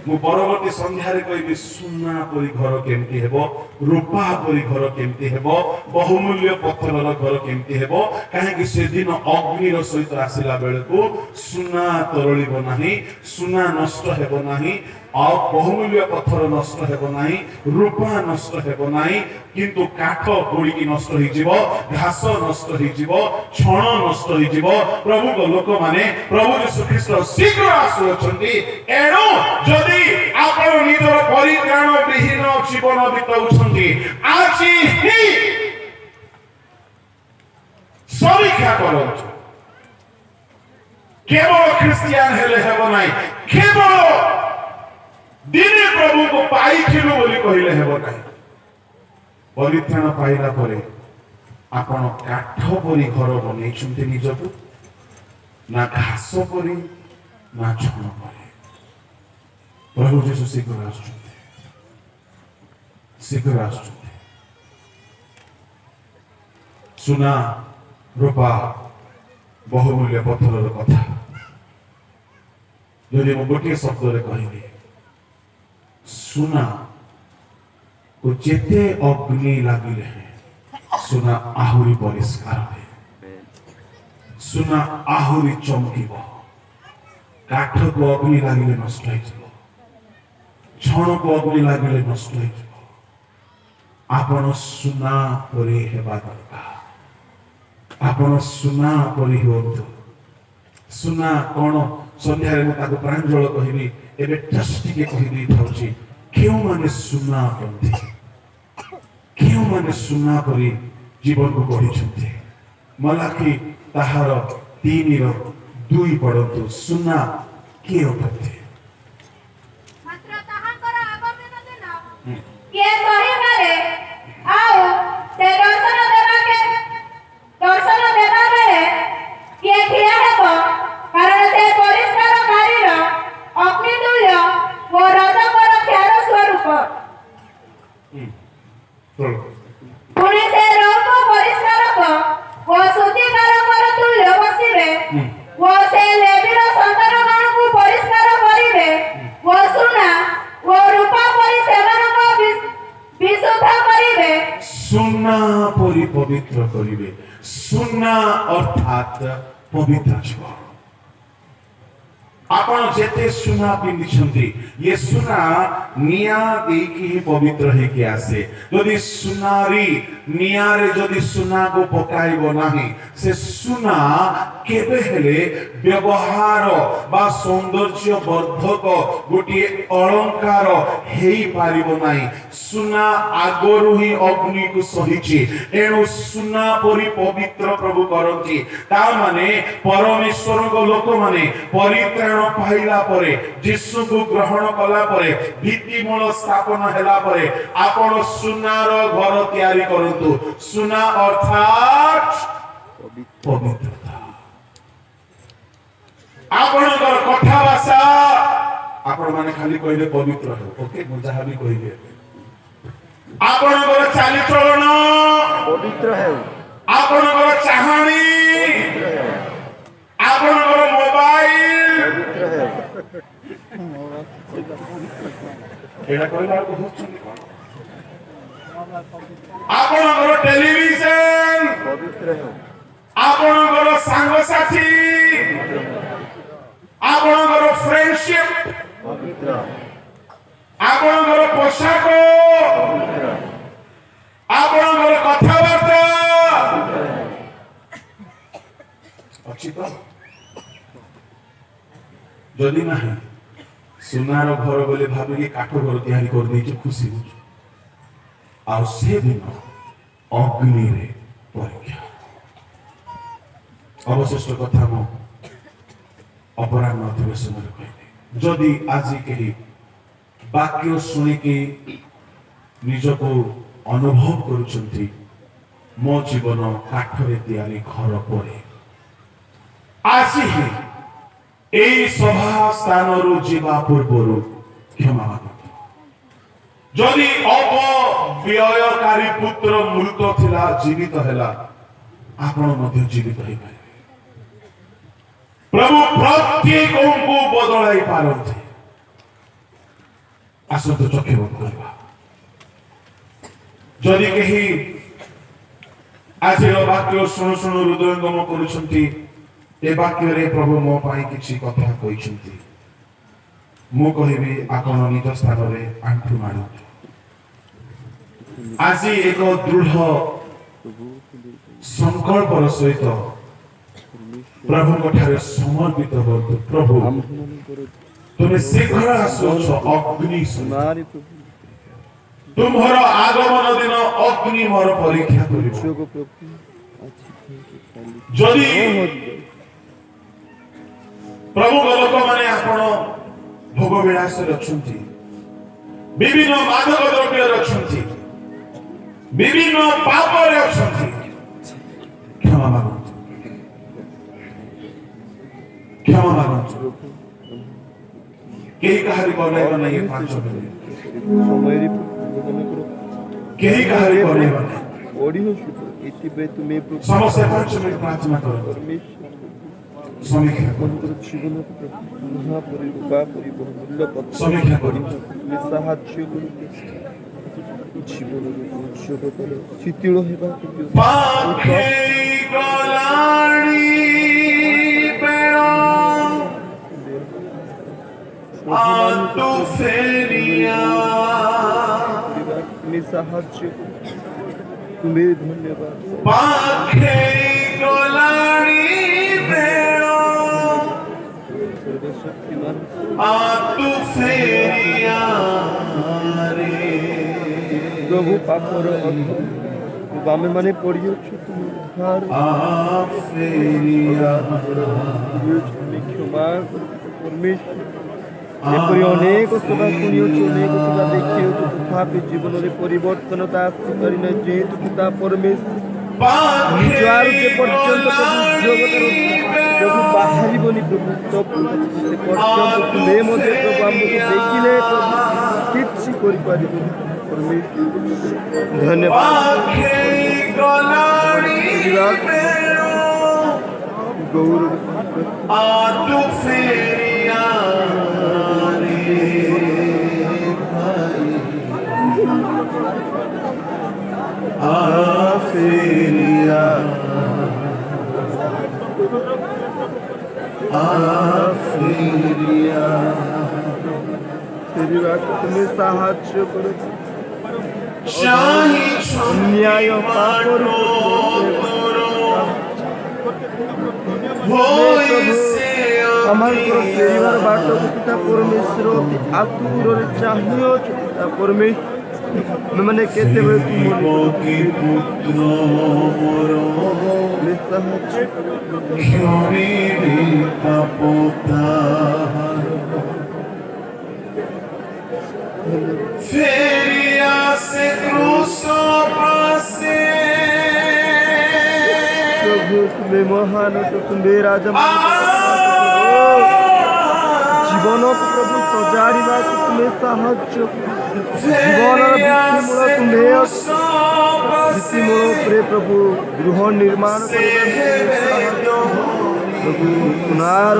मु परवर्ती संध्यारे कहबी सुना परी घर केमती हेबो रूपा परी घर केमती हेबो बहुमूल्य पत्थरर घर केमती हेबो काहे कि से दिन अग्निर सहित आसिला बेलको सुना तरलिबो नाही सुना नष्ट हेबो नाही आ बहुमूल्य पत्थर नष्ट हेबो नाही रूपा नष्ट हेबो नाही किंतु काठ पोड़ी की नष्ट होई जीवो घास नष्ट होई जीवो छण नष्ट होई जीवो प्रभु को लोक माने प्रभु यीशु ख्रीष्ट शीघ्र आसुछंती एणो जदि आपण निजर परित्राण विहीन जीवन बिताउछंती आज ही समीक्षा करंतु केवल क्रिश्चियन हेले हेबो नाही केवल दिने प्रभु को पाइथिलु बोली कहिले हेबो नाही परित्राण पाइला परे आपण काठ परी घर बनेइछन्ते निजको ना घास परी ना छण परी प्रभु यीशु शीघ्र आसुछन्ते सुना रूपा बहुमूल्य पत्थरर कथा यदि म गोटे शब्द रे कहिबी सुना को जेते अग्नि लागिले सुना आहुरी परिष्कार है सुना आहुरी चमकिबो काठ को अग्नि लागिले नष्ट होई जिवो छण को अग्नि लागिले नष्ट होई जिवो आपण सुना परी हेबा दरकार आपण सुना परी होतु सुना कोन संध्यारे म ताको प्रांजल कहिबी एबे जस्ट के कहिबी थाउची केउ माने सुना पन्थी केउ माने सुना परी जीवन को गढ़ी मलाखी ताहार 3:2 पढ़तु सुना के होते मात्र ताहाकर आगमन दिन के कहिबारे आओ ते दर्शन देबा बेले के ठिया हेबो कारण ते परिष्कार कारीर अग्नितुल्य ओ रजकर ख्यार स्वरूप पुणे से रूप परिष्कारक ओ शुद्धिकारकर तुल्य बसिबे ओ से लेवीर संतानगण को परिष्कार करिबे ओ सुना ओ रूपा परि सेवनक विशुद्ध करिबे सुना परी पवित्र करिबे सुना अर्थात पवित्र छो आपण जेते सुना पिंदिछंती ये सुना निया देकी ही पवित्र है कि आसे यदि सुनारी निया रे यदि सुना को पकाइबो नाही से सुना केबे हेले व्यवहार बा सौंदर्य वर्धक गोटी अलंकार हेई पारिबो नाही सुना आगरु ही अग्नि को सहिची एणु सुना परि पवित्र प्रभु करंती ता माने परमेश्वर को लोक माने परित्राण ପ୍ରାଣ ପାଇଲା ପରେ ଯୀଶୁକୁ ଗ୍ରହଣ କଲା ପରେ ଭିତ୍ତିମୂଳ ସ୍ଥାପନ ହେଲା ପରେ ଆପଣ ସୁନାର ଘର ତିଆରି କରନ୍ତୁ। ସୁନା ଅର୍ଥାତ୍ ପବିତ୍ରତା। ଆପଣଙ୍କର କଥା ଭାଷା ଆପଣ ମାନେ ଖାଲି କହିଲେ ପବିତ୍ର ହେଉ। ଓକେ, ମୁଁ ଯାହା ବି କହିବି ଆପଣଙ୍କର ଚାଲିଚଳନ ପବିତ୍ର ହେଉ, ଆପଣଙ୍କର ଚାହାଣୀ ପବିତ୍ର ହେଉ, ଆପଣଙ୍କର ମୋବାଇଲ ପବିତ୍ର ହେଉ। ଏଇଟା କହିଲା ବେଳକୁ ହଉଛନ୍ତି କଣ? ଆପଣଙ୍କର ଟେଲିଭିଜନ ପବିତ୍ର ହେଉ, ଆପଣଙ୍କର ସାଙ୍ଗସାଥୀ ଆପଣଙ୍କର ଫ୍ରେଣ୍ଡସିପ ପବିତ୍ର, ଆପଣଙ୍କର ପୋଷାକ ପବିତ୍ର, ଆପଣଙ୍କର କଥାବାର୍ତ୍ତା ଅଛି ତ? ଯଦି ନାହିଁ ସୁନାର ଘର ବୋଲି ଭାବିକି କାଠ ଘର ତିଆରି କରିଦେଇଛୁ, ଖୁସି ହଉଛୁ। ଆଉ ସେଦିନ ଅଗ୍ନିରେ ପରୀକ୍ଷା। ଅବଶିଷ୍ଟ କଥା ମୁଁ ଅପରାହ୍ନ ଅଧିବେଶନରେ କହିବି। ଯଦି ଆଜି କେହି ବାକ୍ୟ ଶୁଣିକି ନିଜକୁ ଅନୁଭବ କରୁଛନ୍ତି ମୋ ଜୀବନ କାଠରେ ତିଆରି ଘର ପରି, ଆଜି ହିଁ ଏହି ସଭା ସ୍ଥାନରୁ ଯିବା ପୂର୍ବରୁ କ୍ଷମା ମାଗନ୍ତୁ। ଯଦି ଅପବ୍ୟୟକାରୀ ପୁତ୍ର ମୃତ ଥିଲା, ଜୀବିତ ହେଲା, ଆପଣ ମଧ୍ୟ ଜୀବିତ ହେଇପାରିବେ। ପ୍ରଭୁ ପ୍ରତ୍ୟେକଙ୍କୁ ବଦଳାଇ ପାରନ୍ତି। ଆସନ୍ତୁ ଚକ୍ଷୁ ବନ୍ଦ କରିବା। ଯଦି କେହି ଆଜିର ବାକ୍ୟ ଶୁଣୁ ଶୁଣୁ ହୃଦୟଙ୍ଗମ କରୁଛନ୍ତି, ଏ ବାକ୍ୟରେ ପ୍ରଭୁ ମୋ ପାଇଁ କିଛି କଥା କହିଛନ୍ତି, ମୁଁ କହିବି ଆପଣ ନିଜ ସ୍ଥାନରେ ଆଣ୍ଠୁ ମାରନ୍ତୁ। ଆଜି ଏକ ଦୃଢ ସଂକଳ୍ପର ସହିତ ପ୍ରଭୁଙ୍କ ଠାରେ ସମର୍ପିତ ହୁଅନ୍ତୁ। ପ୍ରଭୁ, ତୁମେ ଶୀଘ୍ର ଆସୁଛ ଅଗ୍ନି ସହିତ। ତୁମର ଆଗମନ ଦିନ ଅଗ୍ନି ମୋର ପରୀକ୍ଷା କରିବ। ଯଦି ପ୍ରଭୁଙ୍କ ଲୋକମାନେ ଆପଣ ଭୋଗ ବିଳାସରେ ଅଛନ୍ତି, ବିଭିନ୍ନ ମାଦକ ଦ୍ରବ୍ୟରେ ଅଛନ୍ତି, ବିଭିନ୍ନ ପାପରେ ଅଛନ୍ତି, କ୍ଷମା ମାଗନ୍ତୁ, କ୍ଷମା ମାଗନ୍ତୁ। କେହି କାହାରିକୁ ଅନେଇବ ନାହିଁ। 5 ମିନିଟ୍ କେହି କାହାରିକୁ ଅନେଇବ ନାହିଁ। ସମସ୍ତେ 5 ମିନିଟ୍ ପ୍ରାର୍ଥନା କରନ୍ତୁ। ସମୀକ୍ଷା କରନ୍ତୁ। ସମୀକ୍ଷା କରନ୍ତୁ। ଶୀତଳ ହେବାକୁ ପାଖେଇ ଗଲାଣି ବେଳ, ତୁ ଫେରିଆ। ସାହାଯ୍ୟ ତୁମେ ଧନ୍ୟବାଦ। ପାଖେଇ ଗଲାଣି ବେଳ, ସର୍ବଶକ୍ତିମାନ ତୁ ଫେରିଆ ରେ। ପ୍ରଭୁ ପାପର ଅର୍ଥ ଆମେ ମାନେ ପଡ଼ିଅଛୁ, ତୁମେ ଉଦ୍ଧାର ଫେରିଆ। କ୍ଷମା ପରମେଶ୍ୱର। ଏପରି ଅନେକ ସଭା ଶୁଣିଅଛୁ, ଅନେକ ସଭା ଦେଖିଅଛୁ, ତଥାପି ଜୀବନରେ ପରିବର୍ତ୍ତନତା ଆସିପାରିନା। ଯେହେତୁ ପିତା ପରମେଶ୍ୱର ନିଜ ଆରୁ ଯେ ପର୍ଯ୍ୟନ୍ତ ପ୍ରଭୁ ଜଗତର ପ୍ରଭୁ ବାହାରିବନି ପ୍ରଭୁ, ସେ ପର୍ଯ୍ୟନ୍ତ ତୁମେ ମଧ୍ୟ ପ୍ରଭୁ ଆମକୁ ଦେଖିଲେ ପ୍ରଭୁ କିଛି କରିପାରିବନି। ପରମେଶ୍ୱର ଧନ୍ୟବାଦ। ଗୌରବ ଫେରିବାକୁ ତୁମେ ସାହାଯ୍ୟ କର। ଅନ୍ୟାୟ ପାପରୁ ଆମର ଫେରିବାର ବାଟକୁ ପିତା ପରମେଶ୍ୱର ଅତି ଆତୁରରେ ଚାହିଁଅଛୁ। ପିତା ପରମେଶ୍ୱର ଆମେମାନେ କେତେବେଳେ ତୁମ କି ପୁତ୍ର ମୋର ସାହାଯ୍ୟ କ୍ଷମିରେ ତାପତାର ଫେରି ଆସେ କ୍ରୁଶ ପାଶେ प्रभु तुम्हें महान तो तुम्हें राजा जीवन को प्रभु सजाड़ी तुम्हें साहाଯ୍य जीवन भित्तिमूल तुम्हें भित्तिमूल उपरे प्रभु गृह निर्माण प्रभु सुनार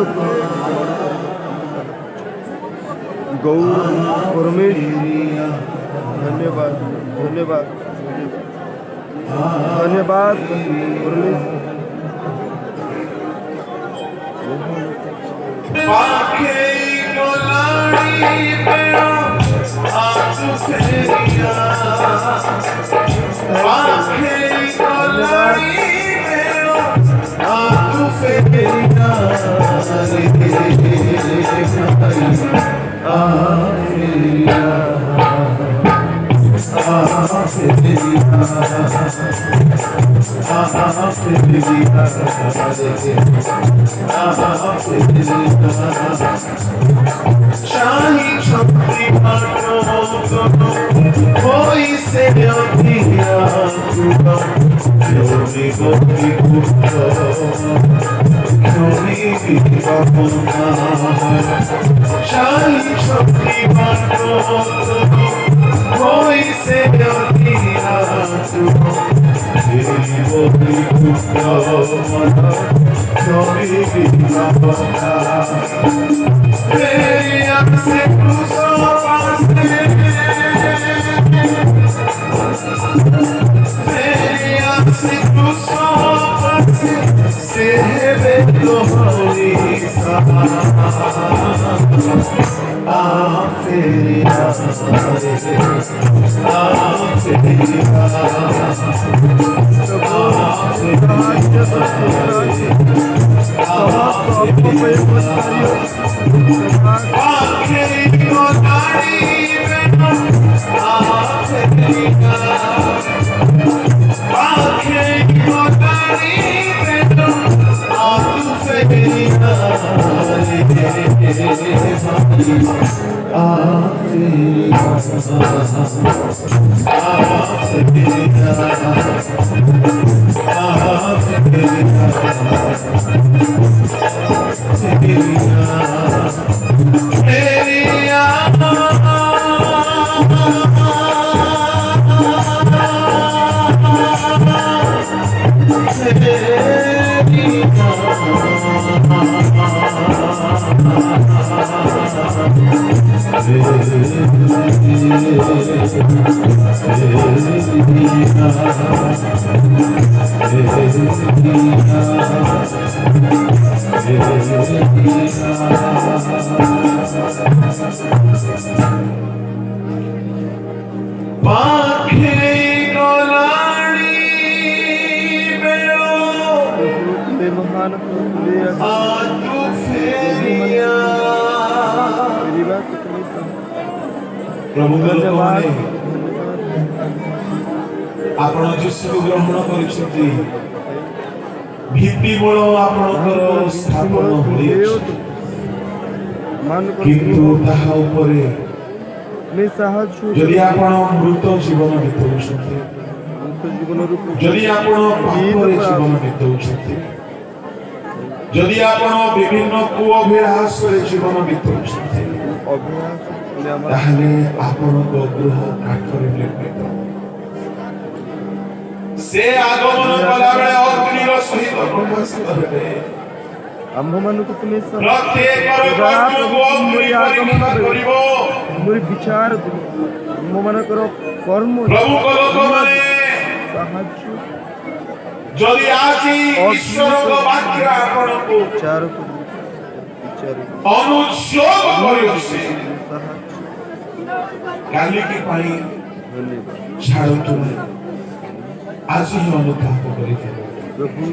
गौर परमेश्वर धन्यवाद धन्यवाद धन्यवाद पाखे गोलाड़ी पेड़ा आज फेरिया पाखे गोलाड़ी पेड़ा आज फेरिया शाही शक्ति कोई से शाही शक्ति कोई से प्रभु आपण जीशु ग्रहण करिसेंती भित्तिमूल आपणकर स्थापन होइछ किंतु ताहा उपरे जदि आपण मृत जीवन बिताउछंती जदि आपण पापरे जीवन बिताउछंती जदि आपण विभिन्न कुअभिलाष रे जीवन बिताउछंती ताहले आपणको गृह काठरे निर्मित से आगमन कला बेले अग्निर सहित प्रकाशित हेबे आम्भ मानक तुमे प्रत्येक कर्मको अग्नि आगमन करिवो मोर विचार आम्भ मानकर कर्म प्रभु को लोक माने साहाय्य जदि आजी ईश्वरको वाक्य आपणको विचार अनुसोग करियोसे काली की पाई छाड़तु आज ही अनुताप करिते प्रभु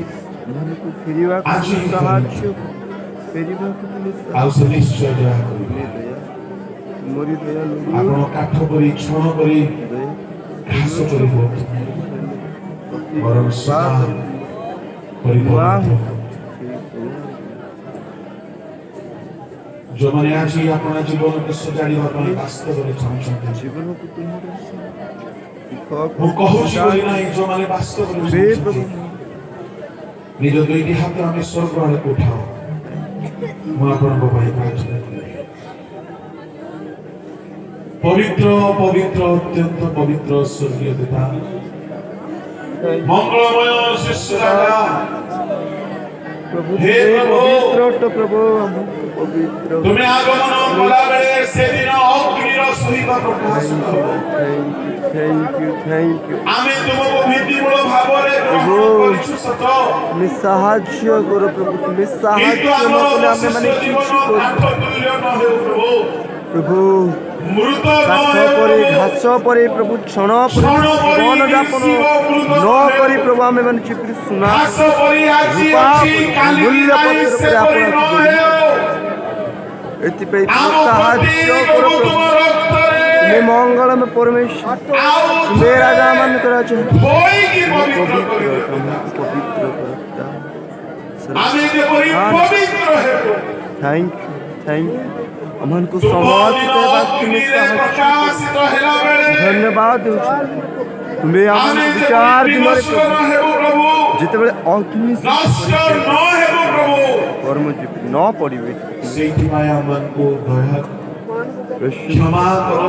मन को फेरिवा साहाय्य फेरिवा को आउ से निश्चय दया करिवे ତୁମରି ଦୟା ଲୋ ଆପଣ କାଠ କରି ଛଣ କରି ଘାସ କରି ହୁଅନ୍ତୁ ବରଂ ସଦା ପରିପୂର୍ଣ୍ଣ ଯେଉଁମାନେ ଆଜି ଆପଣ ଜୀବନକୁ ସଜାଡ଼ିବା ପାଇଁ ବାସ୍ତବରେ ଚାହୁଁଛନ୍ତି ଜୀବନକୁ ତୁମର ମୁଁ କହୁଛି ବୋଲି ନାହିଁ ଯେଉଁମାନେ ବାସ୍ତବରେ ଚାହୁଁଛନ୍ତି ନିଜ ଦୁଇଟି ହାତ ଆମେ ସ୍ୱର୍ଗ ଆଡ଼କୁ ଉଠାଅ ମୁଁ ଆପଣଙ୍କ ପାଇଁ ପ୍ରାର୍ଥନା କରିବି ପବିତ୍ର ପବିତ୍ର ଅତ୍ୟନ୍ତ ପବିତ୍ର ସ୍ୱର୍ଗୀୟ ପିତା ମଙ୍ଗଳମୟ ଶିଷ୍ୟ ଦାଦା ପ୍ରଭୁ ହେ ପ୍ରଭୁ ପବିତ୍ର ଅଟ ପ୍ରଭୁ ପବିତ୍ର ତୁମେ ଆଗମନ କଲା ବେଳେ ସେଦିନ ଅଗ୍ନିର ସହିତ ପ୍ରକାଶିତ ହେବ ଥ୍ୟାଙ୍କ ୟୁ ଆମେ ତୁମକୁ ଭିତ୍ତିମୂଳ ଭାବରେ ଗ୍ରହଣ କରିଛୁ ସତ তুমি সাহায্য করো প্রভু তুমি সাহায্য କିନ୍ତୁ ନ ଆମର କଲେ ଆମେ ମାନେ ଅବଶିଷ୍ଟ କିଛି ଜୀବନ କରୁ କାଠ ତୁଲ୍ୟ ନ ହେଉ ପ୍ରଭୁ প্রভু ମୃତ ନ কাঠ ହେଉ পরে ପ୍ରଭୁ। ঘাস পরে প্রভু ক্ষণ পরে क्षण परि জীবন যাপন শিବ মୃତ ন ନ କରି ହେଉ। প্রভু ଆମେ ମାନେ ଚିପିରି ସୁନା ଘାସ ପରି ଆଜି ରୂପା ଅଛି ପରି କାଲି ମୂଲ୍ୟ ନାହିଁ ପତ୍ର ସେ ପରି ପରି ନ ଆପଣଙ୍କୁ ହେଉ ଏଥିପାଇଁ ଆମ তুমি ପ୍ରତି ସାହାଯ୍ୟ କର ପ୍ରଭୁ ପ୍ରଭୁ ତୁମ ରକ୍ତରେ তুমি মঙ্গলময় পরমেশ্বর ଆଉ তুমি রাজা ମାନଙ୍କର ଅଛ ଧୋଇକି ପବିତ୍ର ପବିତ୍ର କରିଦେବ ତମକୁ ପବିତ୍ର କର ଆମେ ଯେପରି ପବିତ୍ର ହେବୁ थैंक यू ଆମମାନଙ୍କୁ ତୁମ ସମର୍ପିତ ଦିନ ହେବାକୁ ତୁମେ ଅଗ୍ନିରେ ସାହାଯ୍ୟ ପ୍ରକାଶିତ ହେଲା ବେଳେ ଧନ୍ୟବାଦ ଦେଉଛୁ ତୁମେ ଆମେ ଆମକୁ ଯେପରି ବିଚାର ଦିନରେ ବିନଷ୍ଟ ନ ହେବୁ ପ୍ରଭୁ ଯେତେବେଳେ ଅଗ୍ନି ନଷ୍ଟ ନ ହେବୁ ପ୍ରଭୁ କର୍ମ ନ ପଡ଼ିବେ ସେଇଥିପାଇଁ ଆମମାନଙ୍କୁ ଦୟା ପ୍ରଭୁ କ୍ଷମା କର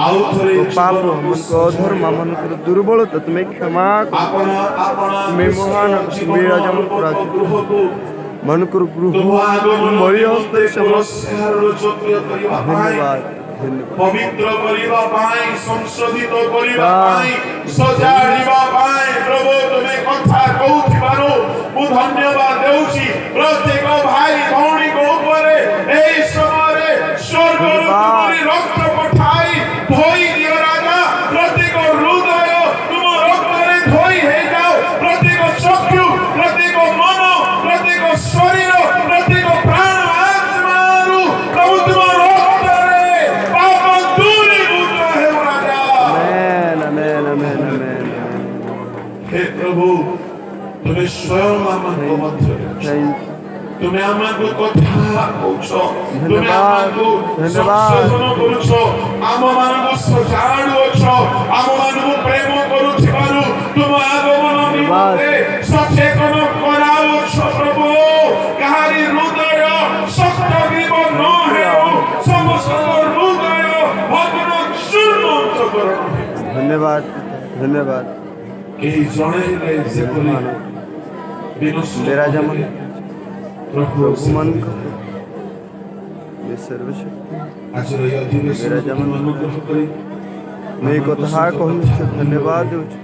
ଆଉ ଥରେ ପାପ ଜୀବନକୁ ଆମମାନଙ୍କ ଅଧର୍ମ ଆମମାନଙ୍କର ଦୁର୍ବଳତା ତୁମେ କ୍ଷମା କର ଆପଣ ଆପଣ ତୁମେ ମହାନ, ତୁମେ ରାଜାମାନଙ୍କ ରାଜା। ଗୃହକୁ ମାନଙ୍କର ଗୃହ ତୁମ ଆଗମନ ମରି ନିମନ୍ତେ ହସ୍ତରେ ପୁରସ୍କାରର ଯୋଗ୍ୟ କରିବା ପାଇଁ ଧନ୍ୟବାଦ ଧନ୍ୟବାଦ ପବିତ୍ର କରିବା ପାଇଁ ସଂଶୋଧିତ କରିବା ବାଃ। ପାଇଁ ସଜାଡ଼ିବା ପାଇଁ ପ୍ରଭୁ ତୁମେ କଥା କହୁଥିବାରୁ ମୁଁ ଧନ୍ୟବାଦ ଦେଉଛି ପ୍ରତ୍ୟେକ ଭାଇ ଭଉଣୀଙ୍କ ଉପରେ ଏହି ସମୟରେ ସ୍ୱର୍ଗରୁ ତୁମରି ରକ୍ତ ପଠାଇ ଧୋଇ ଦିଅ ରାଜା ପ୍ରତ୍ୟେକ ହୃଦୟ ତୁମ ରକ୍ତରେ ଧୋଇ ହେଇଯାଉ ପ୍ରତ୍ୟେକ ଚକ୍ଷୁ ପ୍ରତ୍ୟେକ ମନ ପ୍ରତ୍ୟେକ ଶରୀର ପ୍ରତ୍ୟେକ ପ୍ରାଣ ଆତ୍ମାରୁ ପ୍ରଭୁ ତୁମ ରକ୍ତରେ ପାପ ଦୂରୀଭୂତ ହେଉ ରାଜା ଆମେନ୍ ଆମେନ୍ ଆମେନ୍ हे प्रभु ତୁମେ ସ୍ୱୟଂ ଆମଙ୍କ ମଧ୍ୟରେ ଅଛ। ଥ୍ୟାଙ୍କ ତୁମେ ଆମକୁ କଥା କହୁଛ ତୁମେ ଧନ୍ୟବାଦ, ଆମକୁ ଧନ୍ୟବାଦ। ସଂଶୋଧନ କରୁଛ ଆମମାନଙ୍କୁ ସଜାଡୁଅଛ ଆମମାନଙ୍କୁ ପ୍ରେମ କରୁଥିବାରୁ ତୁମ ଆଗମନ ନିମନ୍ତେ ସଚେତନ କରାଉଛ ପ୍ରଭୁ କାହାରି ହୃଦୟ ଶକ୍ତ ଗ୍ରୀବ ନ ହେଉ ସମସ୍ତଙ୍କ ହୃଦୟ ଭଗ୍ନ ଚୂର୍ଣ୍ଣକରଣ ହେଉ ଧନ୍ୟବାଦ ଧନ୍ୟବାଦ କେହି ଜଣେ ହେଲେ ଯେପରି ବିନଷ୍ଟ ବିରାଜ ନ ହେଲେ, ପ୍ରଭୁ ପ୍ରଭୁମାନଙ୍କ ସେପରି ସର୍ବଶକ୍ତି ଆଜିର ଏହି ଅଧିବେଶନକୁ ଅନୁଗ୍ରହ କରି ମୁଁ ଏ କଥା କହୁଛି ଧନ୍ୟବାଦ ଦେଉଛି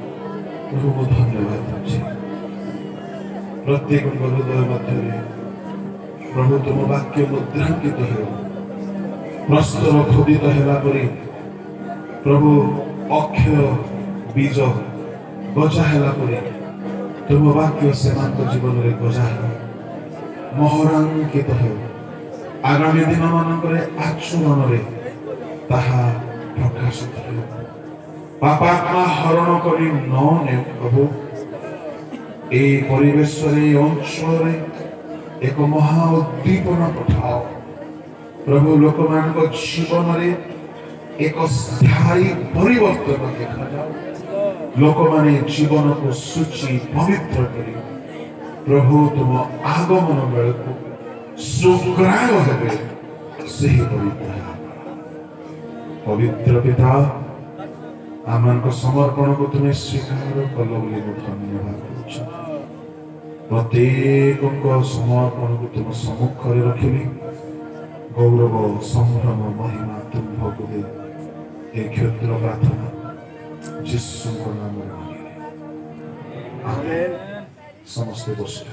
ପ୍ରଭୁ ମୁଁ ଧନ୍ୟବାଦ ଦେଉଛି ପ୍ରତ୍ୟେକଙ୍କ ହୃଦୟ ମଧ୍ୟରେ ପ୍ରଭୁ ତୁମ ବାକ୍ୟ ମୁଦ୍ରାଙ୍କିତ ହେଉ ପ୍ରସ୍ତର ଖୋଦିତ ହେଲା ପରି ପ୍ରଭୁ ଅକ୍ଷୟ ବୀଜ ଗଜା ହେଲା ପରି ତୁମ ବାକ୍ୟ ସେମାନଙ୍କ ଜୀବନରେ ଗଜା ହେଉ ମହରାଙ୍କିତ ହେଉ ଆଗାମୀ ଦିନମାନଙ୍କରେ ଆଚରଣରେ ତାହା ପ୍ରକାଶିତ ହେଉ ପାପାତ୍ମା ହରଣ କରି ନ ନେଉ ପ୍ରଭୁ এই ପରିବେଶରେ এই ଅଞ୍ଚଳରେ ଏକ ମହା ଉଦ୍ଦୀପନା ପଠାଅ ପ୍ରଭୁ ଲୋକମାନଙ୍କ ଜୀବନରେ ଏକ ସ୍ଥାୟୀ ପରିବର୍ତ୍ତନ ଦେଖାଯାଉ ଲୋକମାନେ ଜୀବନକୁ ସୂଚି ପବିତ୍ର କରି ପ୍ରଭୁ ତୁମ ଆଗମନ ବେଳକୁ ସୁଗ୍ରାୟ ହେବେ ସେହିପରି ପବିତ୍ର ପିତା ଆମମାନଙ୍କ ସମର୍ପଣକୁ ତୁମେ ସ୍ୱୀକାର କଲ ବୋଲି ମୁଁ ଧନ୍ୟବାଦ ଦେଉଛି ପ୍ରତ୍ୟେକଙ୍କ ସମର୍ପଣକୁ ତୁମ ସମ୍ମୁଖରେ ରଖିଲି ଗୌରବ ସମ୍ଭ୍ରମ ମହିମା ତୁମ୍ଭକୁ ଦେଇ ଏ କ୍ଷୁଦ୍ର ପ୍ରାର୍ଥନା ଯୀଶୁଙ୍କ ନାମରେ ମାଗିଲି ଆମେନ୍ ସମସ୍ତେ ବସିଲେ